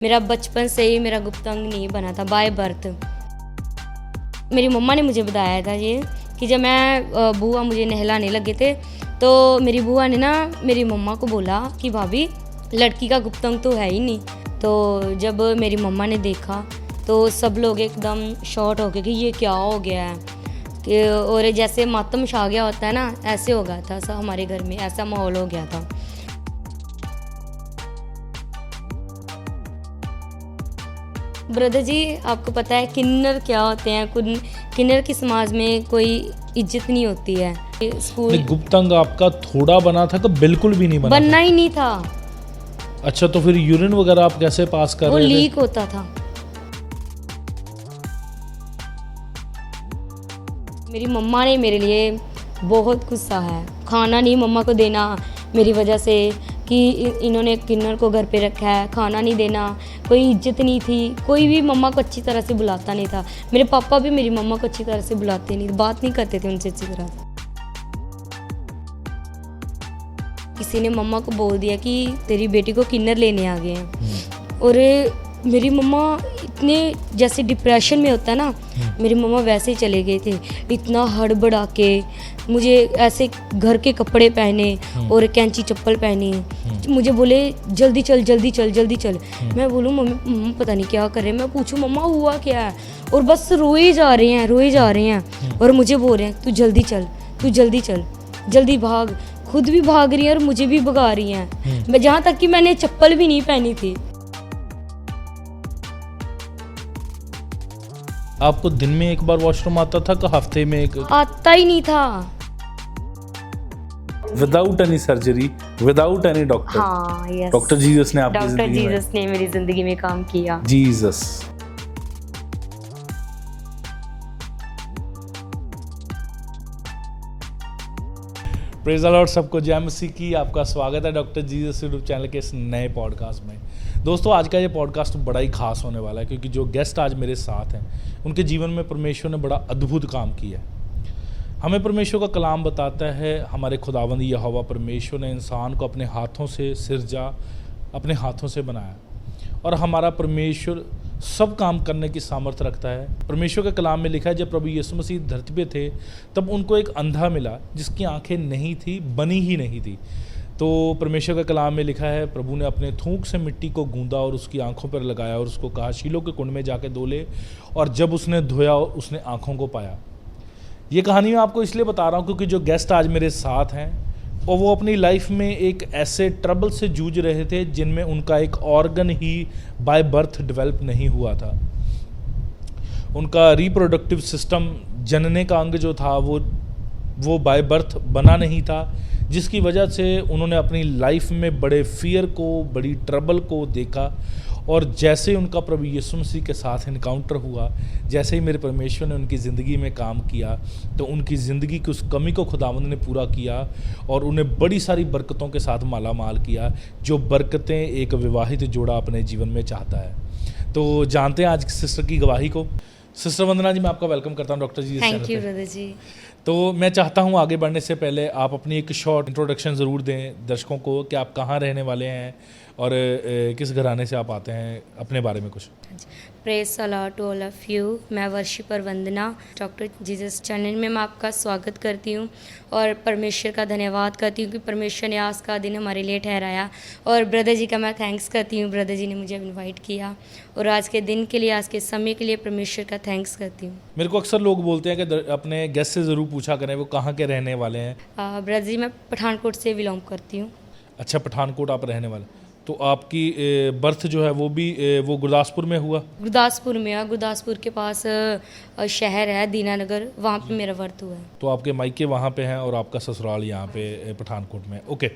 मेरा बचपन से ही मेरा गुप्त अंग नहीं बना था बाय बर्थ। मेरी मम्मा ने मुझे बताया था ये कि जब मैं बुआ मुझे नहलाने लगे थे तो मेरी बुआ ने ना मेरी मम्मा को बोला कि भाभी लड़की का गुप्त अंग तो है ही नहीं। तो जब मेरी मम्मा ने देखा तो सब लोग एकदम शॉर्ट हो गए कि ये क्या हो गया है कि, और जैसे मातम छा गया होता है ना, ऐसे हो गया था सब हमारे घर में, ऐसा माहौल हो गया था। ब्रदर जी, आपको पता है किन्नर क्या होते हैं? किन्नर की समाज में कोई इज्जत नहीं होती है। स्कूल गुप्त अंग आपका थोड़ा बना था कि बिल्कुल भी नहीं बनना ही नहीं था। अच्छा, तो फिर यूरिन वगैरह आप कैसे पास कर वो रहे थे? लीक होता था। मेरी मम्मा ने मेरे लिए बहुत कुछ सहा है। खाना नहीं मम्मा को देना मेरी वजह से कि इन्होंने किन्नर को घर पे रखा है, खाना नहीं देना, कोई इज्जत नहीं थी, कोई भी मम्मा को अच्छी तरह से बुलाता नहीं था। मेरे पापा भी मेरी मम्मा को अच्छी तरह से बुलाते नहीं, बात नहीं करते थे उनसे अच्छी तरह से। किसी ने मम्मा को बोल दिया कि तेरी बेटी को किन्नर लेने आ गए हैं, और मेरी मम्मा इतने जैसे डिप्रेशन में होता है ना, मेरी मम्मा वैसे ही चले गए थे। इतना हड़बड़ा के मुझे ऐसे घर के कपड़े पहने और कैंची चप्पल पहनी, मुझे बोले जल्दी चल जल्दी चल जल्दी चल। मैं बोलूँ मम्मी पता नहीं क्या कर रहे हैं, मैं पूछूँ मम्मा हुआ क्या है, और बस रोए जा रहे हैं रोए जा रहे हैं, और मुझे बोल रहे हैं तू जल्दी चल तू जल्दी चल जल्दी भाग। खुद भी भाग रही हैं और मुझे भी भगा रही हैं। मैं जहाँ तक कि मैंने चप्पल भी नहीं पहनी थी। आपको दिन में एक बार वॉशरूम आता था कि हफ्ते में एक? आता ही नहीं था। Without any surgery, without any doctor. हाँ, यस। डॉक्टर जीसस ने आपकी डॉक्टर जिंदगी में, जीसस ने मेरी जिंदगी में काम किया। जीसस। प्रेज़ द लॉर्ड, सबको जय मसीह की। आपका स्वागत है डॉक्टर जीसस यूट्यूब चैनल के इस नए पॉडकास्ट में। दोस्तों, आज का ये पॉडकास्ट बड़ा ही खास होने वाला है क्योंकि जो गेस्ट आज मेरे साथ हैं उनके जीवन में परमेश्वर ने बड़ा अद्भुत काम किया है। हमें परमेश्वर का कलाम बताता है, हमारे खुदावंद यहोवा परमेश्वर ने इंसान को अपने हाथों से सिरजा, अपने हाथों से बनाया, और हमारा परमेश्वर सब काम करने की सामर्थ्य रखता है। परमेश्वर के कलाम में लिखा है, जब प्रभु यीशु मसीह धरती पे थे तब उनको एक अंधा मिला जिसकी आंखें नहीं थी, बनी ही नहीं थी। तो परमेश्वर के कलाम में लिखा है, प्रभु ने अपने थूक से मिट्टी को गूंदा और उसकी आंखों पर लगाया और उसको कहा शीलो के कुंड में जाके धो ले, और जब उसने धोया उसने आंखों को पाया। ये कहानी मैं आपको इसलिए बता रहा हूँ क्योंकि जो गेस्ट आज मेरे साथ हैं और वो अपनी लाइफ में एक ऐसे ट्रबल से जूझ रहे थे जिनमें उनका एक organ he by birth develop नहीं हुआ था। उनका रिप्रोडक्टिव सिस्टम, जनने का अंग जो था वो बाय बर्थ बना नहीं था, जिसकी वजह से उन्होंने अपनी लाइफ में बड़े फियर को, बड़ी ट्रबल को देखा। और जैसे ही उनका प्रभु यीशु मसीह के साथ इनकाउंटर हुआ, जैसे ही मेरे परमेश्वर ने उनकी ज़िंदगी में काम किया, तो उनकी ज़िंदगी की उस कमी को खुदावंद ने पूरा किया और उन्हें बड़ी सारी बरकतों के साथ माला माल किया, जो बरकतें एक विवाहित जोड़ा अपने जीवन में चाहता है। तो जानते हैं आज सिस्टर की गवाही को। सिस्टर वंदना जी, मैं आपका वेलकम करता हूँ doctor ji. Thank you brother ji. तो मैं चाहता हूँ आगे बढ़ने से पहले आप अपनी एक शॉर्ट इंट्रोडक्शन ज़रूर दें दर्शकों को कि आप कहाँ रहने वाले हैं और किस घराने से आप आते हैं, अपने बारे में कुछ। Praise the lord to all of you. मैं worshipper Vandana doctor Jesus channel में मैं आपका स्वागत करती हूँ और परमेश्वर का धन्यवाद करती हूँ कि परमेश्वर ने आज का दिन हमारे लिए ठहराया, और ब्रदर जी का मैं थैंक्स करती हूँ, ब्रदर जी ने मुझे इनवाइट किया, और आज के दिन के लिए, आज के समय के लिए परमेश्वर का थैंक्स करती हूँ। मेरे को अक्सर लोग बोलते हैं कि अपने गेस्ट से ज़रूर पूछा करें वो कहाँ के रहने वाले हैं। ब्रदर जी, मैं पठानकोट से बिलोंग करती हूँ। अच्छा, पठानकोट आप रहने वाले। तो आपकी बर्थ जो है वो भी वो गुरदासपुर में हुआ? गुरदासपुर में है, गुरदासपुर के पास शहर है दीनानगर, वहाँ पे मेरा बर्थ हुआ है। तो आपके मायके वहाँ पे हैं और आपका ससुराल यहाँ पे पठानकोट में। ओके,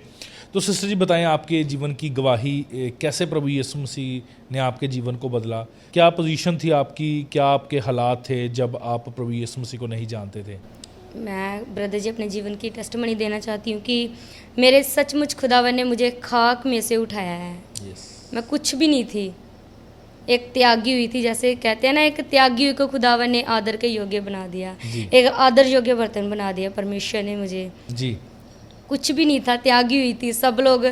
तो सिस्टर जी बताएं आपके जीवन की गवाही, कैसे प्रभु यीशु मसीह ने आपके जीवन को बदला? क्या पोजीशन थी आपकी, क्या आपके हालात थे जब आप प्रभु यीशु मसीह को नहीं जानते थे? मैं ब्रदर जी अपने जीवन की टेस्टमनी देना चाहती हूँ कि मेरे सचमुच खुदावन ने मुझे खाक में से उठाया है। मैं कुछ भी नहीं थी, एक त्यागी हुई थी, जैसे कहते हैं ना, एक त्यागी हुई को खुदावन ने आदर के योग्य बना दिया, एक आदर योग्य बर्तन बना दिया परमेश्वर ने मुझे जी। कुछ भी नहीं था, त्यागी हुई थी। सब लोग,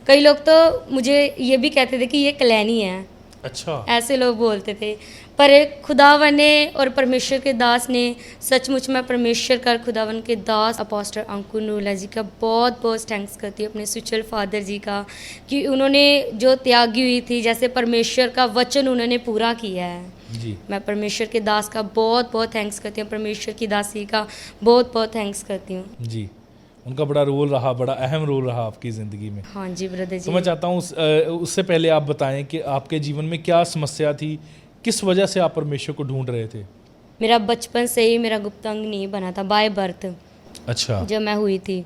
कई लोग तो मुझे ये भी कहते थे कि ये कलैनी है। अच्छा। ऐसे लोग बोलते थे। पर खुदावन ने और परमेश्वर के दास ने, सचमुच में परमेश्वर का खुदावन के दास अपोस्टल अंकुर नूरला जी का बहुत बहुत थैंक्स करती हूँ, अपने स्पिरिचुअल फादर जी का, कि उन्होंने जो त्यागी हुई थी, जैसे परमेश्वर का वचन उन्होंने पूरा किया है। जी। मैं परमेश्वर के दास का बहुत बहुत थैंक्स करती हूँ, परमेश्वर की दासी का बहुत बहुत थैंक्स करती हूँ। जी, उनका बड़ा रोल रहा, बड़ा अहम रोल रहा आपकी ज़िंदगी में। हाँ जी ब्रदर तो मैं जी। चाहता हूँ उससे पहले आप बताएं कि आपके जीवन में क्या समस्या थी, किस वजह से आप परमेश्वर को ढूंढ रहे थे? मेरा बचपन से ही मेरा गुप्त अंग नहीं बना था, बाय बर्थ। अच्छा। जब मैं हुई थी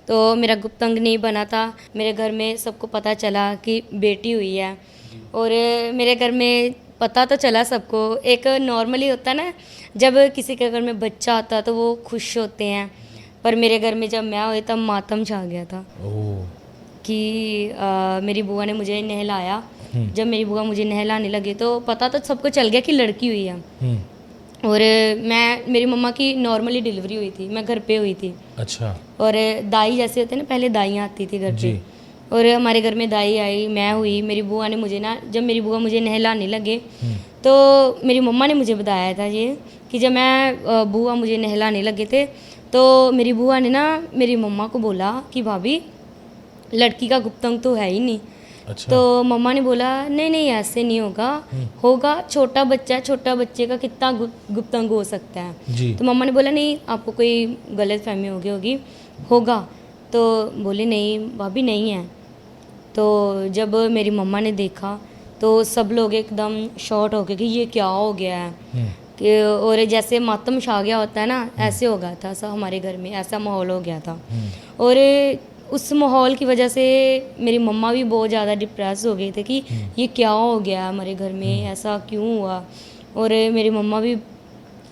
तो मेरा गुप्त अंग नहीं बना था। मेरे घर में सबको पता चला कि बेटी हुई है, और मेरे घर में पता तो चला सबको। एक नॉर्मली होता है ना, जब किसी के घर में बच्चा आता तो वो खुश होते हैं, पर मेरे घर में जब मैं हुई तब मातम छा गया था ओह। कि मेरी बुआ ने मुझे नहलाया। हम्म। जब मेरी बुआ मुझे नहलाने लगी तो पता तो सबको चल गया कि लड़की हुई है। हम्म। और मेरी मम्मा की नॉर्मली डिलीवरी हुई थी, मैं घर पे हुई थी। अच्छा। और दाई जैसे होते हैं ना, पहले दाइयाँ आती थी घर पे, जी। और हमारे घर में दाई आई, मैं हुई। मेरी बुआ ने मुझे ना, जब मेरी बुआ मुझे नहलाने लगे तो मेरी मम्मा ने मुझे बताया था ये, कि जब मैं बुआ मुझे नहलाने लगे थे तो मेरी बुआ ने ना मेरी मम्मा को बोला कि भाभी लड़की का गुप्त अंग तो है ही नहीं। अच्छा। तो मम्मा ने बोला नहीं नहीं ऐसे नहीं होगा, होगा, छोटा बच्चा है, छोटा बच्चे का कितना गुप्त अंग हो सकता है। जी। तो मम्मा ने बोला नहीं आपको कोई गलत फहमी हो गई होगी, होगा। तो बोले नहीं भाभी नहीं है। तो जब मेरी मम्मा ने देखा तो सब लोग एकदम शॉर्ट हो गए कि ये क्या हो गया है। कि और जैसे मातम छा गया होता है ना, ऐसे हो गया था सब हमारे घर में, ऐसा माहौल हो गया था। और उस माहौल की वजह से मेरी मम्मा भी बहुत ज़्यादा डिप्रेस हो गए थे कि ये क्या हो गया हमारे घर में, ऐसा क्यों हुआ। और मेरी मम्मा भी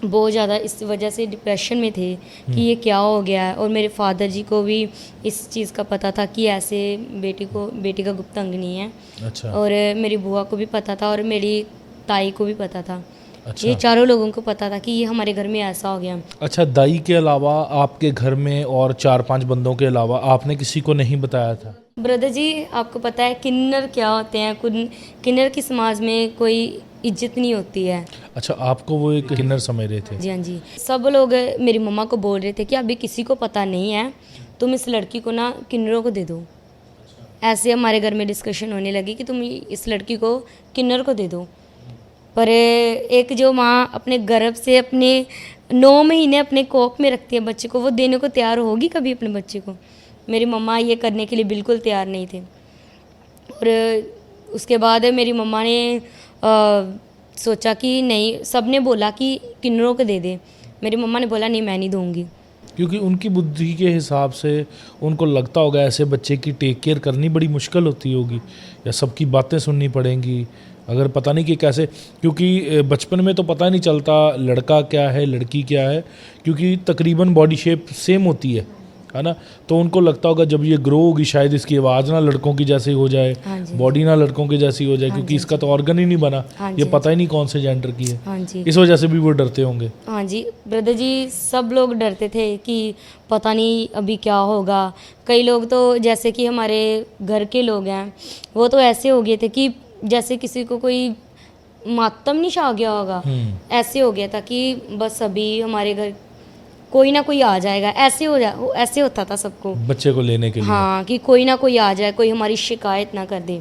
बहुत ज़्यादा इस वजह से डिप्रेशन में थे कि ये क्या हो गया है। और मेरे फादर जी को भी इस चीज़ का पता था कि ऐसे बेटी का गुप्त अंग नहीं है। अच्छा। और मेरी बुआ को भी पता था और मेरी ताई को भी पता था। अच्छा। ये चारों लोगों को पता था कि ये हमारे घर में ऐसा हो गया। अच्छा, दाई के अलावा आपके घर में और 4-5 बंदों के अलावा आपने किसी को नहीं बताया था? ब्रदर जी आपको पता है किन्नर क्या होते हैं? किन्नर की समाज में कोई इज्जत नहीं होती है। अच्छा, आपको वो एक किन्नर समझ रहे थे? जी हाँ जी। सब लोग मेरी मम्मा को बोल रहे थे कि अभी किसी को पता नहीं है, तुम इस लड़की को ना किन्नरों को दे दो। ऐसे हमारे घर में डिस्कशन होने लगी कि तुम इस लड़की को किन्नर को दे दो। पर एक जो माँ अपने गर्भ से अपने 9 महीने अपने कोख में रखती है बच्चे को, वो देने को तैयार होगी कभी अपने बच्चे को? मेरी मम्मा ये करने के लिए बिल्कुल तैयार नहीं थे। और उसके बाद मेरी मम्मा ने सोचा कि नहीं, सब ने बोला कि किन्नरों को दे दे। मेरी मम्मा ने बोला नहीं मैं नहीं दूंगी। क्योंकि उनकी बुद्धि के हिसाब से उनको लगता होगा ऐसे बच्चे की टेक केयर करनी बड़ी मुश्किल होती होगी, या सबकी बातें सुननी पड़ेंगी, अगर पता नहीं कि कैसे, क्योंकि बचपन में तो पता नहीं चलता लड़का क्या है लड़की क्या है, क्योंकि तकरीबन बॉडी शेप सेम होती है ना। तो उनको लगता होगा जब ये ग्रो होगी शायद इसकी आवाज़ ना लड़कों की जैसी हो जाए, हाँ जी। बॉडी ना लड़कों की जैसी हो जाए, क्योंकि इसका तो ऑर्गन ही नहीं बना, हाँ ये जी। पता ही नहीं कौन से जेंडर की है। हाँ जी। इस वजह से भी वो डरते होंगे। हाँ जी ब्रदर जी, सब लोग डरते थे कि पता नहीं अभी क्या होगा। कई लोग तो जैसे कि हमारे घर के लोग हैं, वो तो ऐसे हो गए थे कि जैसे किसी को कोई मातम नहीं छा गया होगा, ऐसे हो गया था कि बस अभी हमारे घर कोई ना कोई आ जाएगा, ऐसे होता था सबको, बच्चे को लेने के लिए। हाँ, कि कोई ना कोई आ जाए, कोई हमारी शिकायत ना कर दे।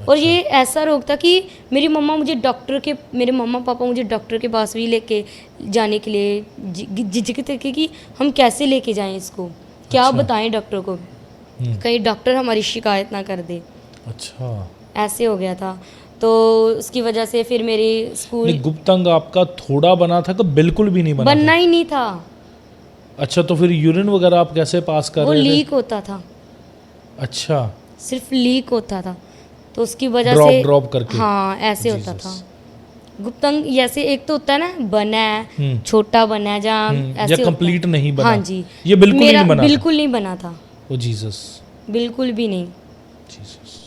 और ये ऐसा रोग था कि मेरे मम्मा पापा मुझे डॉक्टर के पास भी लेके जाने के लिए झिझकते थे कि हम कैसे लेके जाएं इसको, क्या अच्छा। बताएं डॉक्टर को, कहीं डॉक्टर हमारी शिकायत ना कर दे। अच्छा। ऐसे हो गया था। तो उसकी वजह से फिर मेरी स्कूल नहीं, गुप्त अंग आपका थोड़ा बना था कि बिल्कुल भी नहीं बना बनना था? ही नहीं था। अच्छा, तो फिर यूरिन वगैरह आप कैसे पास कर वो रहे थे? लीक होता था, अच्छा। सिर्फ लीक होता था, तो उसकी वजह ड्रॉप से ड्रॉप करके। हाँ ऐसे होता जीसस। था। गुप्त अंग जैसे एक तो होता है ना, बना है, छोटा बना है, जहाँ ऐसे या कंप्लीट नहीं बना। हाँ जी, ये बिल्कुल मेरा नहीं बना बिल्कुल नहीं बना था, ओ जीसस, बिल्कुल भी नहीं। जीसस।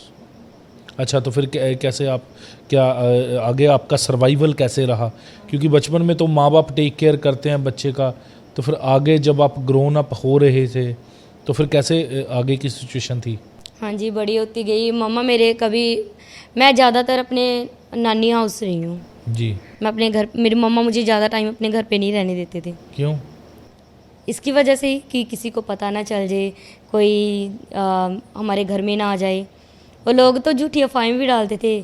अच्छा, तो फिर कैसे आप आगे आपका सर्वाइवल कैसे रहा? क्योंकि बचपन में तो माँ बाप टेक केयर करते हैं बच्चे का, तो फिर आगे जब आप ग्रोन अप हो रहे थे तो फिर कैसे आगे की सिचुएशन थी? हाँ जी, बड़ी होती गई। मम्मा मेरे मैं ज़्यादातर अपने नानी हाउस रही हूँ जी। मैं अपने घर। मेरी मम्मा मुझे ज़्यादा टाइम अपने घर पे नहीं रहने देते थे, क्यों? इसकी वजह से ही कि किसी को पता ना चल जाए, कोई हमारे घर में ना आ जाए। वो लोग तो झूठी अफवाहें भी डालते थे,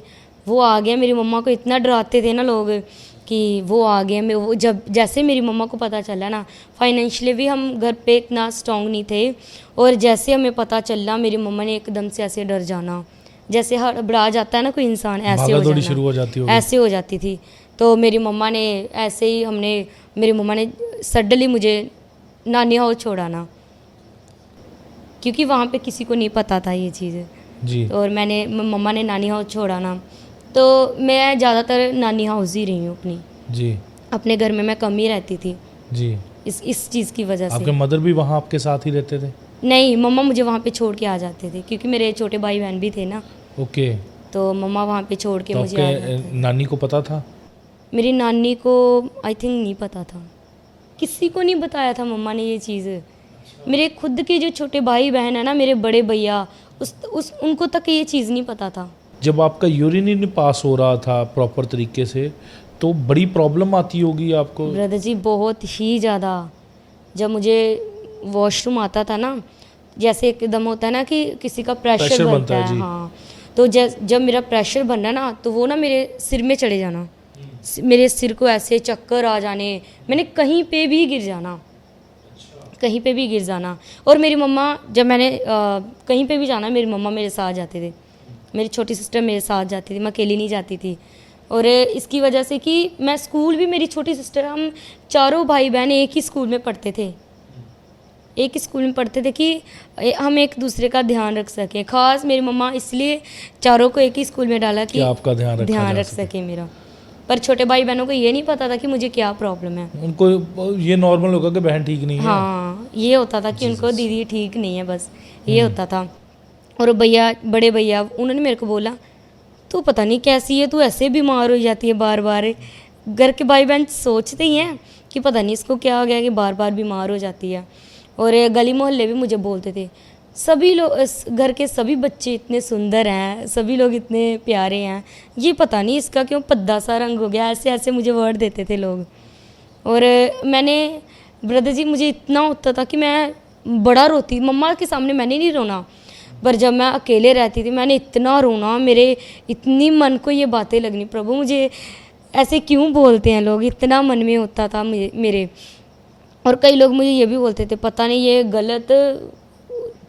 वो आ गया। मेरी मम्मा को इतना डराते थे ना लोग कि वो आ गया। मैं वो जब जैसे मेरी मम्मा को पता चला ना, फाइनेंशियली भी हम घर पे इतना स्ट्रॉन्ग नहीं थे, और जैसे हमें पता चला मेरी मम्मा ने एकदम से ऐसे डर जाना, जैसे हड़बड़ा जाता है ना कोई इंसान, ऐसे हो भागा-दौड़ी जाना, शुरू हो जाती होगी। ऐसे हो जाती थी। तो मेरी मम्मा ने ऐसे ही मेरी मम्मा ने सडनली मुझे नानी हाउस छोड़ाना, क्योंकि वहाँ पे किसी को नहीं पता था ये चीज़। जी। और मम्मा ने नानी हाउस छोड़ाना, तो मैं ज़्यादातर नानी हाउस ही रही हूँ अपनी। जी। अपने घर में मैं कम ही रहती थी जी। इस चीज़ की वजह आपके से। मदर भी वहाँ आपके साथ ही रहते थे? नहीं, मम्मा मुझे वहाँ पे छोड़ के आ जाते थे, क्योंकि मेरे छोटे भाई बहन भी थे ना, ओके। तो मम्मा वहाँ पे छोड़ के तो मुझे आ जाते। आपके नानी को पता था? मेरी नानी को आई थिंक नहीं पता था, किसी को नहीं बताया था मम्मा ने ये चीज़। मेरे खुद के जो छोटे भाई बहन है ना, मेरे बड़े भैया, उनको तक ये चीज़ नहीं पता था। जब आपका यूरिन ही नहीं पास हो रहा था प्रॉपर तरीके से, तो बड़ी प्रॉब्लम आती होगी आपको? ब्रदर जी बहुत ही ज़्यादा। जब मुझे वॉशरूम आता था ना, जैसे एकदम होता है ना कि किसी का प्रेशर बनता है, जी। हाँ, तो जब मेरा प्रेशर बनना ना, तो वो ना मेरे सिर में चढ़े जाना, मेरे सिर को ऐसे चक्कर आ जाने, मैंने कहीं पे भी गिर जाना, कहीं पे भी गिर जाना। और मेरी मम्मा, जब मैंने कहीं पे भी जाना, मेरी मम्मा मेरे साथ जाते थे, मेरी छोटी सिस्टर मेरे साथ जाती थी, मैं अकेली नहीं जाती थी। और इसकी वजह से कि मैं स्कूल भी, मेरी छोटी सिस्टर, हम चारों भाई बहन एक ही स्कूल में पढ़ते थे, एक ही स्कूल में पढ़ते थे कि हम एक दूसरे का ध्यान रख सकें। खास मेरी मम्मा इसलिए चारों को एक ही स्कूल में डाला कि आपका ध्यान रख सके मेरा। पर छोटे भाई बहनों को ये नहीं पता था कि मुझे क्या प्रॉब्लम है। उनको ये नॉर्मल होगा कि बहन ठीक नहीं है। हाँ, ये होता था कि उनको दीदी ठीक नहीं है, बस ये होता था। और भैया, बड़े भैया, उन्होंने मेरे को बोला, तू पता नहीं कैसी है, तू ऐसे बीमार हो जाती है बार बार। घर के भाई बहन सोचते ही हैं कि पता नहीं इसको क्या हो गया कि बार बार बीमार हो जाती है। और गली मोहल्ले भी मुझे बोलते थे, सभी लोग, घर के सभी बच्चे इतने सुंदर हैं, सभी लोग इतने प्यारे हैं, ये पता नहीं इसका क्यों पद्दा सा रंग हो गया, ऐसे ऐसे मुझे वर्ड देते थे लोग। और मैंने, ब्रदर जी, मुझे इतना होता था कि मैं बड़ा रोती। मम्मा के सामने मैंने नहीं रोना, पर जब मैं अकेले रहती थी मैंने इतना रोना, मेरे इतनी मन को ये बातें लगनी, प्रभु मुझे ऐसे क्यों बोलते हैं लोग, इतना मन में होता था मेरे। और कई लोग मुझे ये भी बोलते थे, पता नहीं ये गलत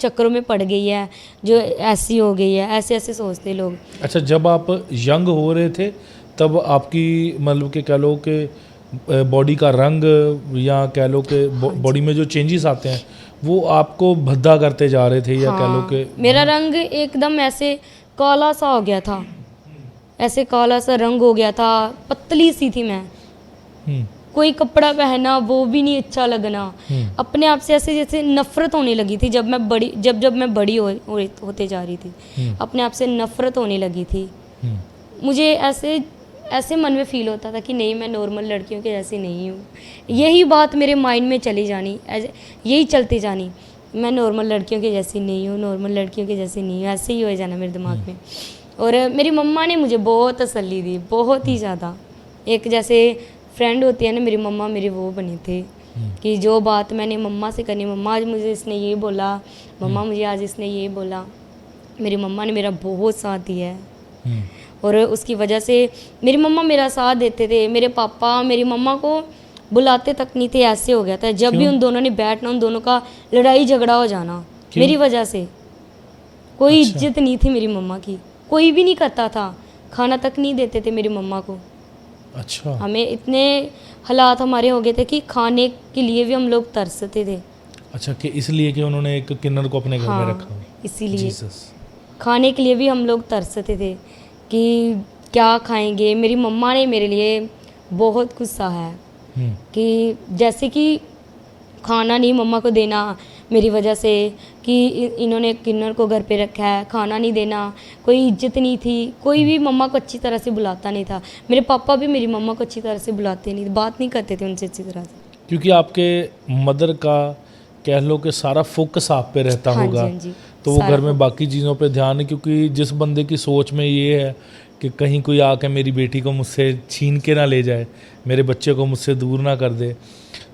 चक्करों में पड़ गई है, जो ऐसी हो गई है, ऐसे ऐसे सोचते लोग। अच्छा, जब आप यंग हो रहे थे तब आपकी, मतलब कि कह लो कि बॉडी का रंग, या कह लो कि बॉडी में जो चेंजेस आते हैं वो आपको भद्दा करते जा रहे थे, या कह लो कि मेरा रंग एकदम ऐसे काला सा हो गया था, ऐसे काला सा रंग हो गया था, पतली सी थी मैं। कोई कपड़ा पहना वो भी नहीं अच्छा लगना, अपने आप से ऐसे जैसे नफरत होने लगी थी। जब मैं बड़ी होते जा रही थी, अपने आप से नफरत होने लगी थी। मुझे ऐसे मन में फील होता था कि नहीं, मैं नॉर्मल लड़कियों के जैसी नहीं हूँ। यही बात मेरे माइंड में चली जानी, यही चलती जानी, मैं नॉर्मल लड़कियों के जैसी नहीं हूँ, नॉर्मल लड़कियों के जैसी नहीं हूँ, ऐसे ही हो जाना मेरे दिमाग में। और मेरी मम्मा ने मुझे बहुत तसल्ली दी, बहुत ही ज़्यादा। एक जैसे फ्रेंड होती है ना, मेरी मम्मा मेरी वो बनी थी कि जो बात मैंने मम्मा से करनी, मम्मा आज मुझे इसने ये बोला, मम्मा मुझे आज इसने ये बोला, मेरी मम्मा ने मेरा बहुत साथ दिया है। और उसकी वजह से मेरी मम्मा मेरा साथ देते थे। मेरे पापा मेरी मम्मा को बुलाते तक नहीं थे, ऐसे हो गया था। जब भी उन दोनों ने बैठना, उन दोनों का लड़ाई झगड़ा हो जाना मेरी वजह से। कोई इज्जत नहीं थी मेरी मम्मा की, कोई भी नहीं करता था, खाना तक नहीं देते थे मेरी मम्मा को। अच्छा, हमें इतने हालात हमारे हो गए थे कि खाने के लिए भी हम लोग तरसते थे। अच्छा, कि इसलिए कि उन्होंने एक किन्नर को अपने घर में रखा, इसीलिए खाने के लिए भी हम लोग तरसते थे कि क्या खाएंगे। मेरी मम्मा ने मेरे लिए बहुत कुछ सहा है कि जैसे कि खाना नहीं मम्मा को देना मेरी वजह से, कि इन्होंने किन्नर को घर पे रखा है, खाना नहीं देना, कोई इज्जत नहीं थी, कोई भी मम्मा को अच्छी तरह से बुलाता नहीं था। मेरे पापा भी मेरी मम्मा को अच्छी तरह से बुलाते नहीं, बात नहीं करते थे उनसे अच्छी तरह से, क्योंकि आपके मदर का कह लो कि सारा फोकस आप पे रहता होगा। तो वो घर में बाकी चीज़ों पे ध्यान है, क्योंकि जिस बंदे की सोच में ये है कि कहीं कोई आके मेरी बेटी को मुझसे छीन के ना ले जाए, मेरे बच्चे को मुझसे दूर ना कर दे।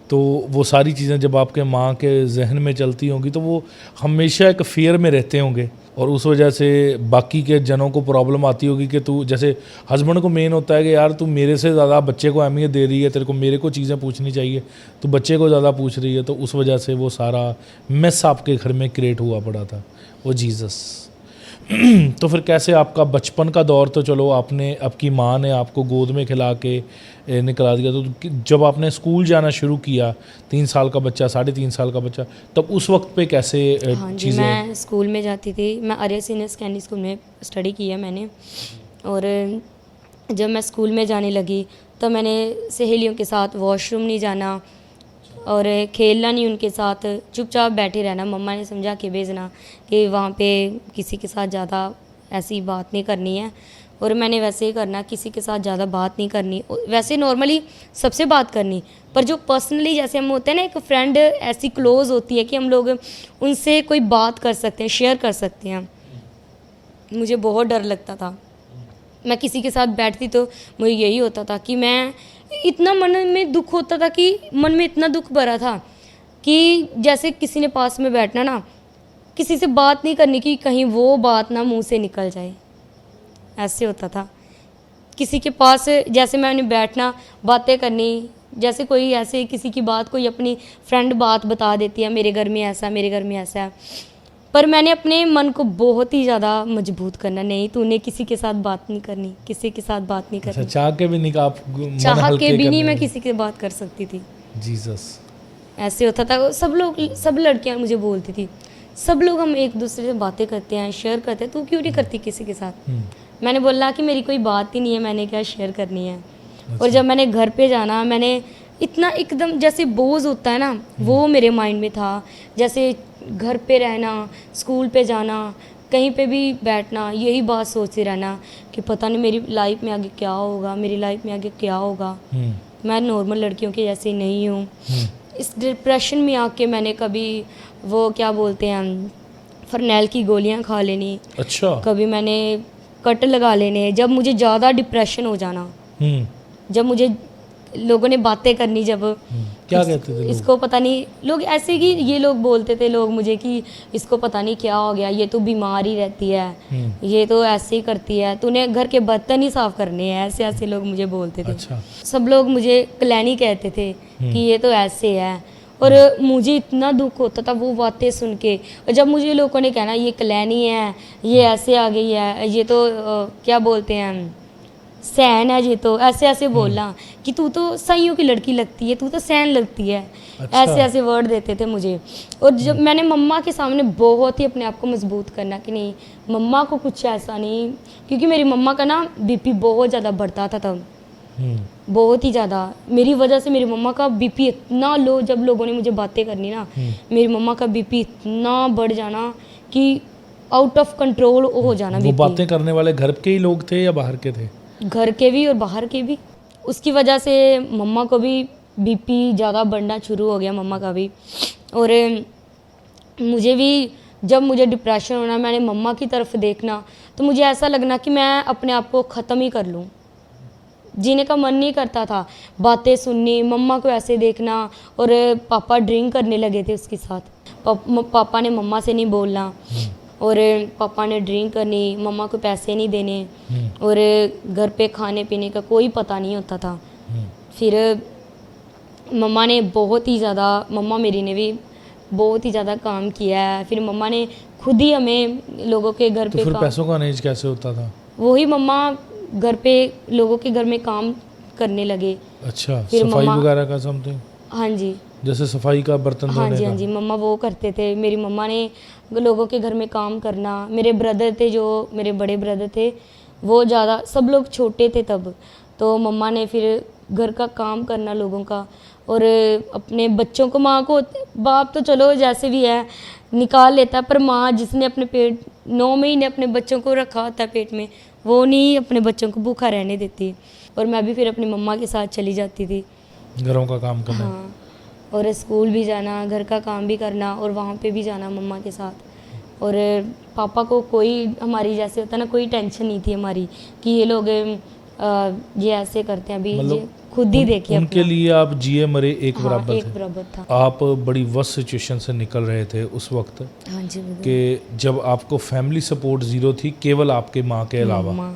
तो वो सारी चीज़ें जब आपके माँ के जहन में चलती होंगी तो वो हमेशा एक फ़ियर में रहते होंगे, और उस वजह से बाकी के जनों को प्रॉब्लम आती होगी कि तू, जैसे हस्बैंड को मेन होता है कि यार तू मेरे से ज़्यादा बच्चे को अहमियत दे रही है, तेरे को मेरे को चीज़ें पूछनी चाहिए, तू बच्चे को ज़्यादा पूछ रही है। तो उस वजह से वो सारा मेस आपके घर में क्रिएट हुआ पड़ा था, वो जीसस। तो फिर कैसे आपका बचपन का दौर, तो चलो आपने, आपकी माँ ने आपको गोद में खिला के निकला दिया, तो जब आपने स्कूल जाना शुरू किया, 3 साल का बच्चा, 3.5 साल का बच्चा, तब उस वक्त पे कैसे हाँ जी, चीज़ें? मैं स्कूल में जाती थी, मैं आर्य सीनियर सेकेंडरी स्कूल में स्टडी किया मैंने। और जब मैं स्कूल में जाने लगी तो मैंने सहेलियों के साथ वॉशरूम नहीं जाना और खेलना नहीं उनके साथ, चुपचाप बैठे रहना। मम्मा ने समझा के भेजना कि वहाँ पे किसी के साथ ज़्यादा ऐसी बात नहीं करनी है, और मैंने वैसे ही करना, किसी के साथ ज़्यादा बात नहीं करनी। वैसे नॉर्मली सबसे बात करनी, पर जो पर्सनली जैसे हम होते हैं ना, एक फ्रेंड ऐसी क्लोज होती है कि हम लोग उनसे कोई बात कर सकते हैं, शेयर कर सकते हैं। मुझे बहुत डर लगता था, मैं किसी के साथ बैठती तो मुझे यही होता था कि मैं, इतना मन में दुख होता था कि मन में इतना दुख भरा था कि जैसे किसी ने पास में बैठना ना, किसी से बात नहीं करनी कि कहीं वो बात ना मुंह से निकल जाए, ऐसे होता था। किसी के पास जैसे मैंने बैठना, बातें करनी, जैसे कोई ऐसे किसी की बात, कोई अपनी फ्रेंड बात बता देती है, मेरे घर में ऐसा, मेरे घर में ऐसा है, पर मैंने अपने मन को बहुत ही ज़्यादा मजबूत करना, नहीं तूने किसी के साथ बात नहीं करनी, किसी के साथ बात नहीं करनी। चाह के भी नहीं, आप चाह के भी नहीं मैं किसी के बात कर सकती थी। जीसस। ऐसे होता था। सब लोग, सब लड़कियां मुझे बोलती थी, सब लोग हम एक दूसरे से बातें करते हैं, शेयर करते हैं, तू क्यों नहीं करती किसी के साथ? मैंने बोला कि मेरी कोई बात ही नहीं है, मैंने क्या शेयर करनी है। और जब मैंने घर पे जाना, मैंने इतना एकदम जैसे बोझ होता है ना, वो मेरे माइंड में था। जैसे घर पे रहना, स्कूल पे जाना, कहीं पे भी बैठना, यही बात सोचते रहना कि पता नहीं मेरी लाइफ में आगे क्या होगा, मेरी लाइफ में आगे क्या होगा। मैं नॉर्मल लड़कियों के जैसे नहीं हूँ। इस डिप्रेशन में आके मैंने कभी वो क्या बोलते हैं, फरनैल की गोलियाँ खा लेनी। अच्छा। कभी मैंने कट लगा लेने, जब मुझे ज़्यादा डिप्रेशन हो जाना, जब मुझे लोगों ने बातें करनी, जब क्या कहते थे लोग? इसको पता नहीं, लोग ऐसे कि ये लोग बोलते थे लोग मुझे कि इसको पता नहीं क्या हो गया, ये तो बीमार ही रहती है, ये तो ऐसे ही करती है, तूने घर के बर्तन ही साफ करने हैं, ऐसे ऐसे लोग मुझे बोलते थे। अच्छा। सब लोग मुझे कलैनी कहते थे कि ये तो ऐसे है, और मुझे इतना दुख होता था वो बातें सुन के। और जब मुझे लोगों ने कहना ये कलैनी है, ये ऐसे आ गई है, ये तो क्या बोलते हैं, सैन है, ये तो ऐसे ऐसे बोलना कि तू तो सईयों की लड़की लगती है, तू तो सैन लगती है। अच्छा। ऐसे ऐसे वर्ड देते थे मुझे। और जब मैंने मम्मा के सामने बहुत ही अपने आप को मजबूत करना कि नहीं, मम्मा को कुछ ऐसा नहीं, क्योंकि मेरी मम्मा का ना बीपी बहुत ज़्यादा बढ़ता था तब, बहुत ही ज़्यादा। मेरी वजह से मेरी मम्मा का बीपी इतना लो, जब लोगों ने मुझे बातें करनी ना, मेरी मम्मा का बीपी इतना बढ़ जाना कि आउट ऑफ कंट्रोल हो जाना। वो बातें करने वाले घर के ही लोग थे या बाहर के थे? घर के भी और बाहर के भी। उसकी वजह से मम्मा को भी बीपी ज़्यादा बढ़ना शुरू हो गया, मम्मा का भी। और मुझे भी, जब मुझे डिप्रेशन होना, मैंने मम्मा की तरफ देखना तो मुझे ऐसा लगना कि मैं अपने आप को ख़त्म ही कर लूँ। जीने का मन नहीं करता था, बातें सुननी, मम्मा को ऐसे देखना। और पापा ड्रिंक करने लगे थे उसके साथ, पापा ने मम्मा से नहीं बोलना, और पापा ने ड्रिंक करनी, मम्मा को पैसे नहीं देने, और घर पे खाने पीने का कोई पता नहीं होता था। फिर मम्मा ने बहुत ही ज़्यादा, मम्मा मेरी ने भी बहुत ही ज़्यादा काम किया है। फिर मम्मा ने खुद ही हमें लोगों के घर पे, फिर पैसों का मैनेज कैसे होता था? वही मम्मा घर पे लोगों के घर में काम करने लगे। अच्छा, फिर सफाई मम्मा, वगैरह का समथिंग? हाँ जी, जैसे सफाई का, बर्तन धोने का? हाँ जी, हाँ जी, मम्मा वो करते थे। मेरी मम्मा ने लोगों के घर में काम करना। मेरे ब्रदर थे, जो मेरे बड़े ब्रदर थे, वो ज़्यादा, सब लोग छोटे थे तब, तो मम्मा ने फिर घर का काम करना लोगों का। और अपने बच्चों को, माँ को, बाप तो चलो जैसे भी है निकाल लेता है, पर माँ जिसने अपने पेट 9 महीने अपने बच्चों को रखा होता है पेट में, वो नहीं अपने बच्चों को भूखा रहने देती। और मैं भी फिर अपनी मम्मा के साथ चली जाती थी घरों का काम करना। हाँ, और स्कूल भी जाना, घर का काम भी करना, और वहाँ पे भी जाना मम्मा के साथ। और पापा को कोई हमारी जैसे होता है ना, कोई टेंशन नहीं थी हमारी कि ये लोग ये ऐसे करते हैं। अभी मतलब ये खुद ही देखिए उनके अपना। लिए आप जिए मरे एक हाँ, बराबर एक थे। बराबर था। आप बड़ी वर्स्ट सिचुएशन से निकल रहे थे उस वक्त हाँ जी बिल्कुल। कि जब आपको फैमिली सपोर्ट ज़ीरो थी, केवल आपके माँ के अलावा मम्मा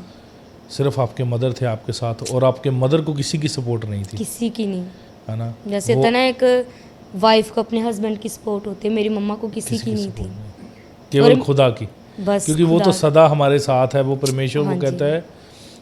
सिर्फ आपके मदर थे आपके साथ, और आपके मदर को किसी की सपोर्ट नहीं थी, किसी की नहीं। है ना? जैसे वो होता है ना, एक वाइफ को अपने हस्बैंड की सपोर्ट होती है, मेरी मम्मा को किसी की नहीं support थी। नहीं। केवल और खुदा की, बस क्योंकि वो तो खुदा। सदा हमारे साथ है। वो परमेश्वर हाँ वो जी। कहता है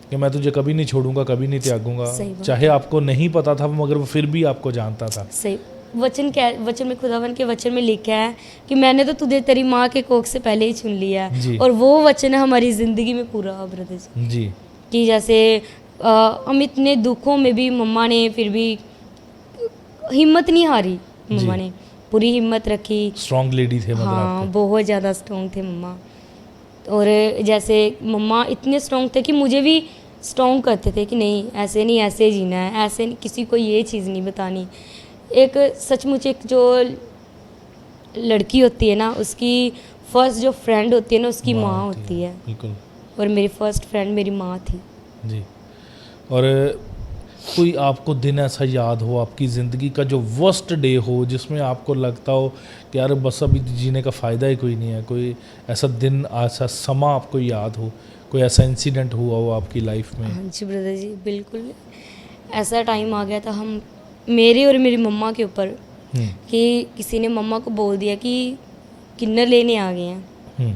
कि मैं तुझे कभी नहीं छोड़ूंगा, कभी नहीं त्यागूंगा। सही बात चाहे आपको नहीं पता था मगर वो फिर भी आपको जानता था। सही वचन वचन में, खुदावन के वचन में लिखा है कि मैंने तो तुझे तेरी माँ के कोख से पहले ही चुन लिया जी। है। और वो वचन है हमारी ज़िंदगी में पूरा, ब्रदर जी, जी कि जैसे हम इतने दुखों में भी मम्मा ने फिर भी हिम्मत नहीं हारी। मम्मा जी। ने पूरी हिम्मत रखी। स्ट्रॉन्ग लेडी थे मतलब हाँ, आपके। बहुत ज़्यादा स्ट्रॉन्ग थे मम्मा। और जैसे मम्मा इतने स्ट्रॉन्ग थे कि मुझे भी स्ट्रॉन्ग करते थे कि नहीं, ऐसे नहीं, ऐसे जीना है, ऐसे नहीं, किसी को ये चीज़ नहीं बतानी। एक सचमुच एक जो लड़की होती है ना, उसकी फर्स्ट जो फ्रेंड होती है ना, उसकी माँ होती है। बिल्कुल। और मेरी फर्स्ट फ्रेंड मेरी माँ थी। जी। और कोई आपको दिन ऐसा याद हो आपकी ज़िंदगी का जो वर्स्ट डे हो, जिसमें आपको लगता हो कि यार बस अभी जीने का फ़ायदा ही कोई नहीं है? कोई ऐसा दिन, ऐसा समा आपको याद हो, कोई ऐसा इंसिडेंट हुआ हो आपकी लाइफ में? हाँ जी ब्रदर जी, बिल्कुल। ऐसा टाइम आ गया था हम, मेरे और मेरी मम्मा के ऊपर, हम्म, कि किसी ने मम्मा को बोल दिया कि किन्नर लेने आ गए हैं, हम्म।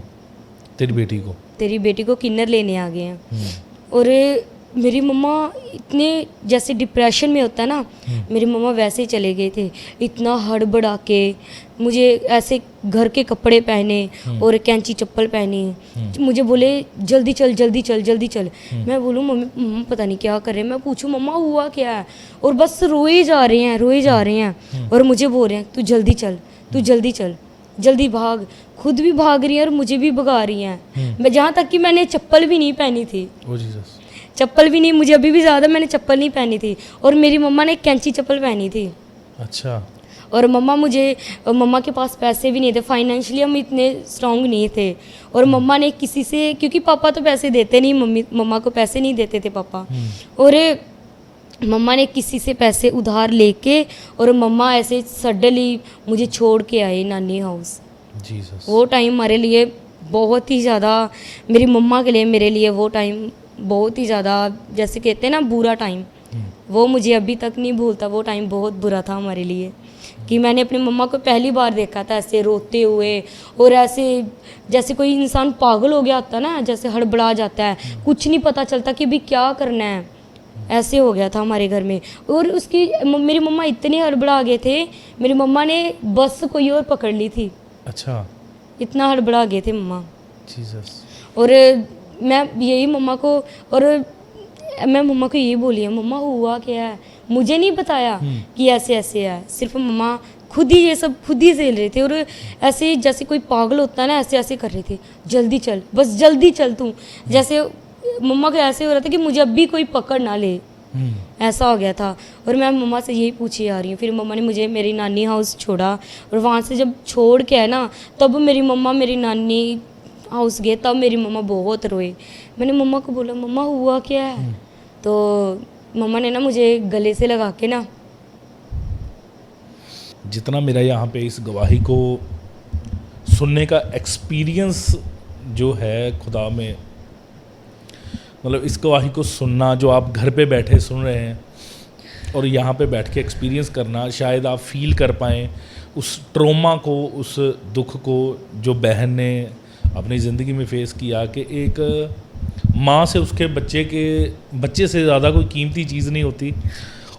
तेरी बेटी को? तेरी बेटी को किन्नर लेने आ गए हैं। हम्म, और मेरी मम्मा इतने जैसे डिप्रेशन में होता है ना, मेरी मम्मा वैसे ही चले गए थे। इतना हड़बड़ा के मुझे ऐसे घर के कपड़े पहने और कैंची चप्पल पहनी। मुझे बोले जल्दी चल, जल्दी चल, जल्दी चल। मैं बोलूँ मम्मी, मम्मा पता नहीं क्या कर रहे हैं। मैं पूछूँ मम्मा हुआ क्या है, और बस रोए जा रहे हैं, रोए जा रहे हैं। और मुझे बोल रहे हैं तू जल्दी चल, तू जल्दी चल, जल्दी भाग। खुद भी भाग रही हैं और मुझे भी भगा रही हैं। मैं जहाँ तक कि मैंने चप्पल भी नहीं पहनी थी, ओ जीसस। चप्पल भी नहीं, मुझे अभी भी ज़्यादा, मैंने चप्पल नहीं पहनी थी। और मेरी मम्मा ने कैंची चप्पल पहनी थी। अच्छा। और मम्मा के पास पैसे भी नहीं थे, फाइनेंशियली हम इतने स्ट्रांग नहीं थे। और मम्मा ने किसी से, क्योंकि पापा तो पैसे देते नहीं, मम्मा को पैसे नहीं देते थे पापा। और मम्मा ने किसी से पैसे उधार लेके, और मम्मा ऐसे सडनली मुझे छोड़ के आए नानी हाउस। जीसस। वो टाइम हमारे लिए बहुत ही ज़्यादा, मेरी मम्मा के लिए, मेरे लिए वो टाइम बहुत ही ज़्यादा, जैसे कहते हैं ना बुरा टाइम, वो मुझे अभी तक नहीं भूलता। वो टाइम बहुत बुरा था हमारे लिए, कि मैंने अपनी मम्मा को पहली बार देखा था ऐसे रोते हुए, और ऐसे जैसे कोई इंसान पागल हो गया होता है ना, जैसे हड़बड़ा जाता है, कुछ नहीं पता चलता कि अभी क्या करना है, ऐसे हो गया था हमारे घर में। और उसकी मेरी मम्मा इतने हड़बड़ा गए थे, मेरी मम्मा ने बस कोई और पकड़ ली थी। अच्छा। इतना हड़बड़ा गए थे मम्मा। जीसस। और मैं यही मम्मा को, और मैं मम्मा को यही बोली है, मम्मा हुआ क्या है, मुझे नहीं बताया कि ऐसे ऐसे है। सिर्फ मम्मा खुद ही ये सब खुद ही झेल रहे थे। और ऐसे जैसे कोई पागल होता है ना, ऐसे ऐसे कर रहे थे, जल्दी चल, बस जल्दी चल तू। जैसे मम्मा को ऐसे हो रहा था कि मुझे अभी कोई पकड़ ना ले, ऐसा हो गया था। और मैं मम्मा से यही पूछी आ रही हूँ। फिर मम्मा ने मुझे मेरी नानी हाउस छोड़ा, और वहाँ से जब छोड़ के आए ना, तब मेरी मम्मा मेरी नानी हाउस गए, तब मेरी मम्मा बहुत रोए। मैंने मम्मा को बोला मम्मा हुआ क्या है, तो मम्मा ने ना मुझे गले से लगा के ना, जितना मेरा यहाँ पे इस गवाही को सुनने का एक्सपीरियंस जो है खुदा में, मतलब इस गवाही को सुनना, जो आप घर पे बैठे सुन रहे हैं और यहाँ पे बैठ के एक्सपीरियंस करना, शायद आप फील कर पाएँ उस ट्रॉमा को, उस दुख को जो बहन ने अपनी ज़िंदगी में फेस किया, कि एक माँ से उसके बच्चे से ज़्यादा कोई कीमती चीज़ नहीं होती।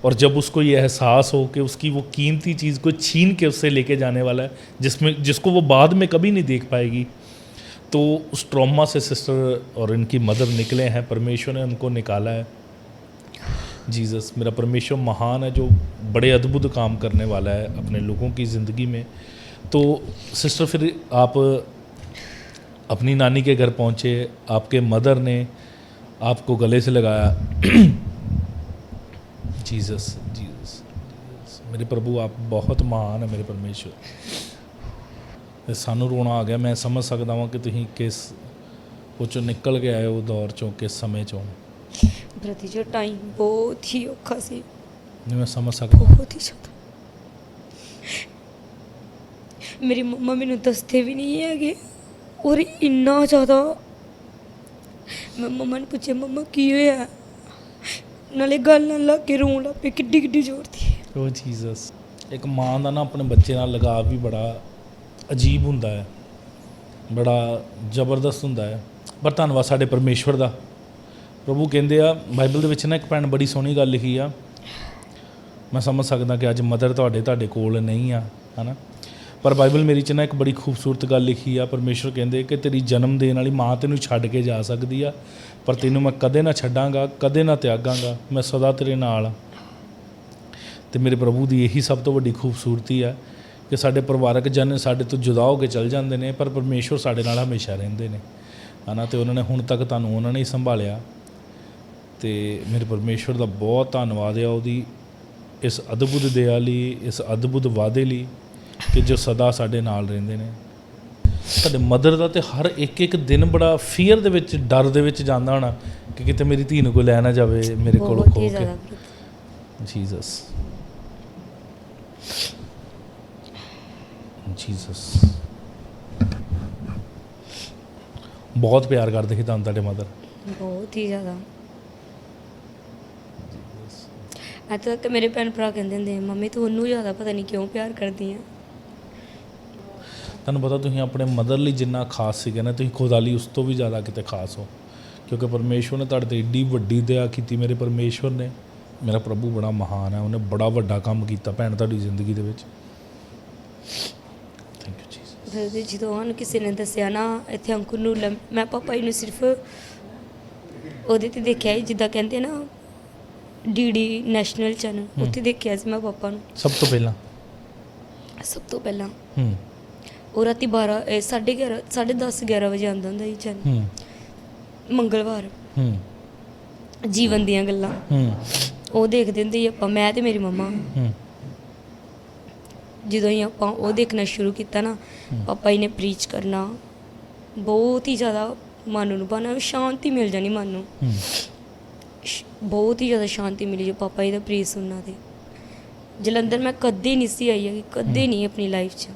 और जब उसको ये एहसास हो कि उसकी वो कीमती चीज़ को छीन के उससे लेके जाने वाला है, जिसको वो बाद में कभी नहीं देख पाएगी, तो उस ट्रॉमा से सिस्टर और इनकी मदर निकले हैं। परमेश्वर ने उनको निकाला है। जीसस, मेरा परमेश्वर महान है, जो बड़े अद्भुत काम करने वाला है अपने लोगों की ज़िंदगी में। तो सिस्टर, फिर आप अपनी नानी के घर पहुँचे, आपके मदर ने आपको गले से लगाया। जीसस, जीसस, जीसस, मेरे प्रभु आप बहुत महान है मेरे परमेश्वर। ਤੇ ਸਾਨੂੰ ਰੋਣਾ ਆ ਗਿਆ। ਮੈਂ ਸਮਝ ਸਕਦਾ ਵਾਂ ਕਿ ਤੁਸੀਂ ਕਿਸ ਉਹ 'ਚੋਂ ਨਿਕਲ ਕੇ ਆਏ ਹੋ ਦੌਰ 'ਚੋਂ, ਕਿਸ ਸਮੇਂ 'ਚੋਂ। ਬ੍ਰਦਰ ਜੀ ਟਾਈਮ ਬਹੁਤ ਹੀ ਔਖਾ ਸੀ, ਨਹੀਂ, ਮੈਂ ਸਮਝ ਸਕਦਾ। ਬਹੁਤ ਹੀ ਜ਼ਿਆਦਾ। ਮੇਰੀ ਮੰਮਾ ਮੈਨੂੰ ਦੱਸਦੇ ਵੀ ਨਹੀਂ ਹੈਗੇ, ਔਰ ਇੰਨਾ ਜ਼ਿਆਦਾ। ਮੈਂ ਮੰਮਾ ਨੂੰ ਪੁੱਛਿਆ ਮੰਮਾ ਕੀ ਹੋਇਆ, ਨਾਲੇ ਗੱਲ ਨਾਲ ਲੱਗ ਕੇ ਰੋਣ ਲੱਗ ਪਈ ਕਿੱਡੀ ਕਿੱਡੀ ਜ਼ੋਰ ਦੀ। ਓ ਜੀਸਸ। ਇੱਕ ਮਾਂ ਦਾ ਨਾ ਆਪਣੇ ਬੱਚੇ ਨਾਲ ਲਗਾਵ ਵੀ ਬੜਾ ਅਜੀਬ ਹੁੰਦਾ ਹੈ, ਬੜਾ ਜ਼ਬਰਦਸਤ ਹੁੰਦਾ ਹੈ। ਪਰ ਧੰਨਵਾਦ ਸਾਡੇ ਪਰਮੇਸ਼ਵਰ ਦਾ। ਪ੍ਰਭੂ ਕਹਿੰਦੇ ਆ ਬਾਈਬਲ ਦੇ ਵਿੱਚ ਨਾ ਇੱਕ ਭੈਣ ਬੜੀ ਸੋਹਣੀ ਗੱਲ ਲਿਖੀ ਆ। ਮੈਂ ਸਮਝ ਸਕਦਾ ਕਿ ਅੱਜ ਮਦਰ ਤੁਹਾਡੇ ਕੋਲ ਨਹੀਂ ਆ, ਹੈ ਨਾ, ਪਰ ਬਾਈਬਲ ਮੇਰੀ 'ਚ ਨਾ ਇੱਕ ਬੜੀ ਖੂਬਸੂਰਤ ਗੱਲ ਲਿਖੀ ਆ। ਪਰਮੇਸ਼ਵਰ ਕਹਿੰਦੇ ਕਿ ਤੇਰੀ ਜਨਮ ਦੇਣ ਵਾਲੀ ਮਾਂ ਤੈਨੂੰ ਛੱਡ ਕੇ ਜਾ ਸਕਦੀ ਆ, ਪਰ ਤੈਨੂੰ ਮੈਂ ਕਦੇ ਨਾ ਛੱਡਾਂਗਾ, ਕਦੇ ਨਾ ਤਿਆਗਾਂਗਾ, ਮੈਂ ਸਦਾ ਤੇਰੇ ਨਾਲ ਆ। ਅਤੇ ਮੇਰੇ ਪ੍ਰਭੂ ਦੀ ਇਹੀ ਸਭ ਤੋਂ ਵੱਡੀ ਖੂਬਸੂਰਤੀ ਆ ਕਿ ਸਾਡੇ ਪਰਿਵਾਰਕ ਜਨ ਸਾਡੇ ਤੋਂ ਜੁਦਾ ਹੋ ਕੇ ਚਲ ਜਾਂਦੇ ਨੇ, ਪਰ ਪਰਮੇਸ਼ਵਰ ਸਾਡੇ ਨਾਲ ਹਮੇਸ਼ਾ ਰਹਿੰਦੇ ਨੇ, ਹੈ ਨਾ। ਅਤੇ ਉਹਨਾਂ ਨੇ ਹੁਣ ਤੱਕ ਤੁਹਾਨੂੰ ਉਹਨਾਂ ਨੇ ਹੀ ਸੰਭਾਲਿਆ। ਅਤੇ ਮੇਰੇ ਪਰਮੇਸ਼ਵਰ ਦਾ ਬਹੁਤ ਧੰਨਵਾਦ ਆ ਉਹਦੀ ਇਸ ਅਦਭੁਤ ਦਇਆ ਲਈ, ਇਸ ਅਦਭੁਤ ਵਾਅਦੇ ਲਈ ਕਿ ਜੋ ਸਦਾ ਸਾਡੇ ਨਾਲ ਰਹਿੰਦੇ ਨੇ। ਸਾਡੇ ਮਦਰ ਦਾ ਤਾਂ ਹਰ ਇੱਕ ਦਿਨ ਬੜਾ ਫੀਅਰ ਦੇ ਵਿੱਚ, ਡਰ ਦੇ ਵਿੱਚ ਜਾਂਦਾ ਹੋਣਾ ਕਿ ਕਿਤੇ ਮੇਰੀ ਧੀ ਨੂੰ ਕੋਈ ਲੈ ਨਾ ਜਾਵੇ ਮੇਰੇ ਕੋਲੋਂ ਖੋ ਕੇ। Jesus, Jesus. ਬਹੁਤ ਪਿਆਰ ਕਰਦੇ ਸੀ ਤੁਹਾਨੂੰ ਤੁਹਾਡੇ ਮਦਰ, ਬਹੁਤ ਹੀ ਜ਼ਿਆਦਾ। ਇੱਥੇ ਤੱਕ ਮੇਰੇ ਭੈਣ ਭਰਾ ਕਹਿੰਦੇ ਹੁੰਦੇ ਮੰਮੀ ਤੂੰ ਉਹਨੂੰ ਜ਼ਿਆਦਾ ਪਤਾ ਨਹੀਂ ਕਿਉਂ ਪਿਆਰ ਕਰਦੀ ਆ। ਤੁਹਾਨੂੰ ਪਤਾ ਤੁਸੀਂ ਆਪਣੇ ਮਦਰ ਲਈ ਜਿੰਨਾ ਖਾਸ ਸੀਗੇ ਨਾ, ਤੁਸੀਂ ਖੁਦਾ ਲਈ ਉਸ ਤੋਂ ਵੀ ਜ਼ਿਆਦਾ ਕਿਤੇ ਖਾਸ ਹੋ, ਕਿਉਂਕਿ ਪਰਮੇਸ਼ਵਰ ਨੇ ਤੁਹਾਡੇ 'ਤੇ ਏਡੀ ਵੱਡੀ ਦਇਆ ਕੀਤੀ। ਮੇਰੇ ਪਰਮੇਸ਼ਵਰ ਨੇ, ਮੇਰਾ ਪ੍ਰਭੂ ਬੜਾ ਮਹਾਨ ਹੈ, ਉਹਨੇ ਬੜਾ ਵੱਡਾ ਕੰਮ ਕੀਤਾ ਭੈਣ ਤੁਹਾਡੀ ਜ਼ਿੰਦਗੀ ਦੇ ਵਿੱਚ। Thank you Jesus. ਜਦੋਂ ਸਾਨੂੰ ਕਿਸੇ ਨੇ ਦੱਸਿਆ ਨਾ ਇੱਥੇ ਅੰਕੁਰ ਨੂੰ ਮੈਂ ਪਾਪਾ ਜੀ ਨੂੰ ਸਿਰਫ ਉਹਦੇ 'ਤੇ ਦੇਖਿਆ ਸੀ, ਜਿੱਦਾਂ ਕਹਿੰਦੇ ਨਾ ਡੀਡੀ ਨੈਸ਼ਨਲ ਚੈਨਲ, ਉੱਥੇ ਦੇਖਿਆ ਸੀ ਮੈਂ ਪਾਪਾ ਨੂੰ ਸਭ ਤੋਂ ਪਹਿਲਾਂ। ਉਹ ਰਾਤੀ 10:30 11 ਵਜੇ ਆਉਂਦਾ ਹੁੰਦਾ ਸੀ ਚੈਨਲ, ਮੰਗਲਵਾਰ, ਜੀਵਨ ਦੀਆਂ ਗੱਲਾਂ। ਉਹ ਦੇਖਦੇ ਹੁੰਦੇ ਸੀ ਆਪਾਂ, ਮੈਂ ਤੇ ਮੇਰੀ ਮੰਮਾ। ਜਦੋਂ ਹੀ ਆਪਾਂ ਉਹ ਦੇਖਣਾ ਸ਼ੁਰੂ ਕੀਤਾ ਨਾ, ਪਾਪਾ ਜੀ ਨੇ ਪ੍ਰੀਚ ਕਰਨਾ, ਬਹੁਤ ਹੀ ਜ਼ਿਆਦਾ ਮਨ ਨੂੰ ਭਾਣਾ ਸ਼ਾਂਤੀ ਮਿਲ ਜਾਣੀ ਮਨ ਨੂੰ, ਬਹੁਤ ਹੀ ਜ਼ਿਆਦਾ ਸ਼ਾਂਤੀ ਮਿਲੀ ਜੋ ਪਾਪਾ ਜੀ ਦਾ ਪ੍ਰੀਚ ਸੁਣਨਾ। ਤੇ ਜਲੰਧਰ ਮੈਂ ਕਦੇ ਨਹੀਂ ਸੀ ਆਈ ਹੈਗੀ, ਕਦੇ ਨਹੀਂ ਆਪਣੀ ਲਾਈਫ 'ਚ।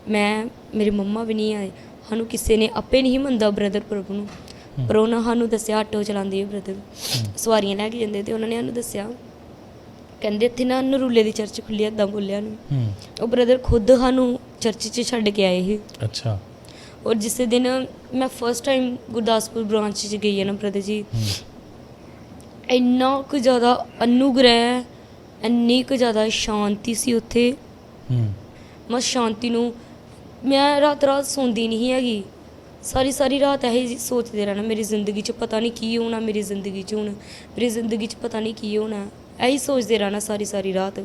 ਮੈਂ ਮੇਰੇ ਮੰਮਾ ਵੀ ਨਹੀਂ ਆਏ, ਸਾਨੂੰ ਕਿਸੇ ਨੇ ਆਪੇ ਨਹੀਂ ਮੰਨਦਾ ਬ੍ਰਦਰ ਪ੍ਰਭੂ ਨੂੰ, ਪਰ ਉਹਨਾਂ ਸਾਨੂੰ ਦੱਸਿਆ ਆਟੋ ਚਲਾਉਂਦੇ ਹੈ ਬ੍ਰਦਰ, ਸਵਾਰੀਆਂ ਲੈ ਕੇ ਜਾਂਦੇ, ਅਤੇ ਉਹਨਾਂ ਨੇ ਸਾਨੂੰ ਦੱਸਿਆ, ਕਹਿੰਦੇ ਇੱਥੇ ਨਾ ਨਰੂਲੇ ਦੀ ਚਰਚ ਖੁੱਲੀ, ਇੱਦਾਂ ਬੋਲਿਆ ਨੂੰ। ਉਹ ਬ੍ਰਦਰ ਖੁਦ ਸਾਨੂੰ ਚਰਚ 'ਚ ਛੱਡ ਕੇ ਆਏ ਸੀ। ਅੱਛਾ। ਔਰ ਜਿਸ ਦਿਨ ਮੈਂ ਫਸਟ ਟਾਈਮ ਗੁਰਦਾਸਪੁਰ ਬ੍ਰਾਂਚ 'ਚ ਗਈ ਹੈ ਨਾ ਬ੍ਰਦਰ ਜੀ, ਇੰਨਾ ਕੁ ਜ਼ਿਆਦਾ ਅਨੁਗ੍ਰਹਿ, ਇੰਨੀ ਕੁ ਜ਼ਿਆਦਾ ਸ਼ਾਂਤੀ ਸੀ ਉੱਥੇ। ਮੈਂ ਸ਼ਾਂਤੀ ਨੂੰ, ਮੈਂ ਰਾਤ ਸੌਂਦੀ ਨਹੀਂ ਹੈਗੀ, ਸਾਰੀ ਰਾਤ ਇਹ ਸੋਚਦੇ ਰਹਿਣਾ ਮੇਰੀ ਜ਼ਿੰਦਗੀ 'ਚ ਪਤਾ ਨਹੀਂ ਕੀ ਹੋਣਾ, ਮੇਰੀ ਜ਼ਿੰਦਗੀ 'ਚ ਹੁਣ, ਮੇਰੀ ਜ਼ਿੰਦਗੀ 'ਚ ਪਤਾ ਨਹੀਂ ਕੀ ਹੋਣਾ, ਇਹੀ ਸੋਚਦੇ ਰਹਿਣਾ ਸਾਰੀ ਰਾਤ,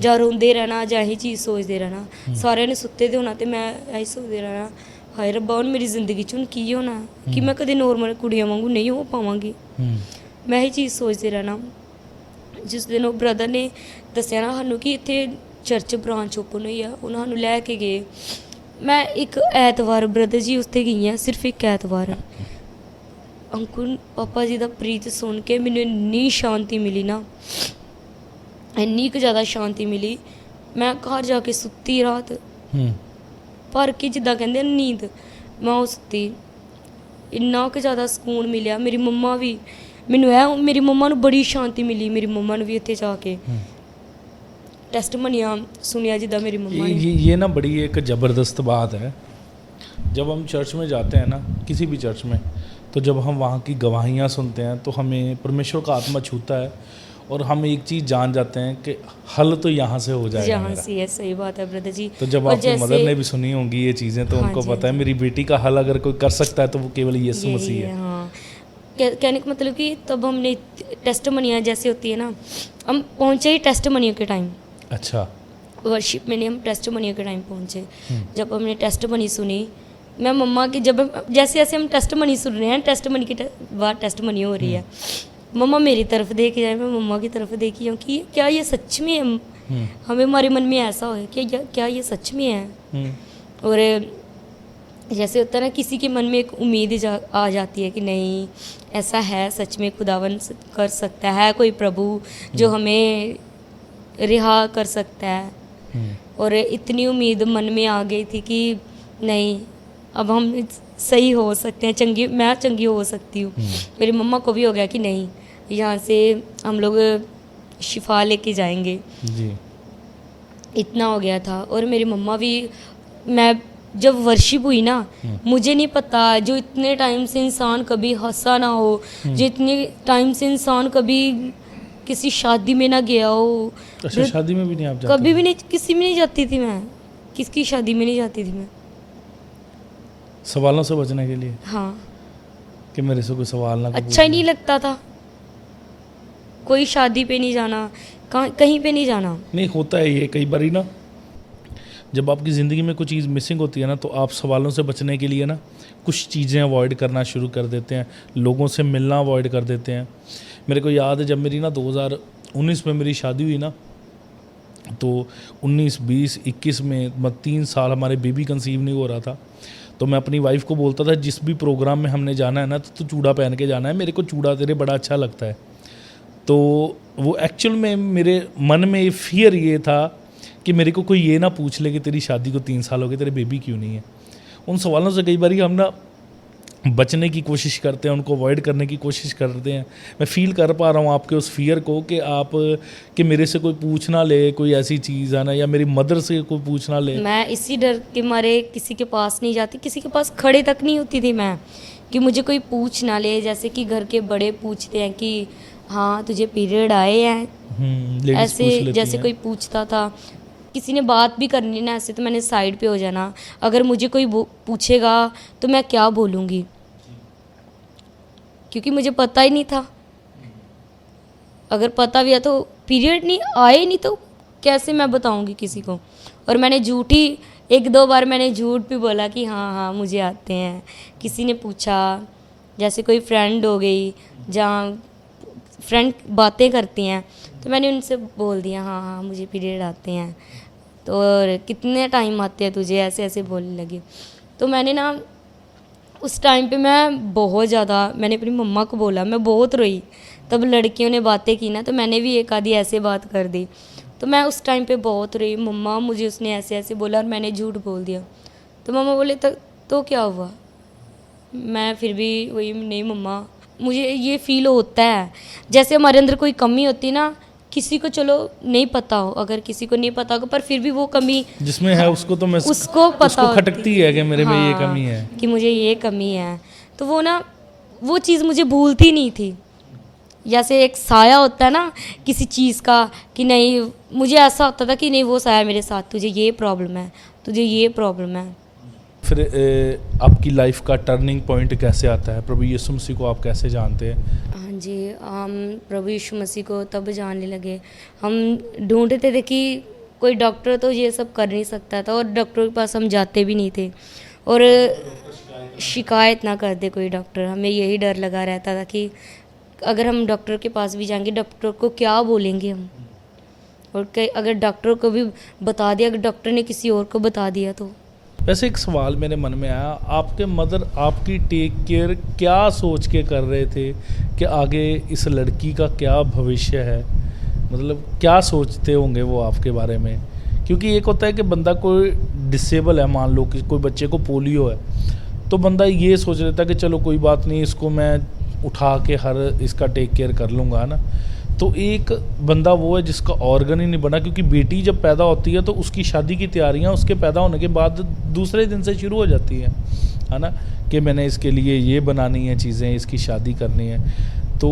ਜਾਂ ਰੋਂਦੇ ਰਹਿਣਾ, ਜਾਂ ਇਹੀ ਚੀਜ਼ ਸੋਚਦੇ ਰਹਿਣਾ। ਸਾਰਿਆਂ ਨੇ ਸੁੱਤੇ 'ਤੇ ਹੋਣਾ ਅਤੇ ਮੈਂ ਇਹੀ ਸੋਚਦੇ ਰਹਿਣਾ, ਹਾਏ ਰੱਬਾ ਹੁਣ ਮੇਰੀ ਜ਼ਿੰਦਗੀ 'ਚ ਹੁਣ ਕੀ ਹੋਣਾ, ਕਿ ਮੈਂ ਕਦੇ ਨੋਰਮਲ ਕੁੜੀਆਂ ਵਾਂਗੂ ਨਹੀਂ ਹੋ ਪਾਵਾਂਗੀ। ਮੈਂ ਇਹੀ ਚੀਜ਼ ਸੋਚਦੇ ਰਹਿਣਾ। ਜਿਸ ਦਿਨ ਉਹ ਬ੍ਰਦਰ ਨੇ ਦੱਸਿਆ ਨਾ ਸਾਨੂੰ ਕਿ ਇੱਥੇ ਚਰਚ ਬ੍ਰਾਂਚ ਓਪਨ ਹੋਈ ਆ, ਉਹਨਾਂ ਸਾਨੂੰ ਲੈ ਕੇ ਗਏ। ਮੈਂ ਇੱਕ ਐਤਵਾਰ ਬ੍ਰਦਰ ਜੀ ਉੱਥੇ ਗਈ ਹਾਂ, ਸਿਰਫ ਇੱਕ ਐਤਵਾਰ। ਅੰਕੁਰ ਪਾਪਾ ਜੀ ਦਾ ਪ੍ਰੀਤ ਸੁਣ ਕੇ ਮੈਨੂੰ ਇੰਨੀ ਸ਼ਾਂਤੀ ਮਿਲੀ ਨਾ, ਇੰਨੀ ਕੁ ਜ਼ਿਆਦਾ ਸ਼ਾਂਤੀ ਮਿਲੀ। ਮੈਂ ਘਰ ਜਾ ਕੇ ਸੁੱਤੀ ਰਾਤ ਭਰ ਕੇ, ਜਿੱਦਾਂ ਕਹਿੰਦੇ ਨੀਂਦ, ਮੈਂ ਉਹ ਸੁੱਤੀ, ਇੰਨਾ ਕੁ ਜ਼ਿਆਦਾ ਸਕੂਨ ਮਿਲਿਆ। ਮੇਰੀ ਮੰਮਾ ਵੀ ਮੈਨੂੰ ਮੇਰੀ ਮੰਮਾ ਨੂੰ ਬੜੀ ਸ਼ਾਂਤੀ ਮਿਲੀ, ਮੇਰੀ ਮੰਮਾ ਨੂੰ ਵੀ ਇੱਥੇ ਜਾ ਕੇ टेस्टमनियाँ सुनिया जिदा मेरी मम्मा ने। ये ना बड़ी एक ज़बरदस्त बात है। जब हम चर्च में जाते हैं ना, किसी भी चर्च में, तो जब हम वहाँ की गवाहियाँ सुनते हैं तो हमें परमेश्वर का आत्मा छूता है और हम एक चीज़ जान जाते हैं कि हल तो यहाँ से हो जाएगा। यहाँ से है, सही बात है ब्रदर जी। तो जब आपकी मदर ने भी सुनी होंगी ये चीज़ें, तो उनको पता है मेरी बेटी का हल अगर कोई कर सकता है तो वो केवल यीशु मसीह है। हाँ, कहने का मतलब कि तब हमने टेस्टमनियाँ जैसे होती है ना, हम पहुँचे ही टेस्टमनियों के टाइम। अच्छा, वर्शिप में नहीं, हम टेस्टमनी के टाइम पहुँचे। जब हमने टेस्टमनी सुनी, मैं मम्मा की, जब जैसे जैसे हम टेस्टमनी सुन रहे हैं, टेस्टमनी की बाद टेस्टमनी हो रही है, मम्मा मेरी तरफ देख जाए, मैं मम्मा की तरफ देखी हूँ कि क्या ये सच में है। हमें हमारे मन में ऐसा हो कि क्या ये सच में है। और जैसे होता है ना, किसी के मन में एक उम्मीद आ जाती है कि नहीं, ऐसा है, सच में खुदावन कर सकता है, कोई प्रभु जो हमें रिहा कर सकता है। और इतनी उम्मीद मन में आ गई थी कि नहीं, अब हम सही हो सकते हैं, मैं चंगी हो सकती हूँ। मेरी मम्मा को भी हो गया कि नहीं, यहाँ से हम लोग शिफा लेके जाएंगे जी। इतना हो गया था। और मेरी मम्मा भी, मैं जब वर्शिप हुई ना, मुझे नहीं पता, जो इतने टाइम से इंसान कभी हंसा ना हो, जो इतने टाइम से इंसान कभी किसी शादी में ना गया हो। अच्छा, शादी में भी नहीं आप जाते? कभी भी नहीं, किसी में नहीं जाती थी मैं, किसकी शादी में नहीं जाती थी मैं। सवालों से बचने के लिए? हाँ। कि मेरे से कोई सवाल ना अच्छा ही नहीं लगता था, कोई शादी पे नहीं जाना, कहीं पे नहीं जाना। नहीं, होता है ये कई बार ही ना, जब आपकी ज़िंदगी में कुछ चीज़ मिसिंग होती है ना, तो आप सवालों से बचने के लिए ना कुछ चीज़ें अवॉइड करना शुरू कर देते हैं, लोगों से मिलना अवॉइड कर देते हैं। मेरे को याद है जब मेरी ना 2019 में मेरी शादी हुई ना, तो 19, 20, 21 में 3 साल हमारे बेबी कंसीव नहीं हो रहा था। तो मैं अपनी वाइफ को बोलता था, जिस भी प्रोग्राम में हमने जाना है ना, तो तू चूड़ा पहन के जाना है, मेरे को चूड़ा तेरे बड़ा अच्छा लगता है। तो वो एक्चुअल में मेरे मन में फियर ये था कि मेरे को कोई ये ना पूछ ले कि तेरी शादी को 3 साल हो गए, तेरे बेबी क्यों नहीं है। उन सवालों से कई बार हम ना बचने की कोशिश करते हैं, उनको अवॉइड करने की कोशिश करते हैं। मैं फील कर पा रहा हूँ आपके उस फियर को कि आप कि मेरे से कोई पूछ ना ले कोई ऐसी चीज़ है ना, या मेरी मदर से कोई पूछ ना ले। मैं इसी डर के मारे किसी के पास नहीं जाती, किसी के पास खड़े तक नहीं होती थी मैं, कि मुझे कोई पूछ ना ले। जैसे कि घर के बड़े पूछते हैं कि हाँ तुझे पीरियड आए हैं, ऐसे जैसे कोई पूछता था। किसी ने बात भी करनी ना ऐसे, तो मैंने साइड पे हो जाना। अगर मुझे कोई पूछेगा तो मैं क्या बोलूँगी, क्योंकि मुझे पता ही नहीं था। अगर पता भी है तो पीरियड नहीं आए नहीं तो कैसे मैं बताऊँगी किसी को। और मैंने झूठी 1-2 बार मैंने झूठ भी बोला कि हाँ हाँ मुझे आते हैं। किसी ने पूछा, जैसे कोई फ्रेंड हो गई, जहाँ फ्रेंड बातें करती हैं, तो मैंने उनसे बोल दिया हाँ हाँ मुझे पीरियड आते हैं। तो और कितने टाइम आते हैं तुझे, ऐसे ऐसे बोलने लगी। तो मैंने ना उस टाइम पे मैं बहुत ज़्यादा, मैंने अपनी मम्मा को बोला, मैं बहुत रोई। तब लड़कियों ने बातें की ना, तो मैंने भी एक आधी ऐसे बात कर दी। तो मैं उस टाइम पे बहुत रोई, मम्मा मुझे उसने ऐसे ऐसे बोला और मैंने झूठ बोल दिया। तो मम्मा बोले तो क्या हुआ। मैं फिर भी वही, नहीं मम्मा मुझे ये फील होता है, जैसे हमारे अंदर कोई कमी होती है ना, किसी को चलो नहीं पता हो, अगर किसी को नहीं पता हो पर फिर भी वो कमी जिसमें है उसको तो मैं उसको पता उसको खटकती है कि मेरे में ये हाँ, कमी है, कि मुझे ये कमी है। तो वो ना वो चीज़ मुझे भूलती नहीं थी। जैसे एक साया होता है ना किसी चीज़ का, कि नहीं, मुझे ऐसा होता था कि नहीं वो साया मेरे साथ, तुझे ये प्रॉब्लम है, तुझे ये प्रॉब्लम है। फिर आपकी लाइफ का टर्निंग पॉइंट कैसे आता है? प्रभु यीशु मसीह को आप कैसे जानते हैं? हाँ जी, हम प्रभु यीशु मसीह को तब जानने लगे, हम ढूंढते थे कि कोई डॉक्टर तो ये सब कर नहीं सकता था, और डॉक्टर के पास हम जाते भी नहीं थे, और शिकायत ना कर दे कोई डॉक्टर। हमें यही डर लगा रहता था कि अगर हम डॉक्टर के पास भी जाएंगे, डॉक्टर को क्या बोलेंगे हम, और अगर डॉक्टर को भी बता दिया, अगर डॉक्टर ने किसी और को बता दिया तो। वैसे एक सवाल मेरे मन में आया, आपके मदर आपकी टेक केयर क्या सोच के कर रहे थे कि आगे इस लड़की का क्या भविष्य है, मतलब क्या सोचते होंगे वो आपके बारे में? क्योंकि एक होता है कि बंदा कोई डिसेबल है, मान लो कि कोई बच्चे को पोलियो है, तो बंदा ये सोच लेता है कि चलो कोई बात नहीं, इसको मैं उठा के हर इसका टेक केयर कर लूँगा ना। तो एक बंदा वो है जिसका ऑर्गन ही नहीं बना, क्योंकि बेटी जब पैदा होती है तो उसकी शादी की तैयारियां उसके पैदा होने के बाद दूसरे दिन से शुरू हो जाती हैं, है ना, कि मैंने इसके लिए ये बनानी है चीज़ें, इसकी शादी करनी है। तो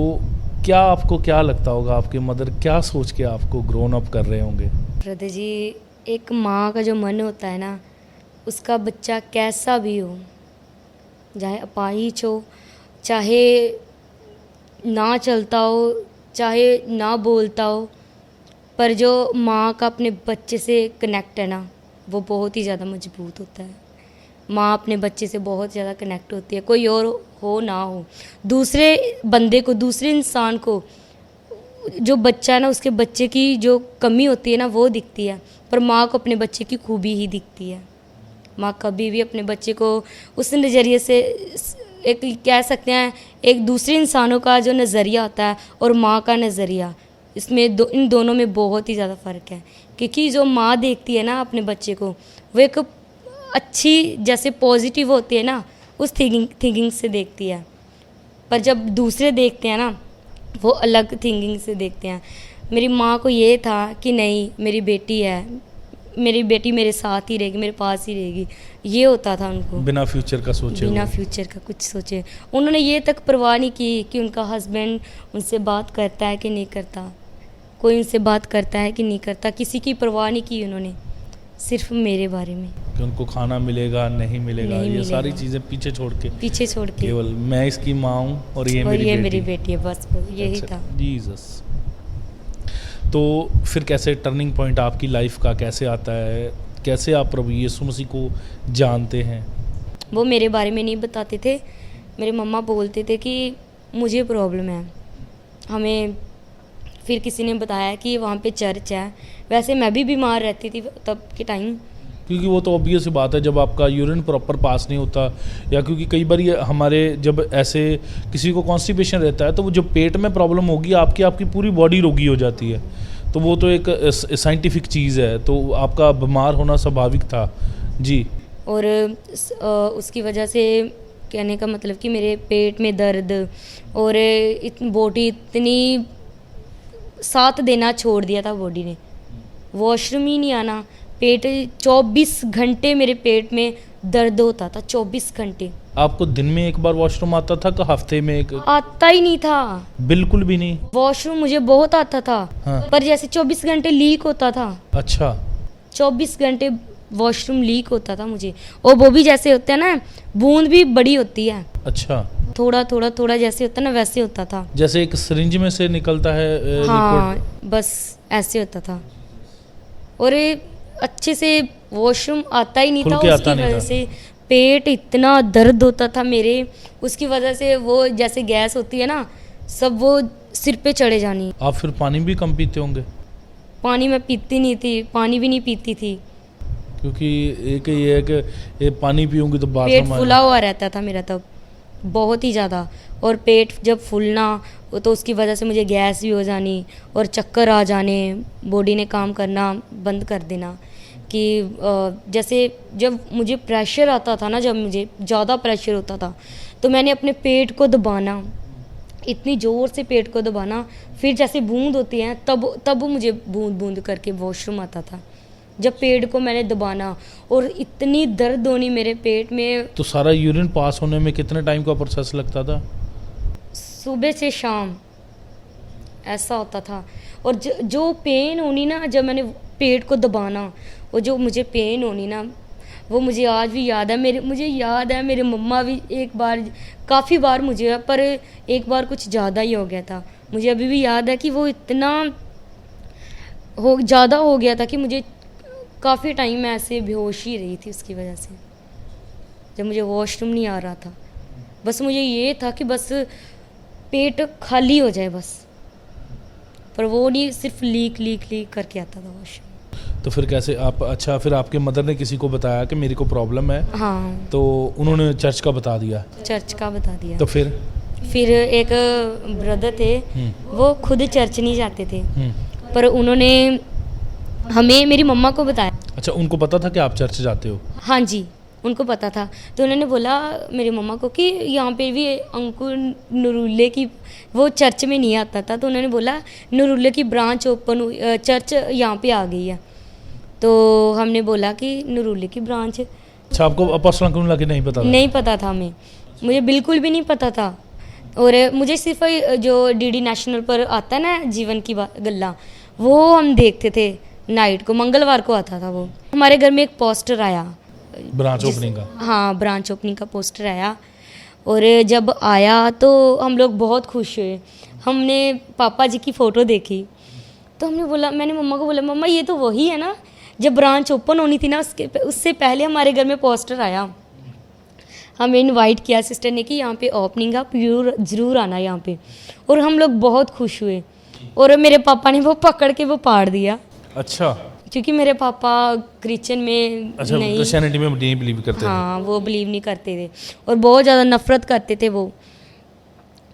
क्या आपको क्या लगता होगा, आपके मदर क्या सोच के आपको ग्रोन अप कर रहे होंगे? हृदय जी, एक माँ का जो मन होता है ना, उसका बच्चा कैसा भी हो, चाहे अपाहिज हो, चाहे ना चलता हो, चाहे ना बोलता हो, पर जो माँ का अपने बच्चे से कनेक्ट है ना, वो बहुत ही ज़्यादा मजबूत होता है। माँ अपने बच्चे से बहुत ज़्यादा कनेक्ट होती है, कोई और हो ना हो, दूसरे बंदे को, दूसरे इंसान को, जो बच्चा है ना, उसके बच्चे की जो कमी होती है ना वो दिखती है, पर माँ को अपने बच्चे की खूबी ही दिखती है। माँ कभी भी अपने बच्चे को उस नज़रिए से एक कह सकते हैं एक दूसरे इंसानों का जो नज़रिया होता है और माँ का नज़रिया, इसमें इन दोनों में बहुत ही ज़्यादा फ़र्क है। क्योंकि जो माँ देखती है ना अपने बच्चे को, वो एक अच्छी जैसे पॉजिटिव होती है ना, उस थिंकिंग से देखती है। पर जब दूसरे देखते हैं ना, वो अलग थिंकिंग से देखते हैं। मेरी माँ को ये था कि नहीं, मेरी बेटी है, मेरी बेटी मेरे साथ ही रहेगी, मेरे पास ही रहेगी, ये होता था उनको। बिना फ्यूचर का सोचे, बिना फ्यूचर का कुछ सोचे। उन्होंने ये तक परवाह नहीं की कि उनका हस्बैंड उनसे बात करता है कि नहीं करता, कोई उनसे बात करता है कि नहीं करता, किसी की परवाह नहीं की उन्होंने, सिर्फ मेरे बारे में कि उनको खाना मिलेगा नहीं मिलेगा, नहीं ये मिलेगा। सारी चीज़ें पीछे छोड़ के केवल मैं इसकी माँ हूँ और ये मेरी बेटी है, बस यही था। जीसस। तो फिर कैसे टर्निंग पॉइंट आपकी लाइफ का कैसे आता है, कैसे आप प्रभु यीशु मसीह को जानते हैं? वो मेरे बारे में नहीं बताते थे, मेरे मम्मा बोलते थे कि मुझे प्रॉब्लम है, हमें फिर किसी ने बताया कि वहाँ पे चर्च है। वैसे मैं भी बीमार रहती थी तब के टाइम, क्योंकि वो तो ऑब्वियस सी बात है, जब आपका यूरिन प्रॉपर पास नहीं होता, या क्योंकि कई बार ये हमारे जब ऐसे किसी को कॉन्स्टिपेशन रहता है तो वो जो पेट में प्रॉब्लम होगी आपकी पूरी बॉडी रोगी हो जाती है। तो वो तो एक साइंटिफिक चीज़ है, तो आपका बीमार होना स्वाभाविक था जी। और उसकी वजह से कहने का मतलब कि मेरे पेट में दर्द और बॉडी इतनी साथ देना छोड़ दिया था बॉडी ने, वॉशरूम ही नहीं आना, पेट 24 घंटे मेरे पेट में दर्द होता था, 24 घंटे। आपको दिन में एक बार वॉशरूम आता था कि हफ्ते में एक? आता ही नहीं था, बिल्कुल भी नहीं। वॉशरूम मुझे बहुत आता था, हाँ। पर जैसे 24 घंटे लीक होता था। अच्छा। 24 घंटे वॉशरूम लीक होता था मुझे, और वो भी जैसे होता है ना, बूंद भी बड़ी होती है। अच्छा। थोड़ा थोड़ा थोड़ा जैसे होता है ना, वैसे होता था, जैसे एक सिरिंज में से निकलता है हाँ, बस ऐसे होता था। और अच्छे से वॉशरूम आता ही नहीं था, उसकी वजह से पेट इतना दर्द होता था मेरे, उसकी वजह से वो जैसे गैस होती है ना, सब वो सिर पे चढ़े जानी। आप फिर पानी भी कम पीते होंगे? पानी मैं पीती नहीं थी, पानी भी नहीं पीती थी, क्योंकि एक ये है कि ये पानी पीऊंगी तो पेट फूला हुआ रहता था मेरा तब बहुत ही ज़्यादा। और पेट जब फूलना तो उसकी वजह से मुझे गैस भी हो जानी और चक्कर आ जाने, बॉडी ने काम करना बंद कर देना। कि जैसे जब मुझे प्रेशर आता था ना, जब मुझे ज़्यादा प्रेशर होता था तो मैंने अपने पेट को दबाना, इतनी ज़ोर से पेट को दबाना, फिर जैसे बूंद होती है तब मुझे बूंद बूंद करके वॉशरूम आता था, जब पेट को मैंने दबाना, और इतनी दर्द होनी मेरे पेट में। तो सारा यूरिन पास होने में कितने टाइम का प्रोसेस लगता था? सुबह से शाम ऐसा होता था। और जो पेन होनी ना, जब मैंने पेट को दबाना, और जो मुझे पेन होनी ना, वो मुझे आज भी याद है। मुझे याद है मेरे मम्मा भी एक बार, काफ़ी बार मुझे, पर एक बार कुछ ज़्यादा ही हो गया था। मुझे अभी भी याद है कि वो इतना ज़्यादा हो गया था कि मुझे काफ़ी टाइम में ऐसे बेहोश ही रही थी उसकी वजह से, जब मुझे वॉशरूम नहीं आ रहा था। बस मुझे ये था कि बस पेट खाली हो जाए बस, पर वो नहीं, सिर्फ लीक करके आता था वॉशरूम। तो फिर कैसे आप, अच्छा फिर आपके मदर ने किसी को बताया कि मेरे को प्रॉब्लम है? हाँ, तो उन्होंने चर्च का बता दिया? चर्च का बता दिया। तो फिर एक ब्रदर थे, वो खुद चर्च नहीं जाते थे, पर उन्होंने हमें, मेरी मम्मा को बताया। अच्छा, उनको पता था कि आप चर्च जाते हो? हाँ जी, उनको पता था। तो उन्होंने बोला मेरी मम्मा को कि यहाँ पे भी अंकुर नरूले की, वो चर्च में नहीं आता था, तो उन्होंने बोला नरूले की ब्रांच ओपन, चर्च यहाँ पे आ गई है। तो हमने बोला कि नरूले की ब्रांच। अच्छा, आपको अपोस्टल अंकुर नरूला की नहीं पता था? नहीं पता था मुझे बिल्कुल भी नहीं पता था। और मुझे सिर्फ जो डीडी नेशनल पर आता है ना, जीवन की गल्ला, वो हम देखते थे नाइट को, मंगलवार को आता था वो। हमारे घर में एक पोस्टर आया ब्रांच ओपनिंग का। हाँ, ब्रांच ओपनिंग का पोस्टर आया, और जब आया तो हम लोग बहुत खुश हुए। हमने पापा जी की फ़ोटो देखी, तो हमने बोला, मैंने मम्मा को बोला, मम्मा ये तो वही है ना जब ब्रांच ओपन होनी थी ना, उससे पहले हमारे घर में पोस्टर आया। हमें इनवाइट किया सिस्टर ने कि यहाँ पे ओपनिंग, आप ज़रूर आना यहाँ पे। और हम लोग बहुत खुश हुए, और मेरे पापा ने वो पकड़ के वो फाड़ दिया। अच्छा। क्योंकि मेरे पापा क्रिश्चियन में अच्छा, नहीं, क्रिश्चियनिटी में नहीं बिलीव करते थे। हाँ वो बिलीव नहीं करते थे और बहुत ज़्यादा नफरत करते थे वो।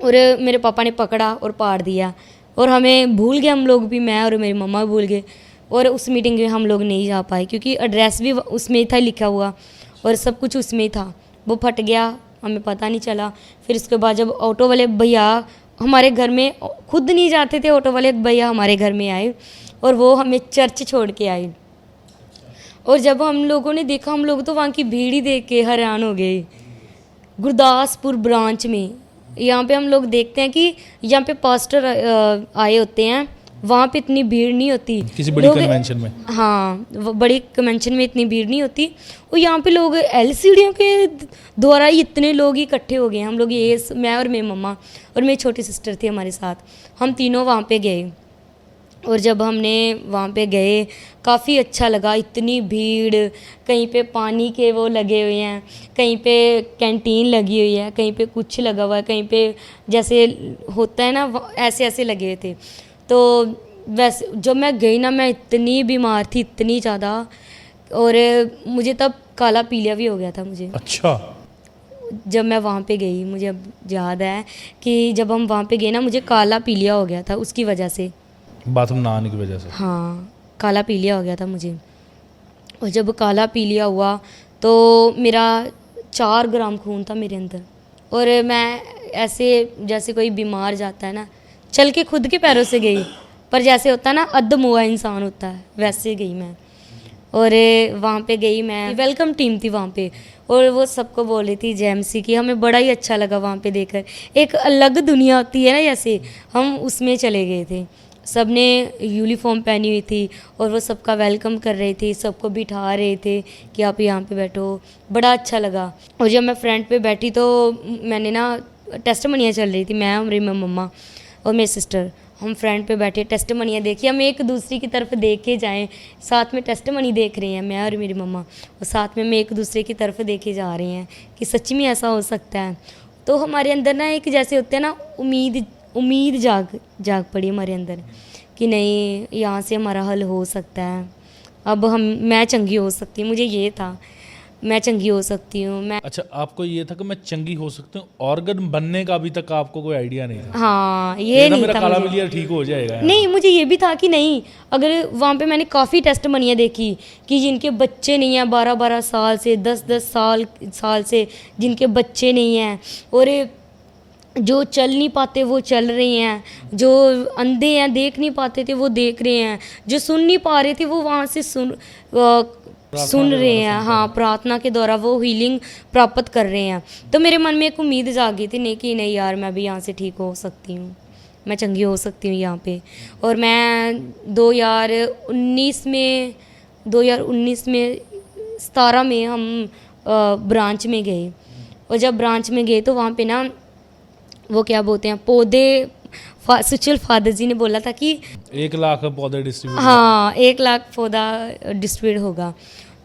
और मेरे पापा ने पकड़ा और पाड़ दिया और हमें भूल गए, हम लोग भी, मैं और मेरी मम्मा भूल गए। और उस मीटिंग में हम लोग नहीं जा पाए क्योंकि एड्रेस भी उसमें ही था लिखा हुआ और सब कुछ उसमें ही था। वो फट गया, हमें पता नहीं चला। फिर उसके बाद जब ऑटो वाले भैया हमारे घर में, खुद नहीं जाते थे, ऑटो वाले भैया हमारे घर में आए और वो हमें चर्च छोड़ के आए। और जब हम लोगों ने देखा, हम लोग तो वहाँ की भीड़ ही देख के हैरान हो गए। गुरदासपुर ब्रांच में यहाँ पे हम लोग देखते हैं कि यहाँ पे पास्टर आए होते हैं, वहाँ पे इतनी भीड़ नहीं होती किसी बड़ी कन्वेंशन में। हाँ, बड़ी कन्वेंशन में इतनी भीड़ नहीं होती। और यहाँ पे लोग एलसीडियों के द्वारा ही इतने लोग इकट्ठे हो गए। हम लोग ये, मैं और मेरी मम्मा और मेरी छोटी सिस्टर थी हमारे साथ, हम तीनों वहाँ पे गए। और जब हमने वहाँ पे गए, काफ़ी अच्छा लगा। इतनी भीड़, कहीं पे पानी के वो लगे हुए हैं, कहीं पे कैंटीन लगी हुई है, कहीं पे कुछ लगा हुआ है, कहीं पे जैसे होता है ना, ऐसे ऐसे लगे हुए थे। तो वैसे जब मैं गई ना, मैं इतनी बीमार थी, इतनी ज़्यादा, और मुझे तब काला पीलिया भी हो गया था मुझे। अच्छा। जब मैं वहाँ पे गई, मुझे अब याद है कि जब हम वहाँ पे गए ना, मुझे काला पीलिया हो गया था उसकी वजह से, बाथरूम ना आने की वजह से। हाँ, काला पीलिया हो गया था मुझे। और जब काला पीलिया हुआ तो मेरा 4 ग्राम खून था मेरे अंदर। और मैं ऐसे जैसे कोई बीमार जाता है ना, चल के खुद के पैरों से गई, पर जैसे होता है ना अधमुआ इंसान होता है, वैसे गई मैं। और वहाँ पे गई मैं, वेलकम टीम थी वहाँ पे, और वो सबको बोल रही थी जेएमसी की। हमें बड़ा ही अच्छा लगा वहाँ पे देखकर, एक अलग दुनिया होती है ना, जैसे हम उसमें चले गए थे। सब ने यूनिफॉर्म पहनी हुई थी और वो सबका वेलकम कर रही थी, सबको बिठा रहे थे कि आप यहाँ पे बैठो। बड़ा अच्छा लगा। और जब मैं फ्रंट पे बैठी तो मैंने ना, टेस्टमनियाँ चल रही थी, मैं और मेरी मम्मा और मेरी सिस्टर, हम फ्रंट पे बैठे टेस्टमनियाँ देखी। हम एक दूसरे की तरफ देखे जाएं, साथ में टेस्टमनी देख रहे हैं मैं और मेरी मम्मा, और साथ में हम एक दूसरे की तरफ देखे जा रहे हैं कि सच में ऐसा हो सकता है। तो हमारे अंदर ना एक जैसे होते हैं ना, उम्मीद जाग पड़ी हमारे अंदर कि नहीं, यहाँ से हमारा हल हो सकता है। अब मैं चंगी हो सकती हूँ, मुझे ये था मैं चंगी हो सकती हूँ। मैं, अच्छा, आपको ये था कि मैं चंगी हो सकती हूँ, ऑर्गन बनने का अभी तक आपको कोई आइडिया नहीं था? हाँ, ये नहीं मेरा था काला मुझे। पीलिया ठीक हो जाएगा। नहीं, मुझे ये भी था कि नहीं, अगर वहाँ पे मैंने काफ़ी टेस्टमनियाँ देखी कि जिनके बच्चे नहीं हैं 12-12 साल से, 10-10 साल से जिनके बच्चे नहीं हैं, और जो चल नहीं पाते वो चल रहे हैं, जो अंधे हैं देख नहीं पाते थे वो देख रहे हैं, जो सुन नहीं पा रहे थे वो वहाँ से सुन रहे हैं। हाँ, प्रार्थना के द्वारा वो हीलिंग प्राप्त कर रहे हैं। तो मेरे मन में एक उम्मीद जागी थी, नहीं कि नहीं यार, मैं भी यहाँ से ठीक हो सकती हूँ, मैं चंगी हो सकती हूँ यहाँ पे। और मैं 2019 में 17 में हम ब्रांच में गए। और जब ब्रांच में गए तो वहाँ पे ना, वो क्या बोलते हैं, पौधे, सुचल फादर जी ने बोला था कि 1 लाख पौधे डिस्ट्रीब्यूट। हाँ, 1 लाख पौधा डिस्ट्रीब्यूट होगा।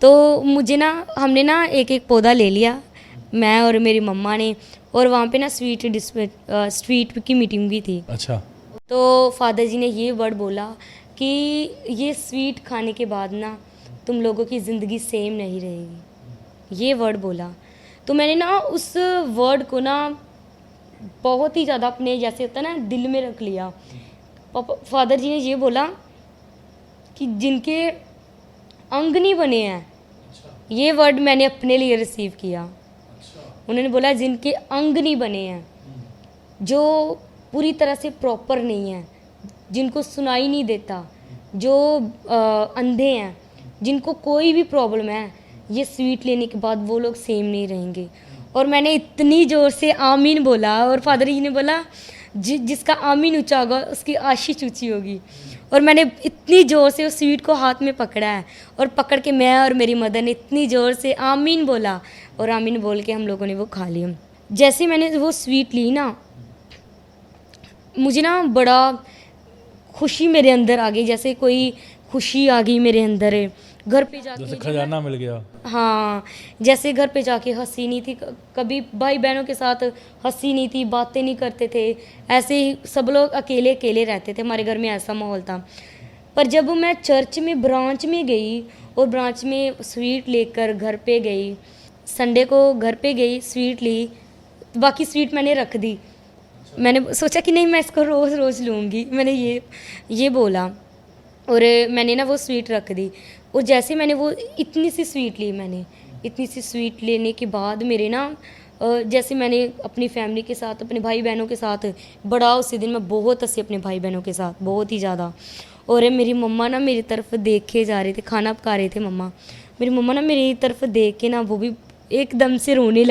तो मुझे ना, हमने ना एक पौधा ले लिया, मैं और मेरी मम्मा ने। और वहाँ पे ना स्वीट की मीटिंग भी थी। अच्छा। तो फादर जी ने ये वर्ड बोला कि ये स्वीट खाने के बाद ना तुम लोगों की ज़िंदगी सेम नहीं रहेगी, ये वर्ड बोला। तो मैंने ना उस वर्ड को ना बहुत ही ज़्यादा अपने, जैसे होता है ना, दिल में रख लिया। फादर जी ने ये बोला कि जिनके अंग नहीं बने हैं, ये वर्ड मैंने अपने लिए रिसीव किया। उन्होंने बोला जिनके अंग नहीं बने हैं, जो पूरी तरह से प्रॉपर नहीं है, जिनको सुनाई नहीं देता, जो अंधे हैं, जिनको कोई भी प्रॉब्लम है, ये स्वीट लेने के बाद वो लोग सेम नहीं रहेंगे। और मैंने इतनी ज़ोर से आमीन बोला, और फादर जी ने बोला जिसका आमीन ऊंचा होगा उसकी आशीष ऊंची होगी। और मैंने इतनी ज़ोर से उस स्वीट को हाथ में पकड़ा है, और पकड़ के मैं और मेरी मदर ने इतनी ज़ोर से आमीन बोला, और आमीन बोल के हम लोगों ने वो खा लिया। जैसे मैंने वो स्वीट ली ना, मुझे ना बड़ा खुशी मेरे अंदर आ गई, जैसे कोई खुशी आ गई मेरे अंदर। घर पे जाके जैसे खजाना मिल गया। हाँ, जैसे घर पे जाके हंसी नहीं थी, कभी भाई बहनों के साथ हंसी नहीं थी, बातें नहीं करते थे, ऐसे ही सब लोग अकेले अकेले रहते थे, हमारे घर में ऐसा माहौल था। पर जब मैं चर्च में ब्रांच में गई और ब्रांच में स्वीट लेकर घर पे गई, संडे को घर पे गई, स्वीट ली, बाकी स्वीट मैंने रख दी। मैंने सोचा कि नहीं मैं इसको रोज़ रोज़ लूँगी, मैंने ये बोला, और मैंने ना वो स्वीट रख दी। और जैसे मैंने वो इतनी सी स्वीट ली, मैंने इतनी सी स्वीट लेने के बाद मेरे ना जैसे मैंने अपनी फैमिली के साथ, अपने भाई बहनों के साथ बड़ा, उसी दिन मैं बहुत हंसी अपने भाई बहनों के साथ, बहुत ही ज़्यादा। और मेरी मम्मा ना मेरी तरफ देख के जा रहे थे, खाना पका रहे थे मम्मा, मेरी मम्मा ना मेरी तरफ देख के ना वो भी एकदम से रोने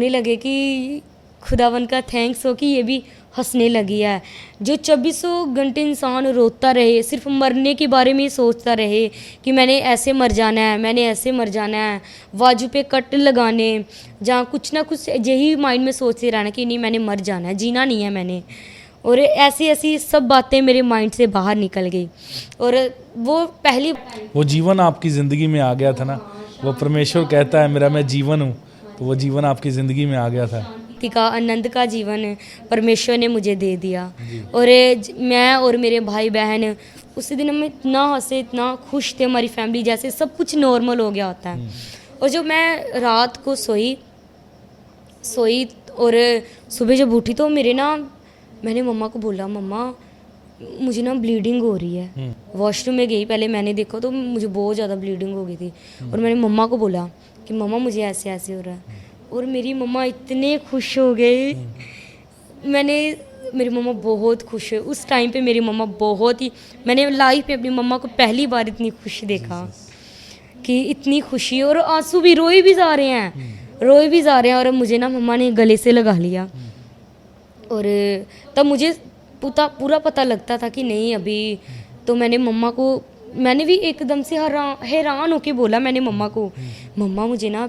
लगे कि खुदावन का थैंक्स हो कि ये भी हंसने लगी है। जो 2400 घंटे इंसान रोता रहे, सिर्फ मरने के बारे में ही सोचता रहे कि मैंने ऐसे मर जाना है, मैंने ऐसे मर जाना है, बाजू पे कट लगाने, जहाँ कुछ ना कुछ यही माइंड में सोचते रहना कि नहीं मैंने मर जाना है, जीना नहीं है मैंने। और ऐसी ऐसी सब बातें मेरे माइंड से बाहर निकल गई। और वो जीवन आपकी ज़िंदगी में आ गया था ना, वो परमेश्वर कहता है मेरा मैं जीवन हूँ, तो वो जीवन आपकी ज़िंदगी में आ गया था। का आनंद का जीवन परमेश्वर ने मुझे दे दिया। और मैं और मेरे भाई बहन उसी दिन हम इतना हंसे, इतना खुश थे, हमारी फैमिली जैसे सब कुछ नॉर्मल हो गया होता है। और जब मैं रात को सोई और सुबह जब उठी तो मैंने मम्मा को बोला, मम्मा मुझे ना ब्लीडिंग हो रही है। वॉशरूम में गई, पहले मैंने देखा तो मुझे बहुत ज़्यादा ब्लीडिंग हो गई थी। और मैंने मम्मा को बोला कि मम्मा मुझे ऐसे ऐसे हो रहा है। और मेरी मम्मा इतने खुश हो गई, मेरी मम्मा बहुत खुश है उस टाइम पे। मेरी मम्मा बहुत ही, मैंने लाइफ में अपनी मम्मा को पहली बार इतनी खुश देखा कि इतनी खुशी, और आंसू भी रोए भी जा रहे हैं। और मुझे ना मम्मा ने गले से लगा लिया। और तब मुझे पूरा पता लगता था कि नहीं अभी तो मैंने भी एकदम से हैरान होके बोला मैंने मम्मा को, मम्मा मुझे ना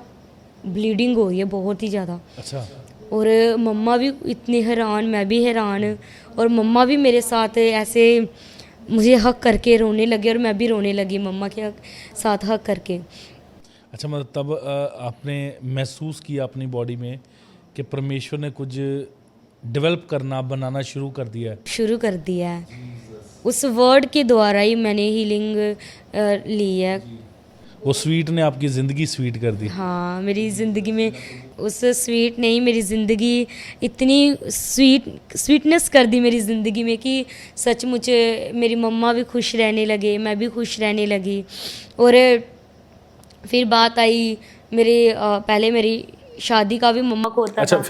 ब्लीडिंग हो रही है बहुत ही ज़्यादा। अच्छा। और मम्मा भी इतने हैरान, मैं भी हैरान, और मम्मा भी मेरे साथ ऐसे मुझे हक करके रोने लगे और मैं भी रोने लगी मम्मा के साथ हक करके। अच्छा, मतलब तब आपने महसूस किया अपनी बॉडी में कि परमेश्वर ने कुछ डेवलप करना, बनाना शुरू कर दिया है। उस वर्ड के द्वारा ही मैंने हीलिंग ली है। वो स्वीट ने आपकी ज़िंदगी स्वीट कर दी। हाँ, मेरी ज़िंदगी में उस स्वीट ने ही मेरी ज़िंदगी इतनी स्वीटनेस कर दी मेरी ज़िंदगी में कि सचमुच मेरी मम्मा भी खुश रहने लगे, मैं भी खुश रहने लगी। और फिर बात आई पहले मेरी शादी का भी मम्मा को होता था। था।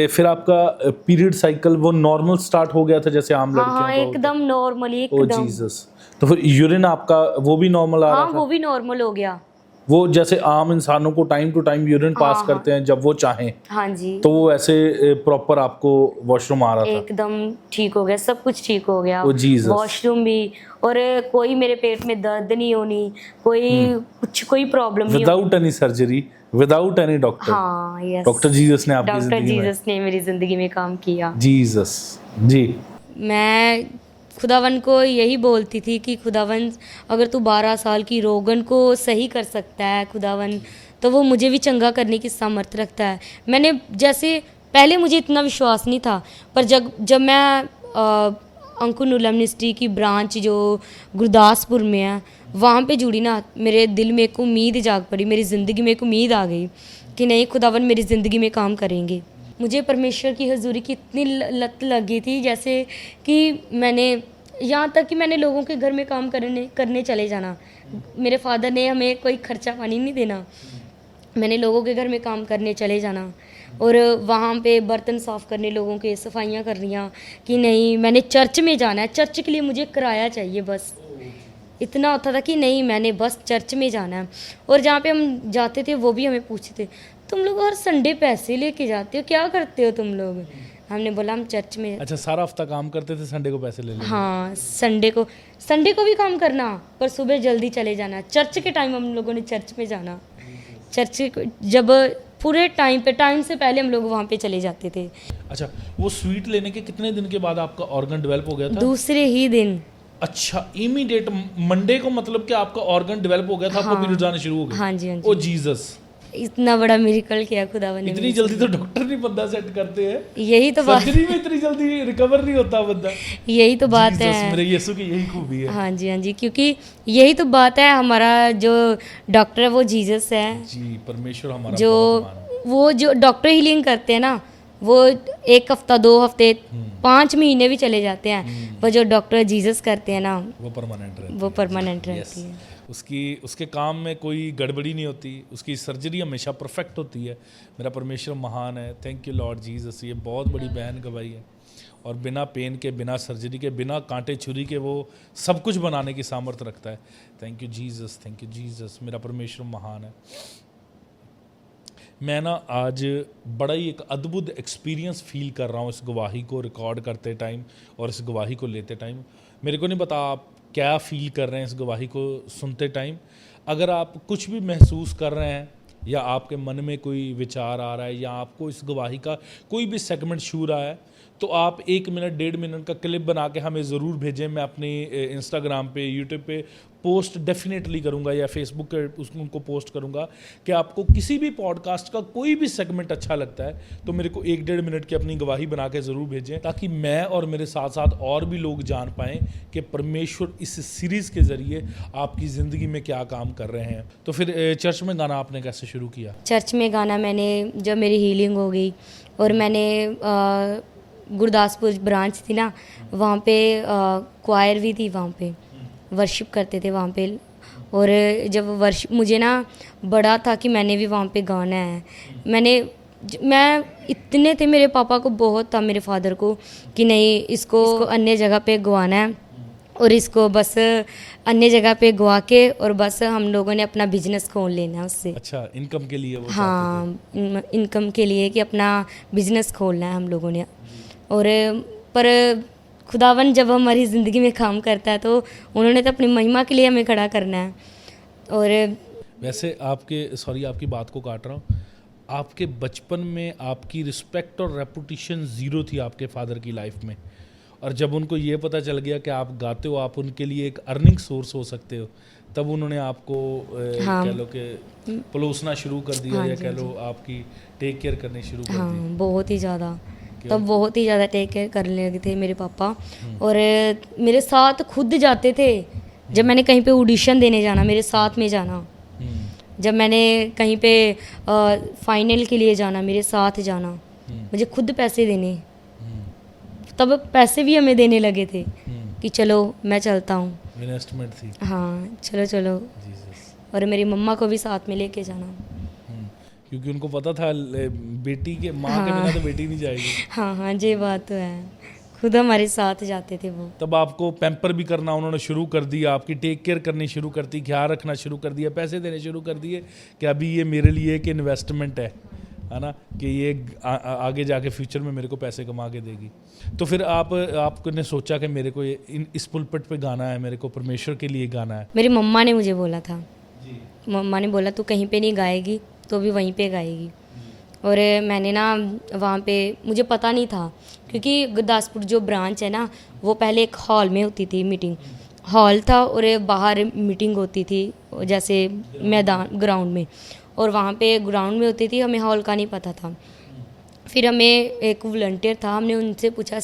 फिर आपका पीरियड साइकिल वो नॉर्मल स्टार्ट हो गया था जैसे आम लड़कियों का? हाँ, एकदम नॉर्मल, एकदम। जीसस। तो फिर यूरिन आपका वो भी नॉर्मल आ रहा था? हाँ, वो भी नॉर्मल हो गया। वो जैसे आम इंसानों को time to time urine pass करते हैं जब वो चाहें। हाँ जी। तो वो ऐसे प्रॉपर आपको वॉशरूम आ रहा था? एकदम ठीक हो गया, सब कुछ ठीक हो गया। वॉशरूम भी, और कोई मेरे पेट में दर्द नहीं होनी, कोई प्रॉब्लम नहीं, without any surgery, without any doctor. हाँ, यस। डॉक्टर जीसस ने आपकी जिंदगी में, डॉक्टर जीसस ने मेरी जिंदगी में काम किया। जीसस जी। मैं खुदावन को यही बोलती थी कि खुदावन अगर तू 12 साल की रोगन को सही कर सकता है खुदावन, तो वो मुझे भी चंगा करने की सामर्थ्य रखता है। मैंने जैसे पहले मुझे इतना विश्वास नहीं था, पर जब मैं अंकुर नुला मिनिस्ट्री की ब्रांच जो गुरदासपुर में है वहाँ पे जुड़ी ना, मेरे दिल में एक उम्मीद जाग पड़ी, मेरी ज़िंदगी में एक उम्मीद आ गई कि नहीं खुदावन मेरी ज़िंदगी में काम करेंगे। मुझे परमेश्वर की हजूरी की इतनी लत लगी थी, जैसे कि मैंने यहाँ तक कि मैंने लोगों के घर में काम करने चले जाना। मेरे फादर ने हमें कोई खर्चा पानी नहीं देना, मैंने लोगों के घर में काम करने चले जाना और वहाँ पे बर्तन साफ़ करने, लोगों के सफाइयाँ कर रही कि नहीं मैंने चर्च में जाना है, चर्च के लिए मुझे किराया चाहिए, बस इतना होता था कि नहीं मैंने बस चर्च में जाना है। और जहाँ पे हम जाते थे वो भी हमें पूछते थे तुम लोग हर संडे पैसे लेके जाते हो, क्या करते हो तुम लोग? हमने बोला हम चर्च में। अच्छा, सारा हफ्ता काम करते थे, संडे को पैसे ले लेते? हाँ, संडे को भी काम करना, पर सुबह जल्दी चले जाना। चर्च के टाइम हम लोगों ने चर्च में जाना, चर्च जब पूरे टाइम से पहले हम लोग वहाँ पे चले जाते थे। अच्छा, वो स्वीट लेने के कितने दिन के बाद आपका ऑर्गन डेवलप हो गया था? दूसरे ही दिन। अच्छा, इमीडिएट मंडे को मतलब कि आपका ऑर्गन डेवलप हो गया था? हाँ, आपको पीरियड्स आने शुरू हो गए? हाँ जी, हाँ जी। ओ जीसस, इतना बड़ा मिरेकल किया खुदावन ने इतनी मेरे जल्दी तो डॉक्टर नहीं बंदा सेट करते हैं, साथ। यही तो बात सर्जरी में इतनी जल्दी रिकवर नहीं होता बंदा। यही तो बात जीसस, है। मेरे यीशु की यही खूबी है। हाँ जी, हाँ जी, क्योंकि यही तो बात है, हमारा जो डॉक्टर है वो जीसस है। जी, परमेश्वर हमारा जो बहुत महान है। वो जो डॉक्टर हीलिंग करते हैं ना, वो 1 हफ्ता 2 हफ्ते 5 महीने भी चले जाते हैं, पर जो डॉक्टर जीसस करते हैं ना, वो परमानेंट रहता है। वो परमानेंट Yes. रहती है। उसके काम में कोई गड़बड़ी नहीं होती, उसकी सर्जरी हमेशा परफेक्ट होती है। मेरा परमेश्वर महान है। Thank you Lord Jesus. ये बहुत बड़ी बहन गवाही है, और बिना पेन के, बिना सर्जरी के, बिना कांटे छुरी के वो सब कुछ बनाने की सामर्थ्य रखता है। Thank you Jesus, thank you Jesus. मेरा परमेश्वर महान है। मैं ना आज बड़ा ही एक अद्भुत एक्सपीरियंस फील कर रहा हूँ इस गवाही को रिकॉर्ड करते टाइम और इस गवाही को लेते टाइम। मेरे को नहीं पता आप क्या फील कर रहे हैं इस गवाही को सुनते टाइम। अगर आप कुछ भी महसूस कर रहे हैं, या आपके मन में कोई विचार आ रहा है, या आपको इस गवाही का कोई भी सेगमेंट छू रहा है, तो आप 1 मिनट 1.5 मिनट का क्लिप बना के हमें ज़रूर भेजें। मैं अपनी इंस्टाग्राम पे, यूट्यूब पे पोस्ट डेफिनेटली करूँगा, या फेसबुक पे उनको पोस्ट करूँगा कि आपको किसी भी पॉडकास्ट का कोई भी सेगमेंट अच्छा लगता है तो मेरे को 1-1.5 मिनट की अपनी गवाही बना के ज़रूर भेजें, ताकि मैं और मेरे साथ साथ और भी लोग जान पाएँ कि परमेश्वर इस सीरीज़ के ज़रिए आपकी ज़िंदगी में क्या काम कर रहे हैं। तो फिर चर्च में गाना आपने कैसे शुरू किया? चर्च में गाना मैंने, जब मेरी हीलिंग हो गई और मैंने गुरदासपुर ब्रांच थी ना, वहाँ पे क्वायर भी थी, वहाँ पे वर्शिप करते थे वहाँ पे। और जब वर्शिप, मुझे ना बड़ा था कि मैंने भी वहाँ पे गाना है। मैं इतने थे, मेरे पापा को बहुत था, मेरे फादर को, कि नहीं इसको अन्य जगह पे गवाना है, और इसको बस अन्य जगह पे गवा के और बस हम लोगों ने अपना बिजनेस खोल लेना है उससे। अच्छा, इनकम के लिए वो हाँ, इनकम के लिए कि अपना बिजनेस खोलना है हम लोगों ने। और पर खुदावन जब हमारी ज़िंदगी में काम करता है तो उन्होंने तो अपनी महिमा के लिए हमें खड़ा करना है। और वैसे आपकी बात को काट रहा हूँ, आपके बचपन में आपकी रिस्पेक्ट और रेपुटेशन ज़ीरो थी आपके फादर की लाइफ में, और जब उनको ये पता चल गया कि आप गाते हो, आप उनके लिए एक अर्निंग सोर्स हो सकते हो, तब उन्होंने आपको हाँ, कह लो कि पलोसना शुरू कर दिया, हाँ या जी, कह लो आपकी टेक केयर करनी शुरू कर दी। हाँ, बहुत ही ज़्यादा, तब बहुत ही ज़्यादा टेक केयर करने लगे थे मेरे पापा। और मेरे साथ खुद जाते थे, जब मैंने कहीं पे ऑडिशन देने जाना, मेरे साथ में जाना। जब मैंने कहीं पे फाइनल के लिए जाना, मेरे साथ जाना, मुझे खुद पैसे देने। तब पैसे भी हमें देने लगे थे कि चलो मैं चलता हूँ, इन्वेस्टमेंट थी। हाँ चलो चलो। जीसस। और मेरी मम्मा को भी साथ में लेके जाना। क्योंकि उनको पता था बेटी के माँ के बिना तो बेटी नहीं जाएगी। हाँ हाँ, ये बात तो है, खुद हमारे साथ जाते थे वो। तब आपको पैम्पर भी करना उन्होंने शुरू कर दिया, आपकी टेक केयर करनी शुरू कर दी, ख्याल रखना शुरू कर दिया, पैसे देने शुरू कर दिए कि अभी ये मेरे लिए एक इन्वेस्टमेंट है ना, कि ये आगे जाके फ्यूचर में मेरे को पैसे कमा के देगी। तो फिर आपने सोचा कि मेरे को इस पुलपिट पे गाना है, मेरे को परमेश्वर के लिए गाना है। मेरी मम्मा ने मुझे बोला था जी। मम्मा ने बोला तू कहीं पे नहीं गाएगी तो भी वहीं पे गाएगी। और मैंने ना वहाँ पे, मुझे पता नहीं था, क्योंकि गुरदासपुर जो ब्रांच है ना, वो पहले एक हॉल में होती थी मीटिंग, हॉल था और बाहर मीटिंग होती थी जैसे मैदान ग्राउंड में, और वहाँ पे ग्राउंड में होती थी, हमें हॉल का नहीं पता था। फिर हमें एक वॉलंटियर था, हमने उनसे पूछा,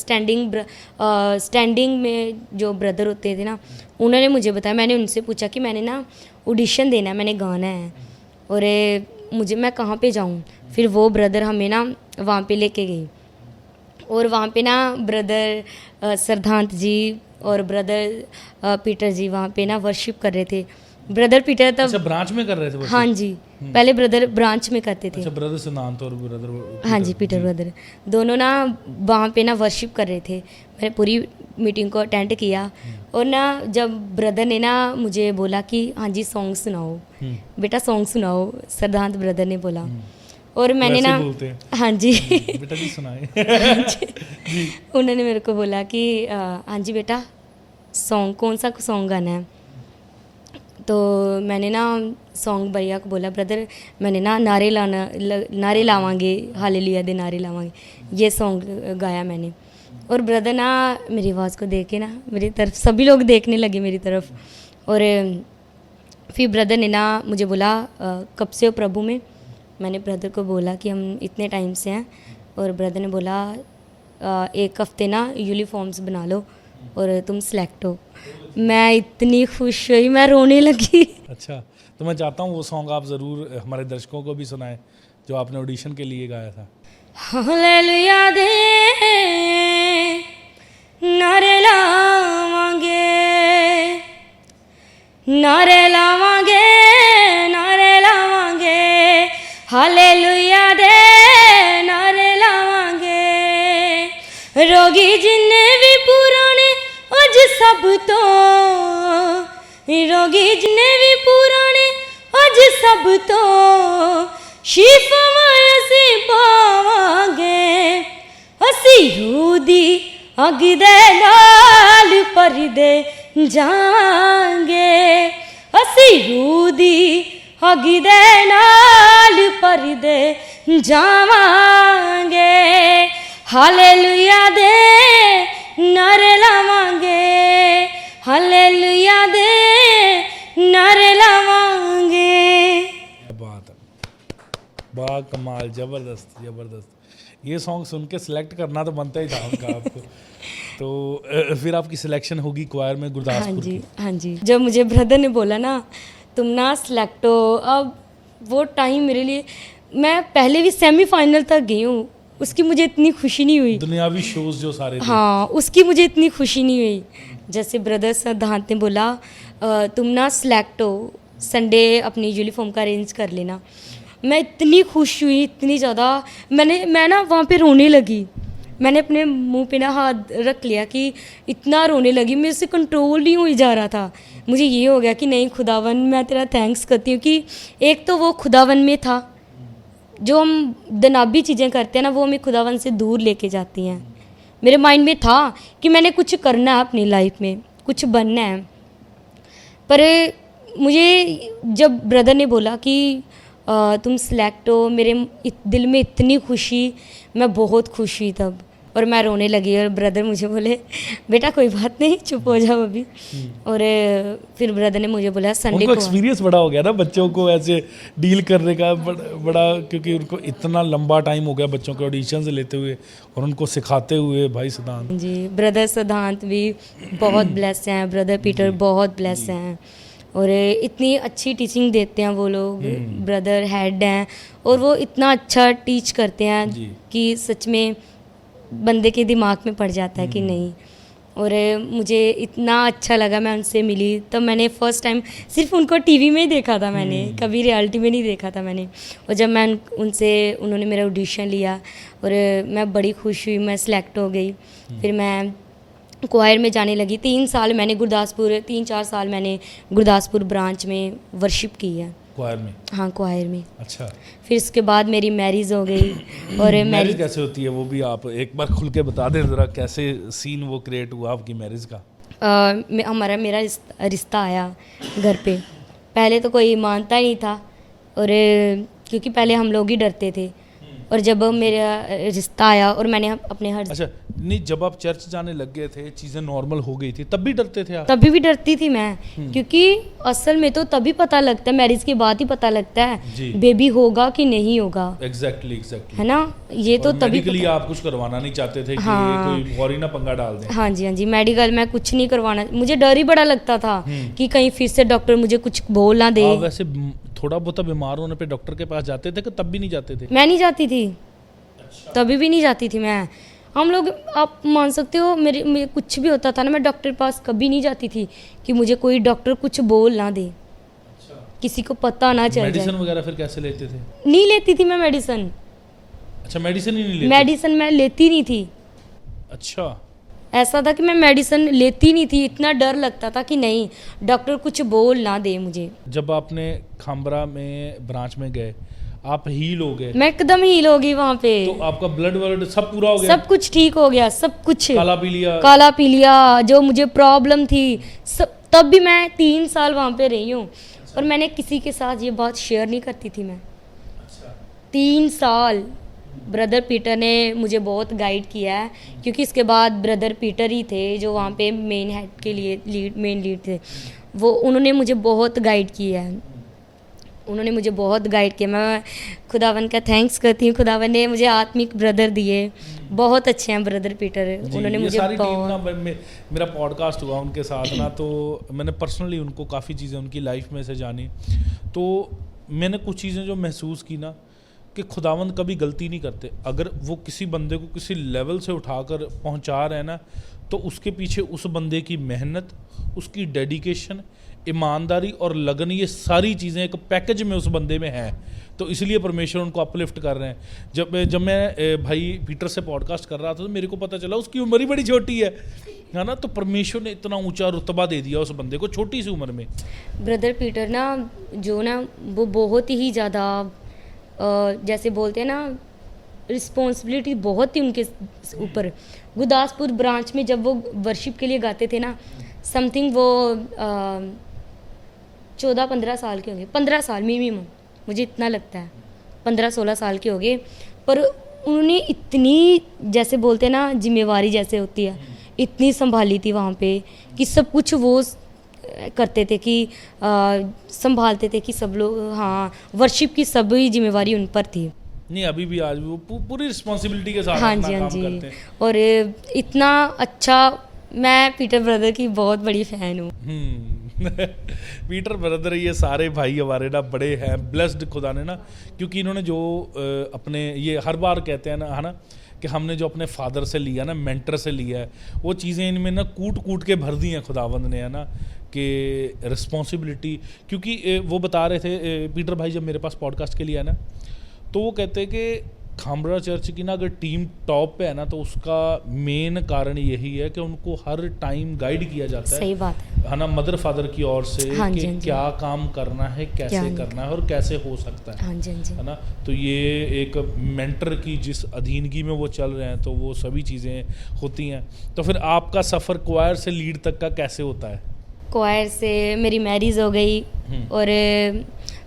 स्टैंडिंग में जो ब्रदर होते थे ना, उन्होंने मुझे बताया, मैंने उनसे पूछा कि मैंने ना ऑडिशन देना है, मैंने गाना है और मैं कहाँ पे जाऊँ। फिर वो ब्रदर हमें ना वहाँ पे लेके गई, और वहाँ पे ना ब्रदर सिद्धांत जी और ब्रदर पीटर जी वहाँ पे ना वर्शिप कर रहे थे। ब्रदर पीटर तब अच्छा ब्रांच में कर रहे थे? हाँ जी, पहले ब्रदर ब्रांच में करते थे। अच्छा, ब्रदर सिद्धांत और ब्रदर हाँ जी, पीटर ब्रदर दोनों ना वहाँ पे ना वर्शिप कर रहे थे। मैंने पूरी मीटिंग को अटेंड किया, और ना जब ब्रदर ने ना मुझे बोला कि हाँ जी सॉन्ग सुनाओ बेटा, सॉन्ग सुनाओ, सिद्धांत ब्रदर ने बोला। और मैंने ना हाँ जी बेटा जी सुनाए जी। उन्होंने मेरे को बोला कि हाँ जी बेटा सॉन्ग, कौन सा सॉन्ग गाना है। तो मैंने ना सॉन्ग भैया को बोला, ब्रदर मैंने ना नारे लावांगे, हालेलुया दे नारे लावांगे, ये सॉन्ग गाया मैंने। और ब्रदर ना मेरी आवाज़ को देख के ना मेरी तरफ, सभी लोग देखने लगे मेरी तरफ। और फिर ब्रदर ने ना मुझे बोला कब से हो प्रभु में। मैंने ब्रदर को बोला कि हम इतने टाइम से हैं, और ब्रदर ने बोला 1 हफ्ते ना यूनिफॉर्म्स बना लो और तुम सेलेक्ट हो। मैं इतनी खुश हुई, मैं रोने लगी। अच्छा, तो मैं चाहता हूँ वो सॉन्ग आप ज़रूर हमारे दर्शकों को भी सुनाएं जो आपने ऑडिशन के लिए गाया था। हालेलुया दे नारे लावांगे, नारे लावांगे, नारे लावांगे, हालेलुया दे नारे लावांगे। रोगी जिन्ने भी पुराने अज सब तो, रोगी जिन्ने भी पुराने अज सब तो, शिफा ਅਸੀਂ ਪਾਵਾਂਗੇ। ਅਸੀਂ ਰੂਹ ਦੀ ਅੱਗ ਦੇ ਨਾਲ ਭਰਦੇ ਜਾਵਾਂਗੇ, ਅਸੀਂ ਰੂਹ ਦੀ ਅੱਗ ਦੇ ਨਾਲ ਭਰਦੇ ਜਾਵਾਂਗੇ। ਹਾਲੇਲੂਇਆ ਦੇ ਨਾਰੇ ਲਾਵਾਂਗੇ, ਹਾਲੇਲੂਇਆ ਦੇ ਨਾਰੇ ਲਾਵਾਂਗੇ। वाह कमाल, ज़बरदस्त ज़बरदस्त। ये सॉन्ग सुन के सिलेक्ट करना तो बनता ही था उनका आपको। तो फिर आपकी सिलेक्शन होगी क्वायर में गुरदासपुर। हाँ जी, हाँ जी। जब मुझे ब्रदर ने बोला ना तुम ना सिलेक्ट हो, अब वो टाइम मेरे लिए, मैं पहले भी सेमीफाइनल तक गई हूँ, उसकी मुझे इतनी खुशी नहीं हुई। दुनियावी शोज जो सारे थे। हाँ, उसकी मुझे इतनी खुशी नहीं हुई। जैसे ब्रदर सिद्धांत ने बोला तुम ना सिलेक्ट हो, संडे अपनी यूनिफॉर्म का अरेंज कर लेना। मैं इतनी खुश हुई, इतनी ज़्यादा, मैं ना वहाँ पे रोने लगी। मैंने अपने मुंह पे ना हाथ रख लिया कि इतना रोने लगी, मेरे से कंट्रोल नहीं हुई जा रहा था। मुझे ये हो गया कि नहीं खुदावन, मैं तेरा थैंक्स करती हूँ कि एक तो वो खुदावन में था, जो हम दनाबी चीज़ें करते हैं ना वो हमें खुदावन से दूर लेके जाती हैं। मेरे माइंड में था कि मैंने कुछ करना है अपनी लाइफ में, कुछ बनना है। पर मुझे जब ब्रदर ने बोला कि तुम सिलेक्ट हो, मेरे दिल में इतनी खुशी, मैं बहुत खुश हुई तब, और मैं रोने लगी। और ब्रदर मुझे बोले बेटा कोई बात नहीं, चुप हो जाओ अभी। और फिर ब्रदर ने मुझे बोला संडे को एक्सपीरियंस बड़ा हो गया ना बच्चों को ऐसे डील करने का, बड़ा क्योंकि उनको इतना लंबा टाइम हो गया बच्चों के ऑडिशंस लेते हुए और उनको सिखाते हुए। भाई सिद्धांत जी, ब्रदर सिद्धांत भी बहुत ब्लेस हैं, ब्रदर पीटर बहुत ब्लेस हैं, और इतनी अच्छी टीचिंग देते हैं वो लोग। ब्रदर हेड हैं और वो इतना अच्छा टीच करते हैं कि सच में बंदे के दिमाग में पड़ जाता है कि नहीं। और मुझे इतना अच्छा लगा, मैं उनसे मिली तब मैंने फ़र्स्ट टाइम सिर्फ उनको टीवी में ही देखा था, मैंने कभी रियलिटी में नहीं देखा था मैंने। और जब मैं उन्होंने मेरा ऑडिशन लिया और मैं बड़ी खुश हुई, मैं सिलेक्ट हो गई। फिर मैं क्वायर में जाने लगी। 3 साल मैंने 3-4 साल मैंने गुरदासपुर ब्रांच में वर्शिप की है। क्वायर में? हाँ, क्वायर में। अच्छा। फिर इसके बाद मेरी मैरिज हो गई। और मैरिज कैसे होती है वो भी आप एक बार खुल के बता दें ज़रा, कैसे सीन वो क्रिएट हुआ आपकी मैरिज का? मेरा रिश्ता आया घर पे। पहले तो कोई मानता ही नहीं था, और क्योंकि पहले हम लोग ही डरते थे, और जब मेरा रिश्ता आया और मैंने अपने अच्छा नहीं, जब आप चर्च जाने लग गए थे, चीज़ें नॉर्मल हो गई थी, तब भी डरते थे आप? तभी भी डरती थी मैं, क्योंकि असल में तो तभी पता लगता है, मैरिज के बाद ही पता लगता है बेबी होगा कि नहीं होगा। एग्जैक्टली है ना, ये तो तभी मेडिकली आप कुछ करवाना नहीं चाहते थे कि कोई और ही ना पंगा डाल दें। हाँ जी, हाँ जी, मेडिकल मैं कुछ नहीं करवाना, मुझे डर ही बड़ा लगता था कि कहीं फिर से डॉक्टर मुझे कुछ बोल ना दे। वैसे थोड़ा बहुत बीमार होने पे डॉक्टर के पास जाते थे कि तब भी नहीं जाते थे? मैं नहीं जाती थी, तभी भी नहीं जाती थी मैं। हम लोग, आप मान सकते हो, मेरे कुछ भी होता था ना, मैं डॉक्टर के पास कभी नहीं जाती थी कि मुझे कोई डॉक्टर कुछ बोल ना दे। अच्छा। किसी को पता ना चल जाए। मेडिसिन वगैरह फिर कैसे लेते थे? नहीं लेती थी मैं मेडिसिन। अच्छा, मेडिसिन ही नहीं लेती? मेडिसिन मैं लेती नहीं थी। अच्छा, ऐसा था कि मैं मेडिसिन लेती नहीं थी, इतना डर लगता था कि नहीं डॉक्टर कुछ बोल ना दे मुझे। जब आपने खामबरा में ब्रांच में गए, आप हील हो गए? मैं एकदम हील हो गई वहाँ पे। तो आपका ब्लड सब पूरा हो गया? सब कुछ ठीक हो गया, सब कुछ। काला पी लिया जो मुझे प्रॉब्लम थी सब, तब भी मैं 3 साल वहाँ पे रही हूँ। अच्छा। और मैंने किसी के साथ ये बात शेयर नहीं करती थी मैं। अच्छा। 3 साल ब्रदर पीटर ने मुझे बहुत गाइड किया है, क्योंकि इसके बाद ब्रदर पीटर ही थे जो वहाँ पे मेन हेड के लिए मेन लीड थे, वो उन्होंने मुझे बहुत गाइड किया है। उन्होंने मुझे बहुत गाइड किया। मैं खुदावन का थैंक्स करती हूँ। खुदावन ने मुझे आत्मिक ब्रदर दिए, बहुत अच्छे हैं ब्रदर पीटर। उन्होंने ये मुझे सारी टीम ना बहुत मेरा पॉडकास्ट हुआ उनके साथ ना, तो मैंने पर्सनली उनको काफ़ी चीज़ें उनकी लाइफ में से जानी। तो मैंने कुछ चीज़ें जो महसूस की ना कि खुदावंद कभी गलती नहीं करते। अगर वो किसी बंदे को किसी लेवल से उठाकर पहुंचा रहे हैं ना, तो उसके पीछे उस बंदे की मेहनत, उसकी डेडिकेशन, ईमानदारी और लगन, ये सारी चीज़ें एक पैकेज में उस बंदे में है। तो इसलिए परमेश्वर उनको अपलिफ्ट कर रहे हैं। जब मैं भाई पीटर से पॉडकास्ट कर रहा था तो मेरे को पता चला उसकी उम्र ही बड़ी छोटी है ना। तो परमेश्वर ने इतना ऊंचा रुतबा दे दिया उस बंदे को छोटी सी उम्र में। ब्रदर पीटर ना जो ना वो बहुत ही ज़्यादा जैसे बोलते हैं ना रिस्पॉन्सिबिलिटी बहुत थी उनके ऊपर। गुरदासपुर ब्रांच में जब वो वर्शिप के लिए गाते थे ना, समथिंग वो 14-15 साल के होंगे, 15 साल मिनिमम, मुझे इतना लगता है 15-16 साल के हो गए। पर उन्होंने इतनी जैसे बोलते हैं ना जिम्मेवारी जैसे होती है, इतनी संभाली थी वहाँ पे कि सब कुछ वो करते थे कि संभालते थे कि सब लोग, हाँ, वर्शिप की सभी जिम्मेवारी उन पर थी। नहीं, अभी भी आज वो पूरी रिस्पॉन्सिबिलिटी के साथ हाँ अपना जी, हाँ काम जी। करते हैं। और इतना अच्छा, मैं पीटर ब्रदर की बहुत बड़ी फ़ैन हूँ। पीटर ब्रदर, ये सारे भाई हमारे ना बड़े हैं ब्लेस्ड खुदा ने ना, क्योंकि इन्होंने जो अपने ये हर बार कहते हैं ना, है ना, कि हमने जो अपने फादर से लिया ना, मेंटर से लिया है, वो चीज़ें इनमें ना कूट कूट के भर दी हैं खुदावंद ने, है ना, कि रिस्पॉन्सिबिलिटी। क्योंकि वो बता रहे थे पीटर भाई जब मेरे पास पॉडकास्ट के लिए है ना, तो वो कहते हैं कि खामड़ा चर्च की ना अगर टीम टॉप पे है ना, तो उसका मेन कारण यही है कि उनको हर टाइम गाइड किया जाता सही बात है ना, मदर फादर की ओर से, हाँ कि जी, हाँ जी। क्या काम करना है, कैसे क्या करना है और कैसे हो सकता है। हाँ जी, हाँ जी। है ना। तो ये एक मेंटर की जिस अधीनगी में वो चल रहे हैं, तो वो सभी चीज़ें होती हैं। तो फिर आपका सफ़र क्वायर से लीड तक का कैसे होता है? क्वायर से मेरी मैरिज हो गई, और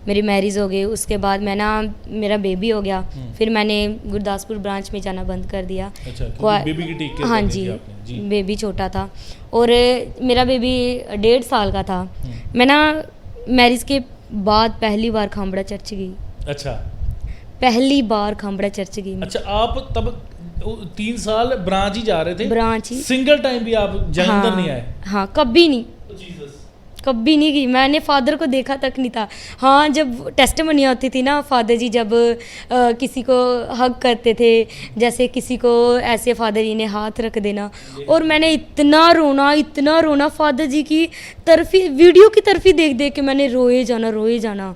मेरी मैरिज हो गई, उसके बाद मैं ना मेरा बेबी हो गया, फिर मैंने गुरदासपुर ब्रांच में जाना बंद कर दिया। अच्छा, क्वा- बेबी की टेक केयर हाँ करनी जी, थी आपने। जी। बेबी छोटा था और मेरा बेबी 1.5 साल का था। मैं ना मैरिज के बाद पहली बार खामड़ा चर्च गई, अच्छा पहली बार खामड़ा चर्च गई मैं। अच्छा, आप तब 3 साल ब्रांच ही जा रहे थे? ब्रांच ही। सिंगल टाइम भी आप जलंधर नहीं आए? हाँ, कभी नहीं, जीसस। कभी नहीं गई। मैंने फादर को देखा तक नहीं था। हाँ, जब टेस्टिमनी होती थी ना, फादर जी जब किसी को हग करते थे, जैसे किसी को ऐसे फादर जी ने हाथ रख देना, और मैंने इतना रोना फादर जी की तरफ ही, वीडियो की तरफ ही देख देख के मैंने रोए जाना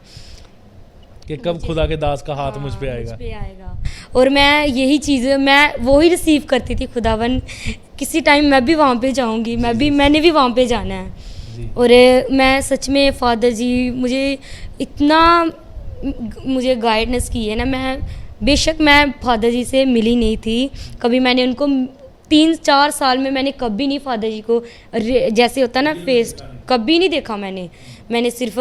कि कब खुदा के दास का हाथ मुझ पे आएगा। मुझ पे आएगा। और मैं यही चीज़, मैं वो ही रिसीव करती थी, खुदावन किसी टाइम मैं भी वहाँ पे जाऊँगी, मैंने भी वहाँ पे जाना है। और मैं सच में फादर जी मुझे गाइडेंस की है ना। मैं बेशक मैं फादर जी से मिली नहीं थी कभी, मैंने उनको 3-4 साल में मैंने कभी नहीं फादर जी को जैसे होता ना फेस कभी नहीं देखा। मैंने सिर्फ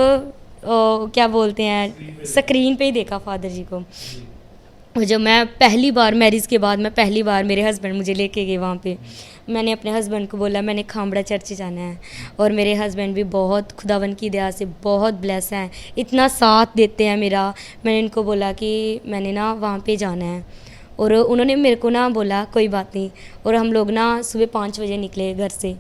क्या बोलते हैं, स्क्रीन पे ही देखा फादर जी को। और जब मैं पहली बार मैरिज के बाद मेरे हस्बैंड मुझे लेके गए वहाँ पे, मैंने अपने हस्बैंड को बोला मैंने खामड़ा चर्च जाना है, और मेरे हस्बैंड भी बहुत खुदावन की दया से बहुत ब्लेस हैं, इतना साथ देते हैं मेरा। मैंने इनको बोला कि मैंने ना वहाँ पे जाना है, और उन्होंने मेरे को ना बोला कोई बात नहीं। और हम लोग ना सुबह 5 बजे निकले घर से,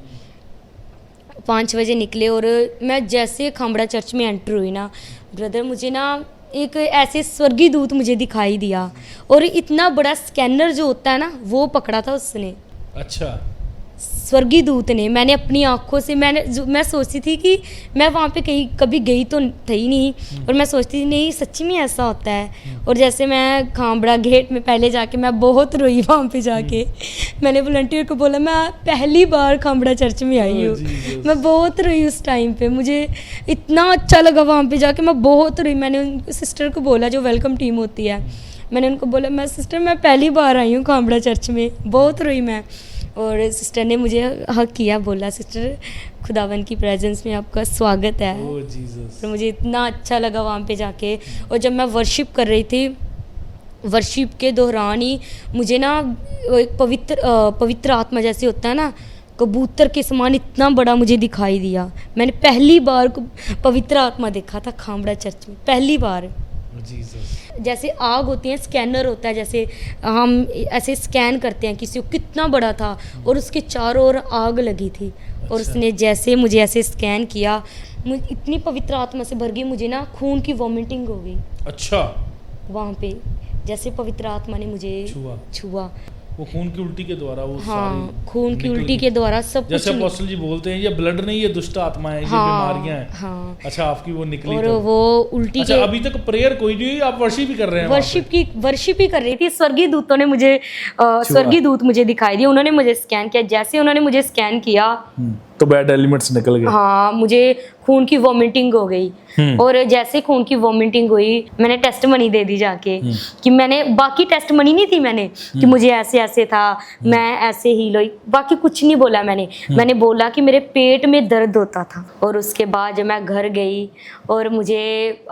5 बजे निकले, और मैं जैसे खामड़ा चर्च में एंटर हुई ना ब्रदर, मुझे ना एक ऐसे स्वर्गीय दूत मुझे दिखाई दिया, और इतना बड़ा स्कैनर जो होता है ना वो पकड़ा था उसने। अच्छा, स्वर्गीय दूत ने, मैंने अपनी आंखों से मैं सोचती थी कि मैं वहाँ पे कभी गई तो थी नहीं, और मैं सोचती थी नहीं सच्ची में ऐसा होता है। और जैसे मैं खामड़ा गेट में पहले जाके मैं बहुत रोई वहाँ पे जाके। मैंने वॉलंटियर को बोला मैं पहली बार खामड़ा चर्च में आई हूँ, मैं बहुत रोई उस टाइम पे, मुझे इतना अच्छा लगा वहाँ पे जाके, मैं बहुत रोई। मैंने उन सिस्टर को बोला जो वेलकम टीम होती है, मैंने उनको बोला मैं सिस्टर मैं पहली बार आई हूँ खामड़ा चर्च में, बहुत रोई मैं। और सिस्टर ने मुझे हक किया, बोला सिस्टर खुदावन की प्रेजेंस में आपका स्वागत है। ओह जीसस। तो मुझे इतना अच्छा लगा वहाँ पे जाके। और जब मैं वर्शिप कर रही थी, वर्शिप के दौरान ही मुझे ना एक पवित्र आत्मा जैसे होता है ना, कबूतर के समान इतना बड़ा मुझे दिखाई दिया। मैंने पहली बार पवित्र आत्मा देखा था खामड़ा चर्च में, पहली बार। जीसस। जैसे आग होती है, स्कैनर होता है, जैसे हम ऐसे स्कैन करते हैं किसी को, कितना बड़ा था और उसके चारों ओर आग लगी थी। और उसने जैसे मुझे ऐसे स्कैन किया, मुझे इतनी पवित्र आत्मा से भर गई, मुझे ना खून की वॉमिटिंग हो गई। अच्छा। वहाँ पे जैसे पवित्र आत्मा ने मुझे छुआ, वो खून की उल्टी के द्वारा वो हाँ, खून की उल्टी के द्वारा सब कुछ। जैसे अपोस्टल जी बोलते हैं ये ब्लड नहीं, ये दुष्ट आत्मा है, ये बीमारियां हैं। हाँ। अच्छा, आपकी वो निकली और तो। वो उल्टी अच्छा, अभी तक प्रेयर कोई नहीं हुई, आप वर्शिप ही कर रहे हैं? वर्शिप ही कर रही थी। स्वर्गीय दूतों ने मुझे स्वर्गीय दूत मुझे दिखाई दिए, उन्होंने मुझे स्कैन किया। जैसे उन्होंने मुझे स्कैन किया तो बैड एलिमेंट्स निकल गए। हाँ, मुझे खून की वॉमिटिंग हो गई। और जैसे खून की वॉमिटिंग हुई, मैंने टेस्ट मनी दे दी जाके कि मैंने, बाकी टेस्ट मनी नहीं थी मैंने कि मुझे ऐसे ऐसे था, मैं ऐसे हील हुई, बाकी कुछ नहीं बोला मैंने बोला कि मेरे पेट में दर्द होता था। और उसके बाद जब मैं घर गई और मुझे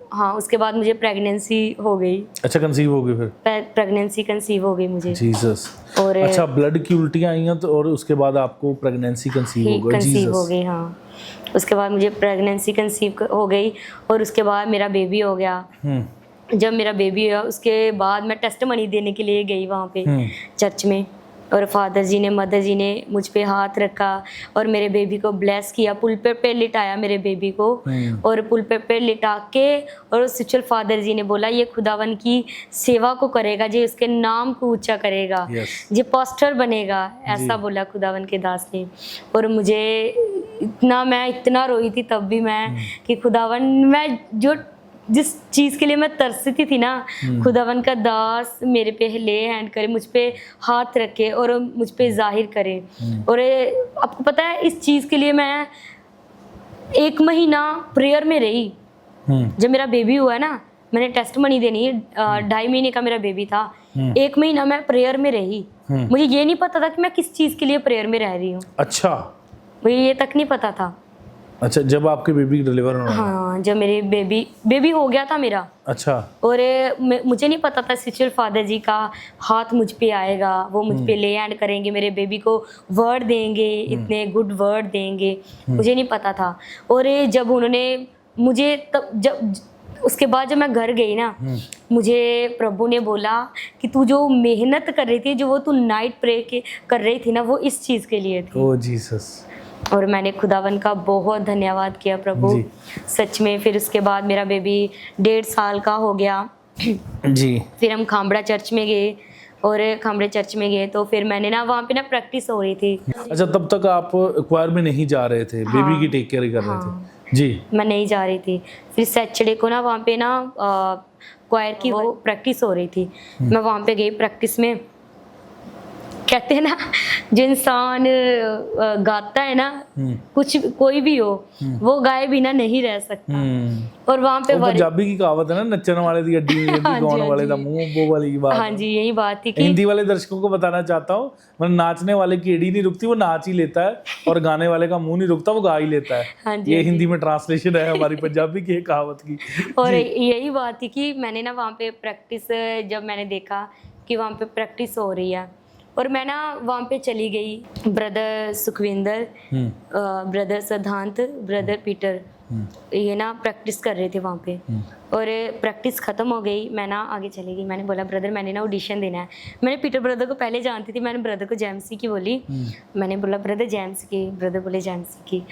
हाँ, उसके बाद मुझे प्रेगनेंसी हो गई। अच्छा, कंसीव हो गई फिर? प्रेगनेंसी कंसीव हो गई मुझे। जीसस। और अच्छा, ब्लड की उल्टियां आई हैं तो, और उसके बाद आपको प्रेगनेंसी कंसीव हो गई? कंसीव हो गई, हाँ। उसके बाद मुझे प्रेगनेंसी कंसीव हो गई और उसके बाद मेरा बेबी हो गया। जब मेरा बेबी हुआ उसके बाद मैं टेस्ट मनी देने के लिए गई वहाँ पे चर्च में, और फादर जी ने, मदर जी ने मुझ पे हाथ रखा और मेरे बेबी को ब्लेस किया, पुलपिट पे लिटाया मेरे बेबी को। और पुलपिट पे लिटा के और स्पिरिचुअल फादर जी ने बोला ये खुदावन की सेवा को करेगा जी, उसके नाम को ऊंचा करेगा, जी पास्टर बनेगा, ऐसा बोला खुदावन के दास ने। और मुझे मैं इतना रोई थी तब भी मैं कि खुदावन, मैं जिस चीज़ के लिए मैं तरसती थी ना, खुदावन का दास मेरे पे ले हैंड करे, मुझ पे हाथ रखे और मुझ पे जाहिर करे। और आपको पता है इस चीज़ के लिए मैं 1 महीना प्रेयर में रही। जब मेरा बेबी हुआ ना, मैंने टेस्ट मनी देनी है, 2.5 महीने का मेरा बेबी था। 1 महीना मैं प्रेयर में रही। मुझे ये नहीं पता था कि मैं किस चीज़ के लिए प्रेयर में रह रही हूँ। अच्छा, मुझे ये तक नहीं पता था। अच्छा, जब आपके बेबी डिलीवर होना? हाँ, जब मेरे बेबी हो गया था मेरा। अच्छा। और मुझे नहीं पता था स्पिरिचुअल फादर जी का हाथ मुझ पे आएगा, वो मुझ पे ले हैंड करेंगे, मेरे बेबी को वर्ड देंगे, इतने गुड वर्ड देंगे, मुझे नहीं पता था। और जब उन्होंने मुझे जब उसके बाद जब मैं घर गई ना, मुझे प्रभु ने बोला कि तू जो मेहनत कर रही थी, जो वो तू नाइट प्रे कर रही थी ना, वो इस चीज़ के लिए थी। ओह जीसस। और मैंने खुदावन का बहुत धन्यवाद किया प्रभु, सच में। फिर उसके बाद मेरा बेबी 1.5 साल का हो गया जी। फिर हम खामड़ा चर्च में गए, और खामड़े चर्च में गए तो फिर मैंने ना वहाँ पे ना प्रैक्टिस हो रही थी। अच्छा, तब तक आप क्वायर में नहीं जा रहे थे? हाँ, बेबी की टेक केयर कर रहे थे? जी। मैं नहीं जा रही थी। फिर सैटरडे को ना वहाँ पे ना क्वायर की वो प्रैक्टिस हो रही थी। मैं वहाँ पे गई प्रैक्टिस में। कहते हैं ना, जो इंसान गाता है ना, कोई भी हो, वो गाए बिना नहीं रह सकता। और वहाँ पे पंजाबी की कहावत है ना, नच्चन वाले दी अड्डी नहीं हिलती, गाउन वाले दा मुंह, वो वाली की बात। हाँ जी, यही बात थी कि हिंदी वाले दर्शकों को बताना चाहता हूँ, मतलब नाचने वाले की एड़ी नहीं रुकती, वो नाच ही लेता है, और गाने वाले का मुंह नहीं रुकता, वो गा ही लेता है। हाँ जी, ये हिंदी में ट्रांसलेशन है हमारी पंजाबी की कहावत की। और यही बात थी कि मैंने ना वहाँ पे प्रैक्टिस, जब मैंने देखा कि वहाँ पे प्रैक्टिस हो रही है, और मैं ना वहाँ पे चली गई। ब्रदर सुखविंदर, ब्रदर सिद्धांत, ब्रदर पीटर, ये ना प्रैक्टिस कर रहे थे वहाँ पे। और प्रैक्टिस ख़त्म हो गई, मैं ना आगे चली गई। मैंने बोला ब्रदर, मैंने ना ऑडिशन देना है। मैंने पीटर ब्रदर को पहले जानती थी, मैंने ब्रदर को जेएमसी की बोली। मैंने बोला ब्रदर जेएमसी की, ब्रदर बोले जेएमसी की।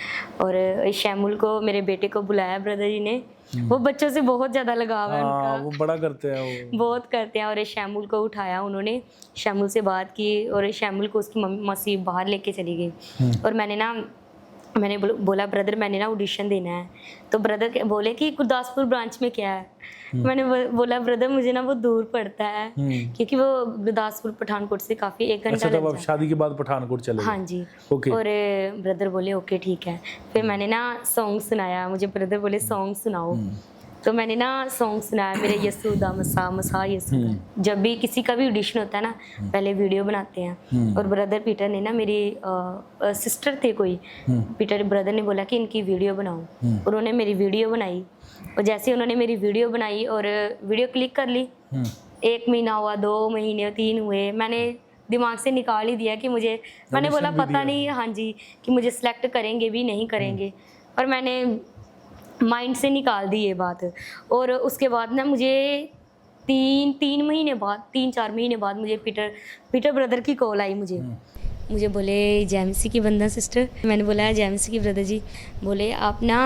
और शैमुल को, मेरे बेटे को बुलाया ब्रदर जी ने। वो बच्चों से बहुत ज़्यादा लगाव है उनका, वो बड़ा करते हैं, वो बहुत करते हैं। और शैमुल को उठाया उन्होंने, शैमुल से बात की, और शैमुल को उसकी मौसी बाहर लेके चली गई। और मैंने बोला ब्रदर, मैंने ना ऑडिशन देना है। तो ब्रदर बोले कि गुरदासपुर ब्रांच में क्या है। मैंने बोला ब्रदर, मुझे ना वो दूर पड़ता है, क्योंकि वो गुरदासपुर पठानकोट से काफ़ी 1 घंटा। अच्छा, तब आप शादी के बाद पठानकोट चले गए? हाँ जी। ओके। और ब्रदर बोले ओके ठीक है। फिर मैंने ना सॉन्ग सुनाया, मुझे ब्रदर बोले सॉन्ग सुनाओ। तो मैंने ना सॉन्ग सुनाया, मेरे यसू दा मसा मसा यसू दा। जब भी किसी का भी ऑडिशन होता है ना, पहले वीडियो बनाते हैं। और ब्रदर पीटर ने ना, मेरी सिस्टर थे कोई, पीटर ब्रदर ने बोला कि इनकी वीडियो बनाओ। उन्होंने मेरी वीडियो बनाई, और जैसे उन्होंने मेरी वीडियो बनाई और वीडियो क्लिक कर ली, 1 महीना हुआ, 2 महीने, 3 हुए, मैंने दिमाग से निकाल ही दिया कि मुझे, मैंने बोला भी पता दिया। नहीं, हाँ जी, कि मुझे सिलेक्ट करेंगे भी नहीं करेंगे, और मैंने माइंड से निकाल दी ये बात। और उसके बाद ना मुझे 3-4 महीने बाद मुझे पीटर ब्रदर की कॉल आई मुझे बोले जेएमसी की वंदना सिस्टर। मैंने बोला जेएमसी की ब्रदर जी। बोले आप ना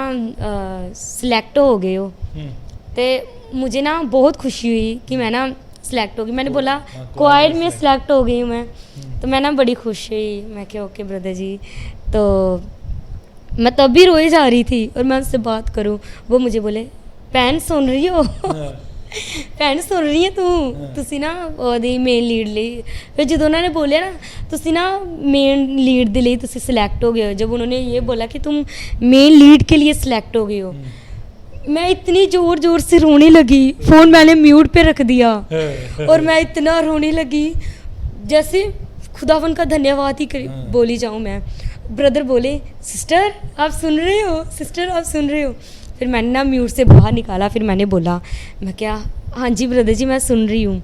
सिलेक्ट हो गए हो। तो मुझे ना बहुत खुशी हुई कि मैं ना सिलेक्ट हो गई। मैंने बोला क्वायर में सिलेक्ट हो गई हूँ मैं। तो मैं ना बड़ी खुश हुई। मैं क्या ओके ब्रदर जी। तो मैं तब भी रोए जा रही थी और मैं उससे बात करूं, वो मुझे बोले ਭੈਣ ਸੁਣ ਰਹੀ ਹੋ ਭੈਣ ਸੁਣ ਰਹੀ ਹੈ ਤੁਸੀਂ ਨਾ ਉਹਦੀ ਮੇਨ ਲੀਡ ਲਈ। ਫਿਰ ਜਦੋਂ ਉਹਨਾਂ ਨੇ ਬੋਲਿਆ ਨਾ ਤੁਸੀਂ ਨਾ मेन लीड ਦੇ ਲਈ ਤੁਸੀਂ सिलेक्ट हो गए हो, जब उन्होंने ये बोला कि तुम मेन लीड के लिए सिलेक्ट हो गए हो, मैं इतनी ज़ोर ज़ोर से रोने लगी। फ़ोन मैंने म्यूट पे रख दिया और मैं इतना रोने लगी जैसे खुदावन का धन्यवाद ही बोली जाऊँ मैं। ब्रदर बोले सिस्टर आप सुन रहे हो, सिस्टर आप सुन रहे हो। फिर मैंने ना म्यूट से बाहर निकाला। फिर मैंने बोला, मैं क्या हाँ जी ब्रदर जी मैं सुन रही हूँ।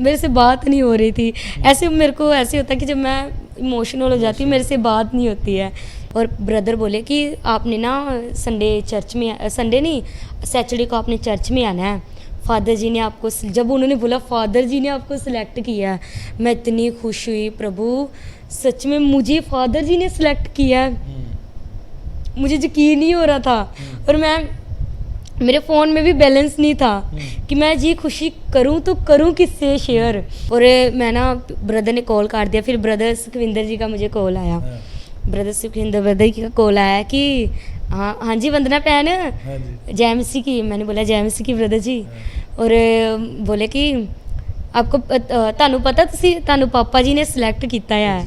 मेरे से बात नहीं हो रही थी। ऐसे मेरे को ऐसे होता है कि जब मैं इमोशनल हो जाती हूँ मेरे से बात नहीं होती है। और ब्रदर बोले कि आपने ना संडे चर्च में, संडे नहीं सैटरडे को आपने चर्च में आना है, फादर जी ने आपको, जब उन्होंने बोला फादर जी ने आपको सिलेक्ट किया है, मैं इतनी खुश हुई। प्रभु सच में मुझे फादर जी ने सिलेक्ट किया है, मुझे यकीन नहीं हो रहा था। और मैं, मेरे फ़ोन में भी बैलेंस नहीं था कि मैं जी खुशी करूं तो करूं किससे शेयर। और मैं ना ब्रदर ने कॉल काट दिया। फिर ब्रदर सुखविंदर जी का मुझे कॉल आया, ब्रदर सुखविंदर ब्रदर की का कॉल आया कि हाँ जी वंदना भैन जेएमसी की। मैंने बोला जेएमसी की ब्रदर जी। और बोले कि आपको ਤੁਹਾਨੂੰ ਪਤਾ ਤੁਸੀਂ ਤੁਹਾਨੂੰ ਪਾਪਾ ਜੀ ਨੇ ਸਿਲੈਕਟ ਕੀਤਾ ਹੈ।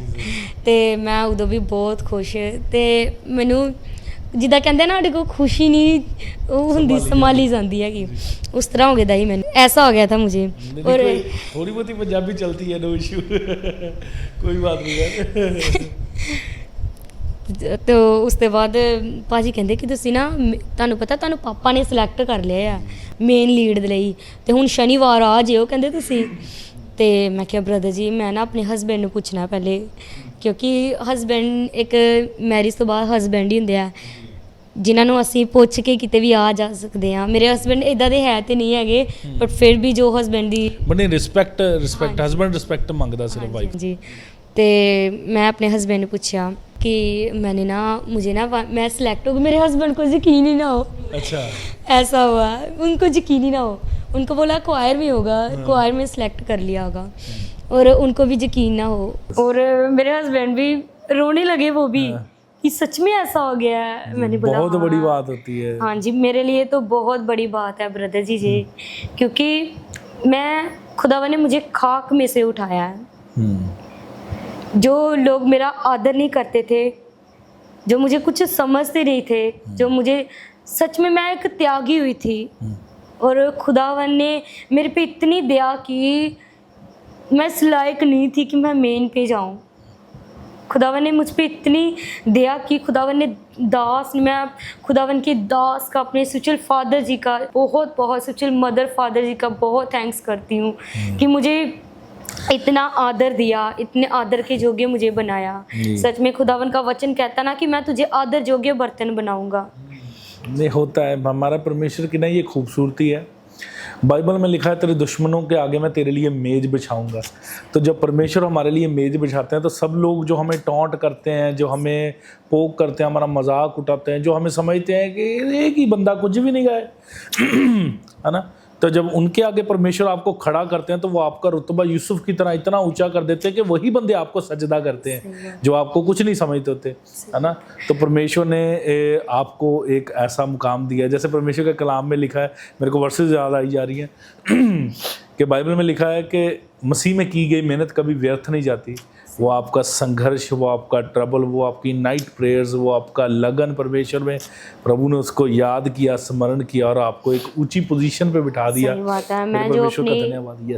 ਤੇ ਮੈਂ ਉਦੋਂ ਵੀ ਬਹੁਤ ਖੁਸ਼ ਤੇ ਮੈਨੂੰ ਜਿੱਦਾਂ ਕਹਿੰਦੇ ਨਾ ਸਾਡੇ ਕੋਲ ਖੁਸ਼ੀ ਨਹੀਂ ਉਹ ਹੁੰਦੀ ਸੰਭਾਲੀ ਜਾਂਦੀ ਹੈਗੀ, ਉਸ ਤਰ੍ਹਾਂ ਹੋ ਗਿਆ ਦਾ ਹੀ ਮੈਨੂੰ ऐसा हो गया था मुझे। और थोड़ी बहुत पंजाबी चलती है, नो इशू कोई बात नहीं है। ਤੇ ਉਸ ਤੋਂ ਬਾਅਦ ਭਾਜੀ ਕਹਿੰਦੇ ਕਿ ਤੁਸੀਂ ਨਾ ਤੁਹਾਨੂੰ ਪਤਾ ਤੁਹਾਨੂੰ ਪਾਪਾ ਨੇ ਸਿਲੈਕਟ ਕਰ ਲਿਆ ਆ ਮੇਨ ਲੀਡ ਦੇ ਲਈ, ਤੇ ਹੁਣ ਸ਼ਨੀਵਾਰ ਆ ਜਿਓ ਕਹਿੰਦੇ ਤੁਸੀਂ। ਤੇ ਮੈਂ ਕਿਹਾ ਬ੍ਰਦਰ ਜੀ ਮੈਂ ਨਾ ਆਪਣੇ ਹਸਬੈਂਡ ਨੂੰ ਪੁੱਛਣਾ ਪਹਿਲੇ, ਕਿਉਂਕਿ ਹਸਬੈਂਡ ਇੱਕ ਮੈਰਿਜ ਤੋਂ ਬਾਅਦ ਹਸਬੈਂਡ ਹੀ ਹੁੰਦੇ ਆ ਜਿਨ੍ਹਾਂ ਨੂੰ ਅਸੀਂ ਪੁੱਛ ਕੇ ਕਿਤੇ ਵੀ ਆ ਜਾ ਸਕਦੇ ਹਾਂ। ਮੇਰੇ ਹਸਬੈਂਡ ਇਦਾਂ ਦੇ ਹੈ ਤੇ ਨਹੀਂ ਹੈਗੇ, ਬਟ ਫਿਰ ਵੀ ਜੋ ਹਸਬੈਂਡ ਦੀ ਬੜੀ ਰਿਸਪੈਕਟ ਹਸਬੈਂਡ ਰਿਸਪੈਕਟ ਮੰਗਦਾ ਸਿਰਫ ਵਾਈਫ जी। तो मैं अपने हस्बैंड ने पूछा कि मैंने ना मुझे ना मैं सिलेक्ट हो गई, मेरे हस्बैंड को यकीन ही ना हो। अच्छा ऐसा हुआ, उनको यकीन ही ना हो। उनको बोला क्वायर में होगा, क्वायर में सिलेक्ट कर लिया होगा, और उनको भी यकीन ना हो। और मेरे हस्बैंड भी रोने लगे, वो भी कि सच में ऐसा हो गया है। मैंने बोला बहुत हाँ, बड़ी बात होती है। हाँ जी मेरे लिए तो बहुत बड़ी बात है ब्रदर जी क्योंकि मैं खुदावन ने मुझे खाक में से उठाया है। जो लोग मेरा आदर नहीं करते थे, जो मुझे कुछ समझते नहीं थे, जो मुझे सच में मैं एक त्यागी हुई थी, और खुदावन ने मेरे पे इतनी दया की, मैं इस लायक नहीं थी कि मैं मेन पे जाऊं। खुदावन ने मुझ पे इतनी दया की। खुदावन ने मैं खुदावन के दास का, अपने सुचल फादर जी का बहुत बहुत, सुचल मदर फादर जी का बहुत थैंक्स करती हूँ कि मुझे इतना आदर दिया, इतने आदर के योग्य मुझे बनाया। सच में खुदावन का वचन कहता ना कि मैं तुझे आदर योग्य बर्तन बनाऊंगा। नहीं होता है हमारा परमेश्वर की ना ये खूबसूरती है। बाइबल में लिखा है तेरे दुश्मनों के आगे मैं तेरे लिए मेज बिछाऊंगा। तो जब परमेश्वर हमारे लिए मेज बिछाते हैं तो सब लोग जो हमें टॉन्ट करते हैं, जो हमें पोक करते हैं, हमारा मजाक उठाते हैं, जो हमें समझते हैं कि एक ही बंदा कुछ भी नहीं गाए है ना, तो जब उनके आगे परमेश्वर आपको खड़ा करते हैं तो वो आपका रुतबा यूसुफ की तरह इतना ऊंचा कर देते हैं कि वही बंदे आपको सजदा करते हैं जो आपको कुछ नहीं समझते होते, है ना। तो परमेश्वर ने आपको एक ऐसा मुकाम दिया, जैसे परमेश्वर के कलाम में लिखा है, मेरे को वर्सेस ज़्यादा आई जा रही हैं कि बाइबल में लिखा है कि मसीह में की गई मेहनत कभी व्यर्थ नहीं जाती। वो आपका संघर्ष, वो आपका ट्रबल, वो आपकी नाइट प्रेयर्स, वो आपका लगन परमेश्वर में, प्रभु ने उसको याद किया, स्मरण किया और आपको एक ऊंची पोजीशन पे बिठा दिया। सही बात है।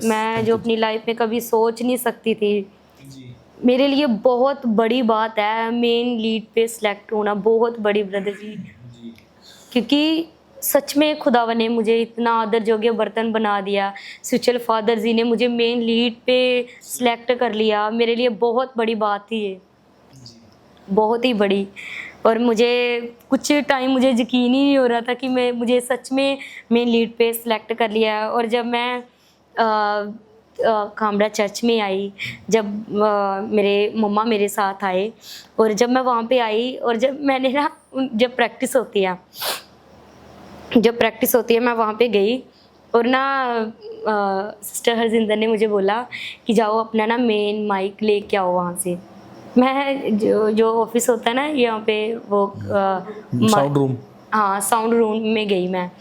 मैं जो अपनी लाइफ में कभी सोच नहीं सकती थी, मेरे लिए बहुत बड़ी बात है मेन लीड पे सिलेक्ट होना, बहुत बड़ी ब्रदर जी। क्योंकि सच में खुदावा ने मुझे इतना आदर योग्य बर्तन बना दिया। स्पिरिचुअल फादर जी ने मुझे मेन लीड पे सिलेक्ट कर लिया, मेरे लिए बहुत बड़ी बात थी ये, बहुत ही बड़ी। और मुझे कुछ टाइम मुझे यकीन ही नहीं हो रहा था कि मुझे सच में मेन लीड पे सिलेक्ट कर लिया। और जब मैं खामड़ा चर्च में आई, जब मेरे मम्मा मेरे साथ आए और जब मैं वहाँ पे आई और जब मैंने ना जब प्रैक्टिस होती है मैं वहाँ पे गई और ना सिस्टर हरजिंदर ने मुझे बोला कि जाओ अपना ना मेन माइक लेके आओ वहाँ से। मैं जो ऑफिस होता है ना यहाँ पे वो साउंड रूम, हाँ साउंड रूम में गई मैं।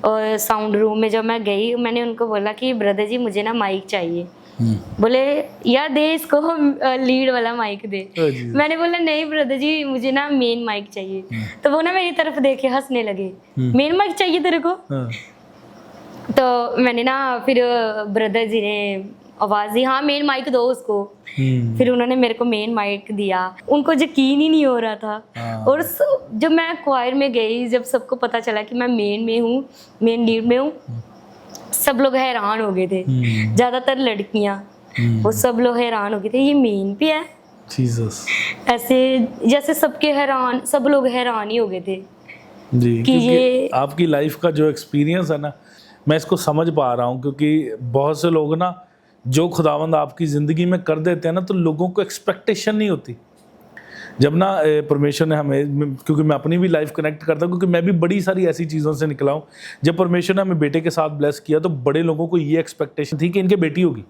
और साउंड रूम में जब मैं गई मैंने उनको बोला कि ब्रदर जी मुझे ना माइक चाहिए। बोले यार दे इसको लीड वाला माइक दे। मैंने बोला नहीं ब्रदर जी मुझे ना मेन माइक चाहिए। तो वो ना मेरी तरफ देख के हंसने लगे, मेन माइक चाहिए तेरे को? तो मैंने ना फिर ब्रदर जी ने आवाज़ दी, हाँ मेन माइक दो उसको। फिर उन्होंने मेरे को मेन माइक दिया। उनको यकीन ही नहीं हो रहा था। और जब मैं क्वायर में गई, जब सबको पता चला कि मैं मेन लीड में हूँ, सब लोग हैरान हो गए थे, ज़्यादातर लड़कियाँ, वो सब लोग हैरान हो गए थे, ये मेन पे है जीसस। ऐसे जैसे सब लोग हैरान ही हो गए थे जी, कि ये आपकी लाइफ का जो एक्सपीरियंस है ना, मैं इसको समझ पा रहा हूँ। क्योंकि बहुत से लोग ना जो खुदावंद आपकी ज़िंदगी में कर देते हैं ना, तो लोगों को एक्सपेक्टेशन नहीं होती। जब ना परमेश्वर ने हमें, क्योंकि मैं अपनी भी लाइफ कनेक्ट करता हूँ, क्योंकि मैं भी बड़ी सारी ऐसी चीज़ों से निकला हूँ। जब परमेश्वर ने हमें बेटे के साथ ब्लेस किया तो बड़े लोगों को ये एक्सपेक्टेशन थी कि इनके बेटी होगी,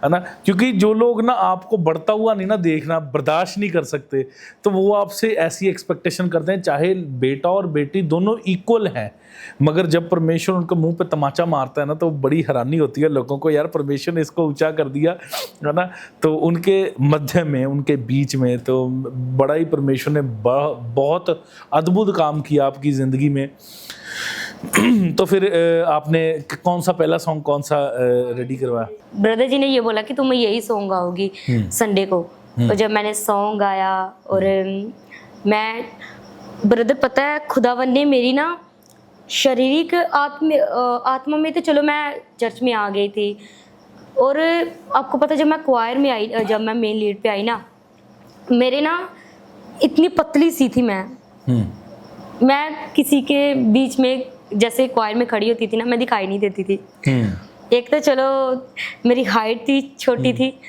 है ना। क्योंकि जो लोग ना आपको बढ़ता हुआ नहीं ना देखना बर्दाश्त नहीं कर सकते, तो वो आपसे ऐसी एक्सपेक्टेशन करते हैं, चाहे बेटा और बेटी दोनों इक्वल हैं। मगर जब परमेश्वर उनके मुंह पे तमाचा मारता है ना, तो बड़ी हैरानी होती है लोगों को, यार परमेश्वर ने इसको ऊंचा कर दिया, है ना। तो उनके मध्य में, उनके बीच में तो बड़ा ही परमेश्वर ने बहुत अद्भुत काम किया आपकी ज़िंदगी में। तो फिर आपने कौन सा पहला सॉन्ग रेडी करवाया? ब्रदर जी ने ये बोला कि तुम यही सॉन्ग गाओगी संडे को। और जब मैंने सॉन्ग गाया और मैं, ब्रदर पता है खुदावन ने मेरी ना शारीरिक आत्मा में तो चलो मैं चर्च में आ गई थी। और आपको पता जब मैं क्वायर में आई, जब मैं मेन लीड पे आई ना, मेरे ना इतनी पतली सी थी मैं किसी के बीच में जैसे क्वायर में खड़ी होती थी ना, मैं दिखाई नहीं देती थी। एक तो चलो मेरी हाइट थी, छोटी थी,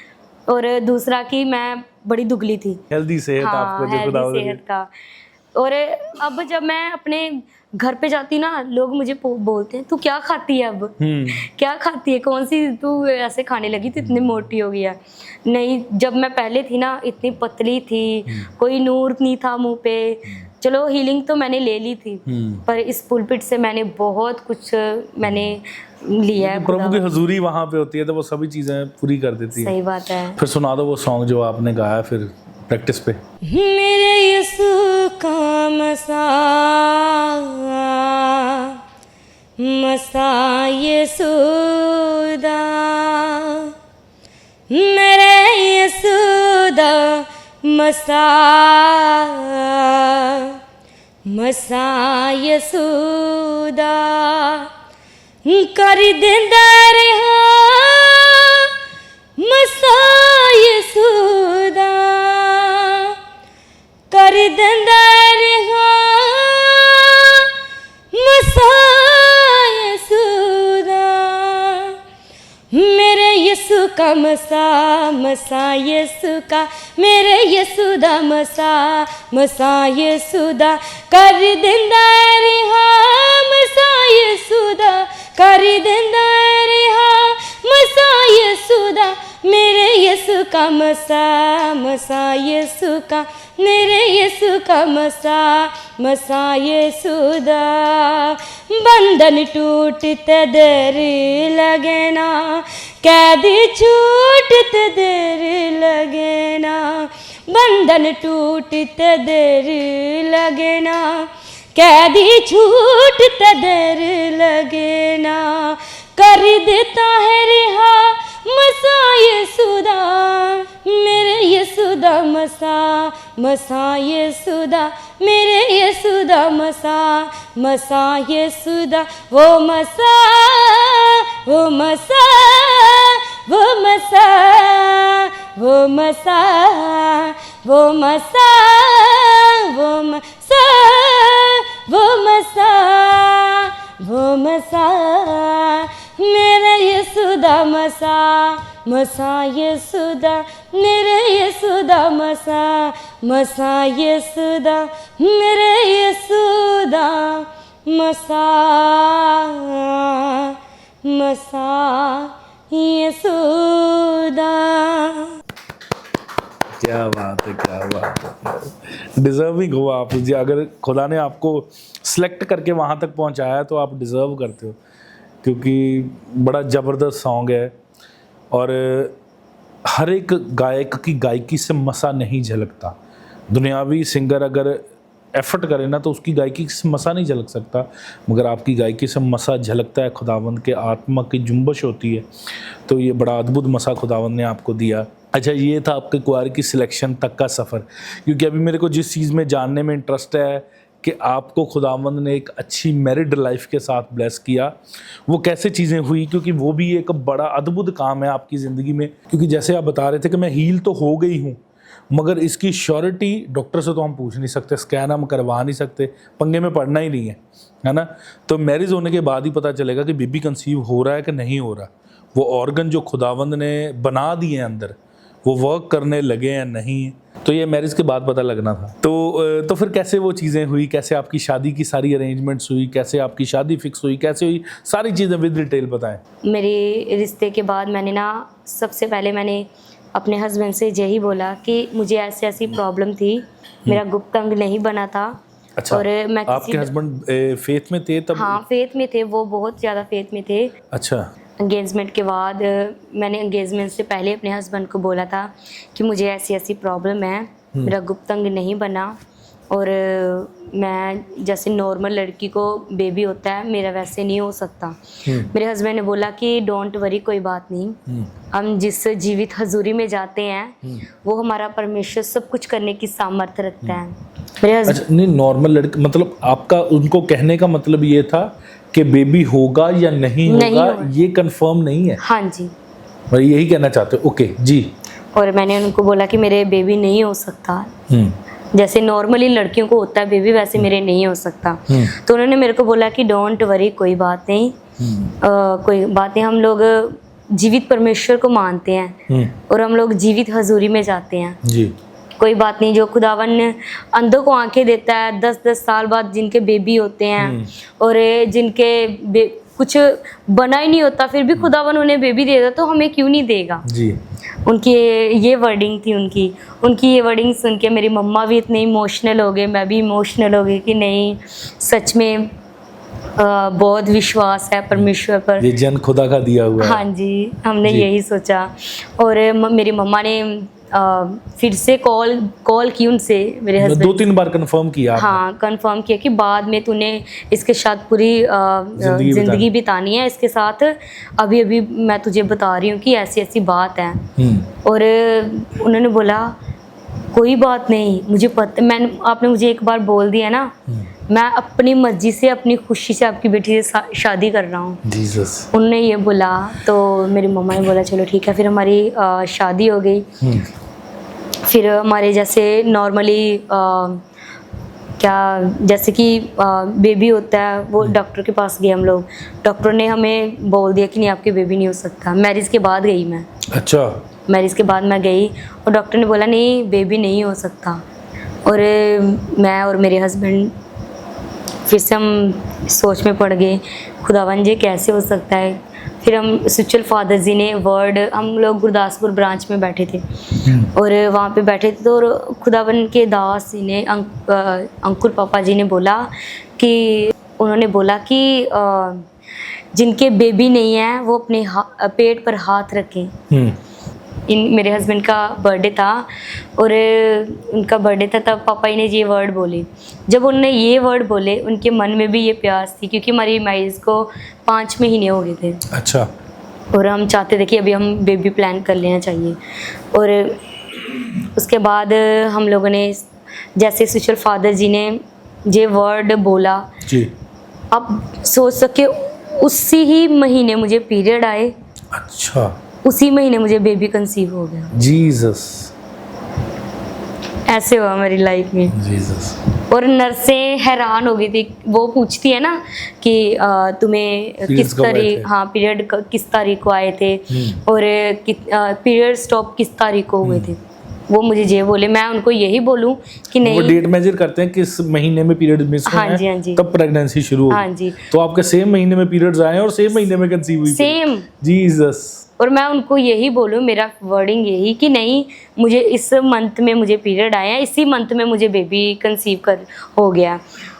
और दूसरा कि मैं बड़ी दुबली थी। हेल्दी सेहत, आपको जो हेल्दी सेहत का। और अब जब मैं अपने घर पे जाती ना, लोग मुझे बोलते हैं तू क्या खाती है अब? क्या खाती है, कौन सी तू ऐसे खाने लगी, तो इतनी मोटी हो गई है। नहीं, जब मैं पहले थी ना इतनी पतली थी, कोई नूर नहीं था मुंह पे। चलो हीलिंग तो मैंने ले ली थी, पर इस पुलपिट से मैंने बहुत कुछ लिया है। प्रभु की हुजूरी वहाँ पे होती है तो वो सभी चीजें पूरी कर देती है। सही बात है। फिर सुना दो वो सॉन्ग जो आपने गाया फिर प्रैक्टिस पे। मेरे यीशु का मसा यीशुदा, मेरे यीशुदा मसा यीशुदा कर दिंदा रहा, मसा यीशुदा कर दिंदा रहा, मसा यीशुदा मेरे यीशु का मसा यीशु का, मेरे यीशु दा मसा यीशु दा कर दिंदा रहा, मसा यीशु दा कर दिंदा रहा, मसा यीशु दा मेरे यीशु का मसा यीशु का, मेरे यीशु का मसा यीशु दा बंधन टूटते देर लगे ना, कैदी छूटते देर लगे ना, बंधन टूटते देर लगे ना, कैदी छूटते देर लगे ना, कर देता है रिहा मसा यशोदा मेरे यशोदा मसा मसा यशोदा मेरे यशोदा मसा मसा यशोदा वो मसा वो मसा वो मसा वो मसा वो मसा वो मसा वो मसा वो मसा मेरा यशोदा मसा मसा यशोदा मेरे यशोदा मसा मसा यशोदा मेरे यशोदा मसा मसा यशोदा। क्या बात है, क्या बात है। डिजर्विंग हो आप जी, अगर खुदा ने आपको सिलेक्ट करके वहाँ तक पहुँचाया तो आप डिज़र्व करते हो, क्योंकि बड़ा ज़बरदस्त सॉन्ग है। और हर एक गायक की गायकी से मसा नहीं झलकता। दुनियावी सिंगर अगर एफर्ट करे ना तो उसकी गायकी से मसा नहीं झलक सकता, मगर आपकी गायकी से मसा झलकता है। खुदावंद के आत्मा की जुम्बश होती है, तो ये बड़ा अद्भुत मसा खुदावंद ने आपको दिया। अच्छा, ये था आपके क्वायर की सिलेक्शन तक का सफ़र, क्योंकि अभी मेरे को जिस चीज़ में जानने में इंटरेस्ट है कि आपको खुदावंद ने एक अच्छी मैरिड लाइफ के साथ ब्लेस किया, वो कैसे चीज़ें हुई, क्योंकि वो भी एक बड़ा अद्भुत काम है आपकी ज़िंदगी में। क्योंकि जैसे आप बता रहे थे कि मैं हील तो हो गई हूँ, मगर इसकी श्योरिटी डॉक्टर से तो हम पूछ नहीं सकते, स्कैन हम करवा नहीं सकते, पंगे में पड़ना ही नहीं है ना। तो मैरिज होने के बाद ही पता चलेगा कि बेबी कंसीव हो रहा है कि नहीं हो रहा। वो ऑर्गन जो खुदावंद ने बना दिए हैं अंदर, वो वर्क करने लगे हैं नहीं, तो ये मैरिज के बाद पता लगना था। तो फिर कैसे वो चीज़ें हुई, कैसे आपकी शादी की सारी अरेंजमेंट्स हुई, कैसे आपकी शादी फिक्स हुई, कैसे हुई, सारी चीज़ें विद डिटेल बताएं। मेरे रिश्ते के बाद मैंने ना सबसे पहले मैंने अपने हस्बैंड से यही बोला कि मुझे ऐसी ऐसी प्रॉब्लम थी, मेरा गुप्त अंग नहीं बना था। अच्छा, और मैं आपके हस्बैंड फेथ में थे तब? हाँ, फेथ में थे, वो बहुत ज़्यादा फेथ में थे। अच्छा। एंगेजमेंट के बाद मैंने एंगेजमेंट से पहले अपने हस्बैंड को बोला था कि मुझे ऐसी ऐसी प्रॉब्लम है, मेरा गुप्त अंग नहीं बना, और मैं जैसे नॉर्मल लड़की को बेबी होता है मेरा वैसे नहीं हो सकता। मेरे हस्बैंड ने बोला कि डोंट वरी, कोई बात नहीं, हम जिस जीवित हजूरी में जाते हैं वो हमारा परमेश्वर सब कुछ करने की सामर्थ्य रखता है। मेरे अच्छा, नहीं नॉर्मल लड़की मतलब आपका, उनको कहने का मतलब ये था कि बेबी होगा या नहीं होगा ये कंफर्म नहीं है। हाँ जी, और यही कहना चाहते हो? ओके जी। और मैंने उनको बोला कि मेरे बेबी नहीं हो सकता, जैसे नॉर्मली लड़कियों को होता है बेबी, वैसे मेरे नहीं हो सकता। तो उन्होंने मेरे को बोला कि डोंट वरी, कोई बात नहीं, कोई बात नहीं, हम लोग जीवित परमेश्वर को मानते हैं और हम लोग जीवित हजूरी में जाते हैं जी। कोई बात नहीं, जो खुदावन अंधों को आंखें देता है 10-10 साल बाद जिनके बेबी होते हैं और जिनके कुछ बना ही नहीं होता फिर भी खुदावन उन्हें बेबी देता, तो हमें क्यों नहीं देगा जी। उनकी ये वर्डिंग थी, उनकी ये वर्डिंग सुन के मेरी मम्मा भी इतने इमोशनल हो गए, मैं भी इमोशनल हो गई कि नहीं सच में बहुत विश्वास है परमेश्वर पर, ये जन खुदा का दिया हुआ है। हाँ जी, हमने यही सोचा। और मेरी मम्मा ने फिर से कॉल की उनसे, मेरे हस्बैंड 2-3 बार कंफर्म किया। हाँ, कंफर्म किया कि बाद में तूने इसके साथ पूरी जिंदगी बितानी है इसके साथ, अभी अभी मैं तुझे बता रही हूँ कि ऐसी ऐसी बात है। और उन्होंने बोला कोई बात नहीं, मुझे पता, आपने मुझे एक बार बोल दिया ना, मैं अपनी मर्जी से अपनी खुशी से आपकी बेटी से शादी कर रहा हूँ। जीसस, उन्होंने ये बोला तो मेरी मम्मा ने बोला चलो ठीक है। फिर हमारी शादी हो गई। फिर हमारे जैसे नॉर्मली क्या जैसे कि बेबी होता है वो डॉक्टर के पास गए हम लोग, डॉक्टर ने हमें बोल दिया कि नहीं आपकी बेबी नहीं हो सकता। मैरिज के बाद गई मैं। अच्छा, मैरिज के बाद मैं गई और डॉक्टर ने बोला नहीं बेबी नहीं हो सकता। और मैं और मेरे हस्बैंड फिर से हम सोच में पड़ गए, खुदावन जी कैसे हो सकता है। फिर हम स्पिरिचुअल फादर जी ने वर्ड, हम लोग गुरदासपुर ब्रांच में बैठे थे और वहाँ पे बैठे थे तो खुदावन के दास जी ने अंकुर पापा जी ने बोला कि उन्होंने बोला कि जिनके बेबी नहीं है वो अपने पेट पर हाथ रखें। मेरे हस्बैंड का बर्थडे था और उनका बर्थडे था, तब पापा जी ने ये वर्ड बोले। जब उन्होंने ये वर्ड बोले उनके मन में भी ये प्यास थी, क्योंकि हमारी मैरिज को 5 महीने हो गए थे। अच्छा। और हम चाहते थे कि अभी हम बेबी प्लान कर लेना चाहिए। और उसके बाद हम लोगों ने जैसे स्पिरिचुअल फादर जी ने ये वर्ड बोला जी। आप सोच सके उसी ही महीने मुझे पीरियड आए, अच्छा, उसी महीने मुझे बेबी कंसीव हो गया। जीसस, ऐसे हुआ मेरी लाइफ में। जीसस। और नर्सें हैरान हो गई थी, वो पूछती है ना कि तुम्हें Periods किस कब आए तारीख, थे? हाँ पीरियड किस तारीख को आए थे और पीरियड स्टॉप किस तारीख को हुए थे। वो मुझे ये बोले, मैं उनको यही बोलूं कि वो नहीं। डेट मेजर करते हैं किस महीने में पीरियड मिस हुए हाँ जी, हाँ हैं, जी। तब प्रेगनेंसी शुरू होगी। हाँ जी। तो आपके सेम महीने में पीरियड्स आए हैं और सेम महीने में कंसीव हुई। सेम। जीसस। और मैं उनको यही बोलूं, मेरा वर्डिंग यही कि नहीं, मुझे इस मंथ में मुझे पीरियड आया, इसी मंथ में मुझे बेबी कंसीव कर हो गया।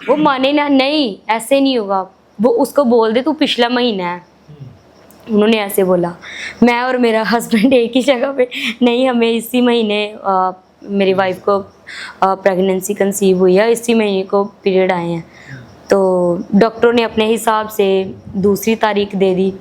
वो माने ना, नहीं ऐसे नहीं होगा, वो उसको बोल दे तू पिछला महीना है। उन्होंने ऐसे बोला। मैं और मेरा हस्बैंड एक ही जगह पे, नहीं हमें इसी महीने मेरी वाइफ को प्रेगनेंसी कंसीव हुई है, इसी महीने को पीरियड आए हैं। तो डॉक्टरों ने अपने हिसाब से दूसरी तारीख दे दी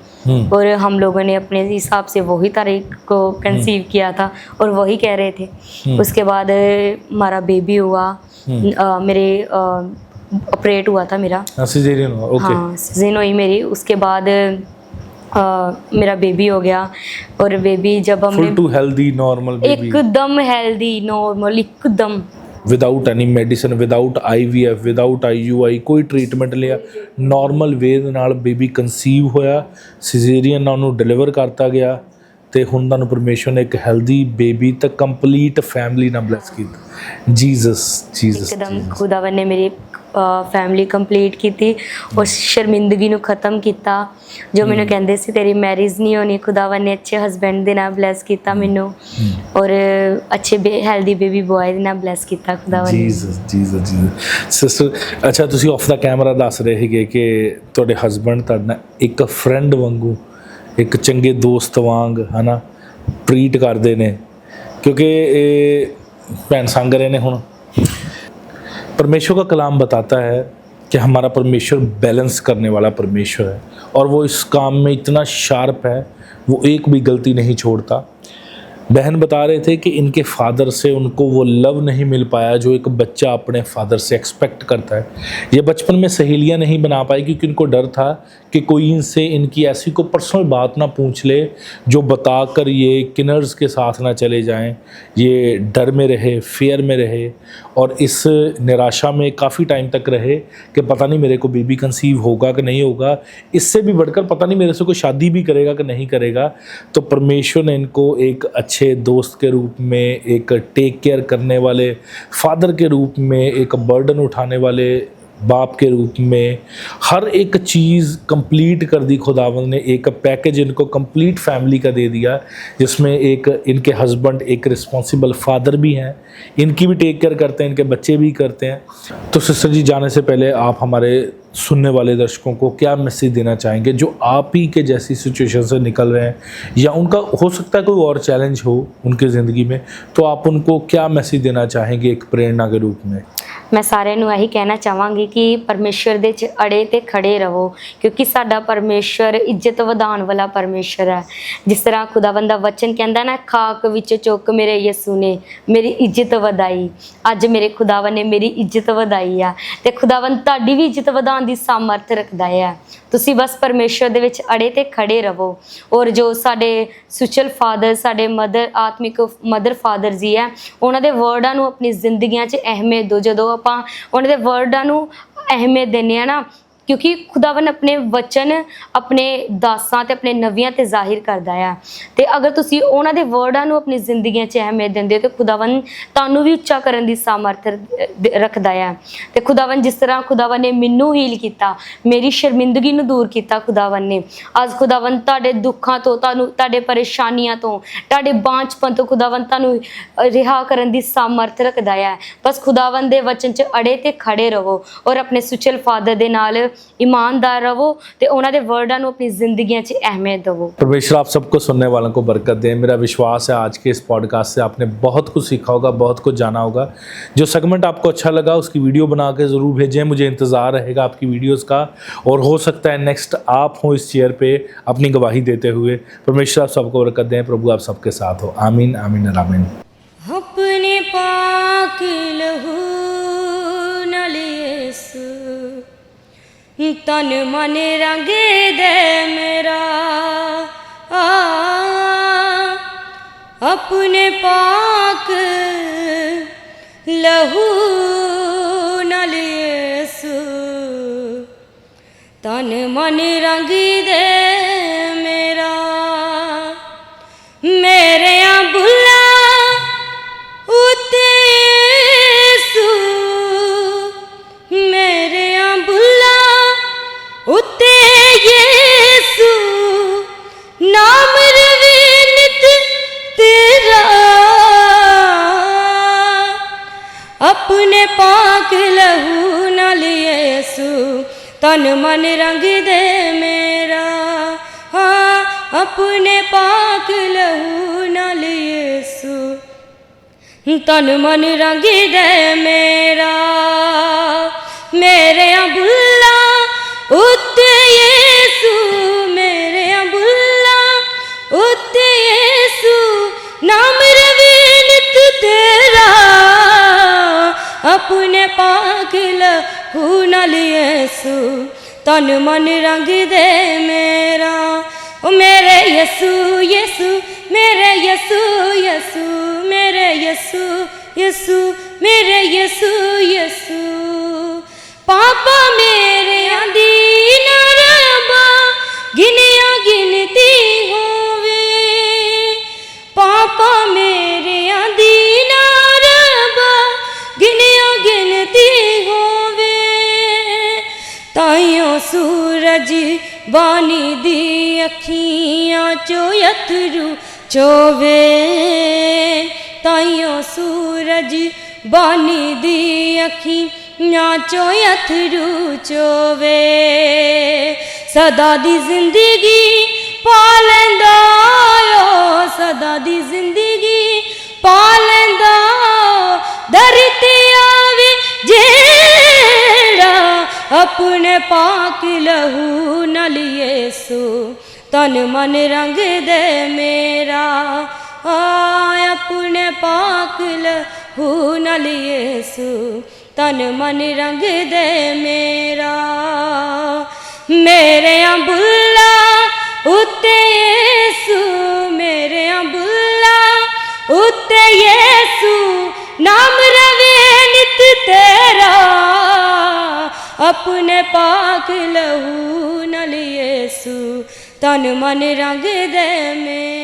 और हम लोगों ने अपने हिसाब से वही तारीख को कंसीव किया था और वही कह रहे थे। उसके बाद हमारा बेबी हुआ, मेरे ऑपरेट हुआ था मेरा, सिजेरियन हुआ। ओके। हाँ सिजेरियन हुई मेरी। उसके बाद मेरा बेबी हो गया और बेबी जब हमने full to healthy normal baby, एकदम हेल्दी नॉर्मल, एकदम without any medicine, without IVF, without IUI, ਕੋਈ ਟ੍ਰੀਟਮੈਂਟ ਲਿਆ, ਨਾਰਮਲ ਵੇ ਦੇ ਨਾਲ ਬੇਬੀ ਕਨਸੀਵ ਹੋਇਆ, ਸਿਜ਼ੇਰੀਅਨ ਨਾਲ ਉਹਨੂੰ ਡਿਲੀਵਰ ਕਰਤਾ ਗਿਆ ਤੇ ਹੁਣ ਤੁਹਾਨੂੰ ਪਰਮੇਸ਼ਵਰ ਨੇ ਇੱਕ ਹੈਲਦੀ ਬੇਬੀ ਤੇ ਕੰਪਲੀਟ ਫੈਮਿਲੀ ਨਾਲ ਬਲੈਸ ਕੀਤਾ। Jesus, Jesus. एकदम खुदावन ने मेरी फैमिली कंप्लीट की थी और शर्मिंदगी ਨੂੰ ਖਤਮ ਕੀਤਾ। ਜੋ ਮੈਨੂੰ ਕਹਿੰਦੇ ਸੀ ਤੇਰੀ ਮੈਰਿਜ ਨਹੀਂ ਹੋਣੀ, ਖੁਦਾवन ਨੇ ਅੱਛੇ ਹਸਬੈਂਡ ਦੇ ਨਾਲ ਬਲੈਸ ਕੀਤਾ ਮੈਨੂੰ ਔਰ ਅੱਛੇ ਹੈਲਦੀ ਬੇਬੀ ਬॉय ਦੇ ਨਾਲ ਬਲੈਸ ਕੀਤਾ ਖੁਦਾवन ਨੇ। Jesus, Jesus, Jesus. ਸਿਸਟਰ, ਅੱਛਾ ਤੁਸੀਂ ਆਫ ਦਾ ਕੈਮਰਾ ਦੱਸ ਰਹੇ ਸੀਗੇ ਕਿ ਤੁਹਾਡੇ ਹਸਬੈਂਡ ਤੁਹਾਡਾ ਇੱਕ ਫਰੈਂਡ ਵਾਂਗੂ, ਇੱਕ ਚੰਗੇ ਦੋਸਤ ਵਾਂਗ ਹੈ ਨਾ ਟਰੀਟ ਕਰਦੇ ਨੇ, ਕਿਉਂਕਿ ਇਹ ਭੈਣ ਸੰਗ ਰਹੇ ਨੇ ਹੁਣ। परमेश्वर का कलाम बताता है कि हमारा परमेश्वर बैलेंस करने वाला परमेश्वर है और वो इस काम में इतना शार्प है, वो एक भी गलती नहीं छोड़ता। बहन बता रहे थे कि इनके फादर से उनको वो लव नहीं मिल पाया जो एक बच्चा अपने फादर से एक्सपेक्ट करता है। ये बचपन में सहेलियां नहीं बना पाई क्योंकि इनको डर था कि कोई इनसे इनकी ऐसी कोई पर्सनल बात ना पूछ ले जो बताकर ये किनर्स के साथ ना चले जाएं। ये डर में रहे, फियर में रहे और इस निराशा में काफ़ी टाइम तक रहे कि पता नहीं मेरे को बेबी कंसीव होगा कि नहीं होगा, इससे भी बढ़कर पता नहीं मेरे से कोई शादी भी करेगा कि नहीं करेगा। तो परमेश्वर ने इनको एक अच्छे दोस्त के रूप में, एक टेक केयर करने वाले फादर के रूप में, एक बर्डन उठाने वाले बाप के रूप में हर एक चीज़ कंप्लीट कर दी। खुदावंद ने एक पैकेज इनको कंप्लीट फैमिली का दे दिया जिसमें एक इनके हस्बैंड एक रिस्पॉन्सिबल फादर भी हैं, इनकी भी टेक केयर करते हैं, इनके बच्चे भी करते हैं। तो सिस्टर जी, जाने से पहले आप हमारे सुनने वाले दर्शकों को क्या मैसेज देना चाहेंगे जो आप ही के जैसी सिचुएशन से निकल रहे हैं या उनका हो सकता है कोई और चैलेंज हो उनकी ज़िंदगी में, तो आप उनको क्या मैसेज देना चाहेंगे एक प्रेरणा के रूप में? मैं सारे ਨੂੰ ਇਹੀ ਕਹਿਣਾ ਚਾਹਾਂਗੀ ਕਿ ਪਰਮੇਸ਼ਰ ਦੇ ਚ ਅੜੇ ਤੇ ਖੜੇ ਰਹੋ ਕਿਉਂਕਿ ਸਾਡਾ ਪਰਮੇਸ਼ਰ ਇੱਜ਼ਤ ਵਧਾਉਣ ਵਾਲਾ ਪਰਮੇਸ਼ਰ ਹੈ। ਜਿਸ ਤਰ੍ਹਾਂ ਖੁਦਾਵੰਦ ਦਾ ਵਚਨ ਕਹਿੰਦਾ ਨਾ, ਖਾਕ ਵਿੱਚ ਚੁੱਕ ਮੇਰੇ ਯਿਸੂ ਨੇ ਮੇਰੀ ਇੱਜ਼ਤ ਵਧਾਈ। ਅੱਜ ਮੇਰੇ ਖੁਦਾਵੰਦ ਨੇ ਮੇਰੀ ਇੱਜ਼ਤ ਵਧਾਈ ਆ ਤੇ ਖੁਦਾਵੰਦ ਤੁਹਾਡੀ ਵੀ ਇੱਜ਼ਤ ਵਧਾਉਣ ਦੀ ਸਾਮਰਥ ਰੱਖਦਾ ਹੈ। ਤੁਸੀਂ ਬਸ ਪਰਮੇਸ਼ਰ ਦੇ ਵਿੱਚ ਅੜੇ ਤੇ ਖੜੇ ਰਹੋ ਔਰ ਜੋ ਸਾਡੇ ਸਪਿਰਿਚੁਅਲ ਫਾਦਰ, ਸਾਡੇ ਆਤਮਿਕ ਮਦਰ ਫਾਦਰ ਜੀ ਹੈ, ਉਹਨਾਂ ਦੇ ਵਰਡਾਂ ਨੂੰ ਆਪਣੀ ਜ਼ਿੰਦਗੀਆਂ 'ਚ ਅਹਿਮੀਅਤ ਦਿਓ। ਜਦੋਂ ਆਪਾਂ ਉਹਨਾਂ ਦੇ ਵਰਡਾਂ ਨੂੰ ਅਹਿਮੀਅਤ ਦਿੰਦੇ ਹਾਂ ਨਾ, ਕਿਉਂਕਿ ਖੁਦਾਵੰਦ ਆਪਣੇ ਵਚਨ ਆਪਣੇ ਦਾਸਾਂ ਤੇ ਆਪਣੇ ਨਵੀਆਂ ਤੇ ਜ਼ਾਹਿਰ ਕਰਦਾ ਆ ਤੇ ਅਗਰ ਤੁਸੀਂ ਉਹਨਾਂ ਦੇ ਵਰਡਾਂ ਨੂੰ ਆਪਣੀ ਜ਼ਿੰਦਗੀਆਂ 'ਚ ਅਹਿਮੀਅਤ ਦਿੰਦੇ ਹੋ ਤੇ ਖੁਦਾਵੰਦ ਤੁਹਾਨੂੰ ਵੀ ਉੱਚਾ ਕਰਨ ਦੀ ਸਾਮਰਥ ਰੱਖਦਾ ਆ। ਤੇ ਖੁਦਾਵੰਦ ਜਿਸ ਤਰ੍ਹਾਂ ਖੁਦਾਵੰਦ ਨੇ ਮੈਨੂੰ ਹੀਲ ਕੀਤਾ, ਮੇਰੀ ਸ਼ਰਮਿੰਦਗੀ ਨੂੰ ਦੂਰ ਕੀਤਾ ਖੁਦਾਵੰਦ ਨੇ, ਅੱਜ ਖੁਦਾਵੰਦ ਤੁਹਾਡੇ ਦੁੱਖਾਂ ਤੋਂ, ਤੁਹਾਨੂੰ ਤੁਹਾਡੇ ਪਰੇਸ਼ਾਨੀਆਂ ਤੋਂ, ਤੁਹਾਡੇ ਬਾਂਝਪਨ ਤੋਂ ਖੁਦਾਵੰਦ ਤੁਹਾਨੂੰ ਰਿਹਾ ਕਰਨ ਦੀ ਸਾਮਰਥ ਰੱਖਦਾ ਆ। ਬਸ ਖੁਦਾਵੰਦ ਦੇ ਵਚਨ 'ਚ ਅੜੇ ਤੇ ਖੜੇ ਰਹੋ ਔਰ ਆਪਣੇ ਸਪਿਰਿਚੁਅਲ ਫਾਦਰ ਦੇ ਨਾਲ ईमानदार रहो ते उन्हां दे वर्डां नूं अपनी जिंदगियां 'च अहमियत देवो। परमेश्वर आप सबको सुनने वालों को बरकत दे। मेरा विश्वास है आज के इस पॉडकास्ट से आपने बहुत कुछ सीखा होगा, बहुत कुछ जाना होगा। जो सेगमेंट आपको अच्छा लगा उसकी वीडियो बना के ज़रूर भेजें, मुझे इंतज़ार रहेगा आपकी वीडियोस का। और हो सकता है नेक्स्ट आप हो इस चेयर पे अपनी गवाही देते हुए। परमेश्वर आप सबको बरकत दें, प्रभु आप सबके साथ हो। आमीन आमीन और आमीन। अपने पाक लहू नाल यीशु तन मन रंग दे मेरा, अपने पाक लहू नाल यीशु तन मन रंग दे मेरा। मेरे बुला उते यीशु, मेरे बुला उते यीशु नाम रवीनित तेरा, अपने पाक लहू नाल यीशु तन मन रंग दे मेरा। हाँ, अपने पाक लहू नाल यीशु तन मन रंग दे मेरा। मेरे बुला उत्ते यीशु, मेरे बुला उत्ते यीशु नाम रवीनित तेरा, अपने पाक लहू नाल यीशु तन मन रंग दे मेरा। ओ मेरे यीशु यीशु, मेरे यीशु यीशु, मेरे यीशु यीशु, मेरे यीशु यीशु, पापा मेरे दीन रबा गिनिया गिनती होवे, पापा मेरे दीन रबा गिनिया गिनती होवे। ताइयों सूरज बानी दी अखियां चो अथरू चोवे, ताइयों सूरज बानी दी अखियां चो अथरू चोवे। सदा दी जिंदगी पा लैंदा ओ, सदा दी जिंदगी पा लैंदा, दर ते आवे जेड़ा अपने पाक लहू नाल यीशु तन मन रंग दे मेरा। अपने पाक लहू नाल यीशु तन मन रंग दे मेरा। मेरे बुला उत्ते यीशु, मेरे बुला उत्ते यीशु नाम रवे नित तेरा, अपने पाक लहू नाल यीशु तन मन रंग दे मेरा।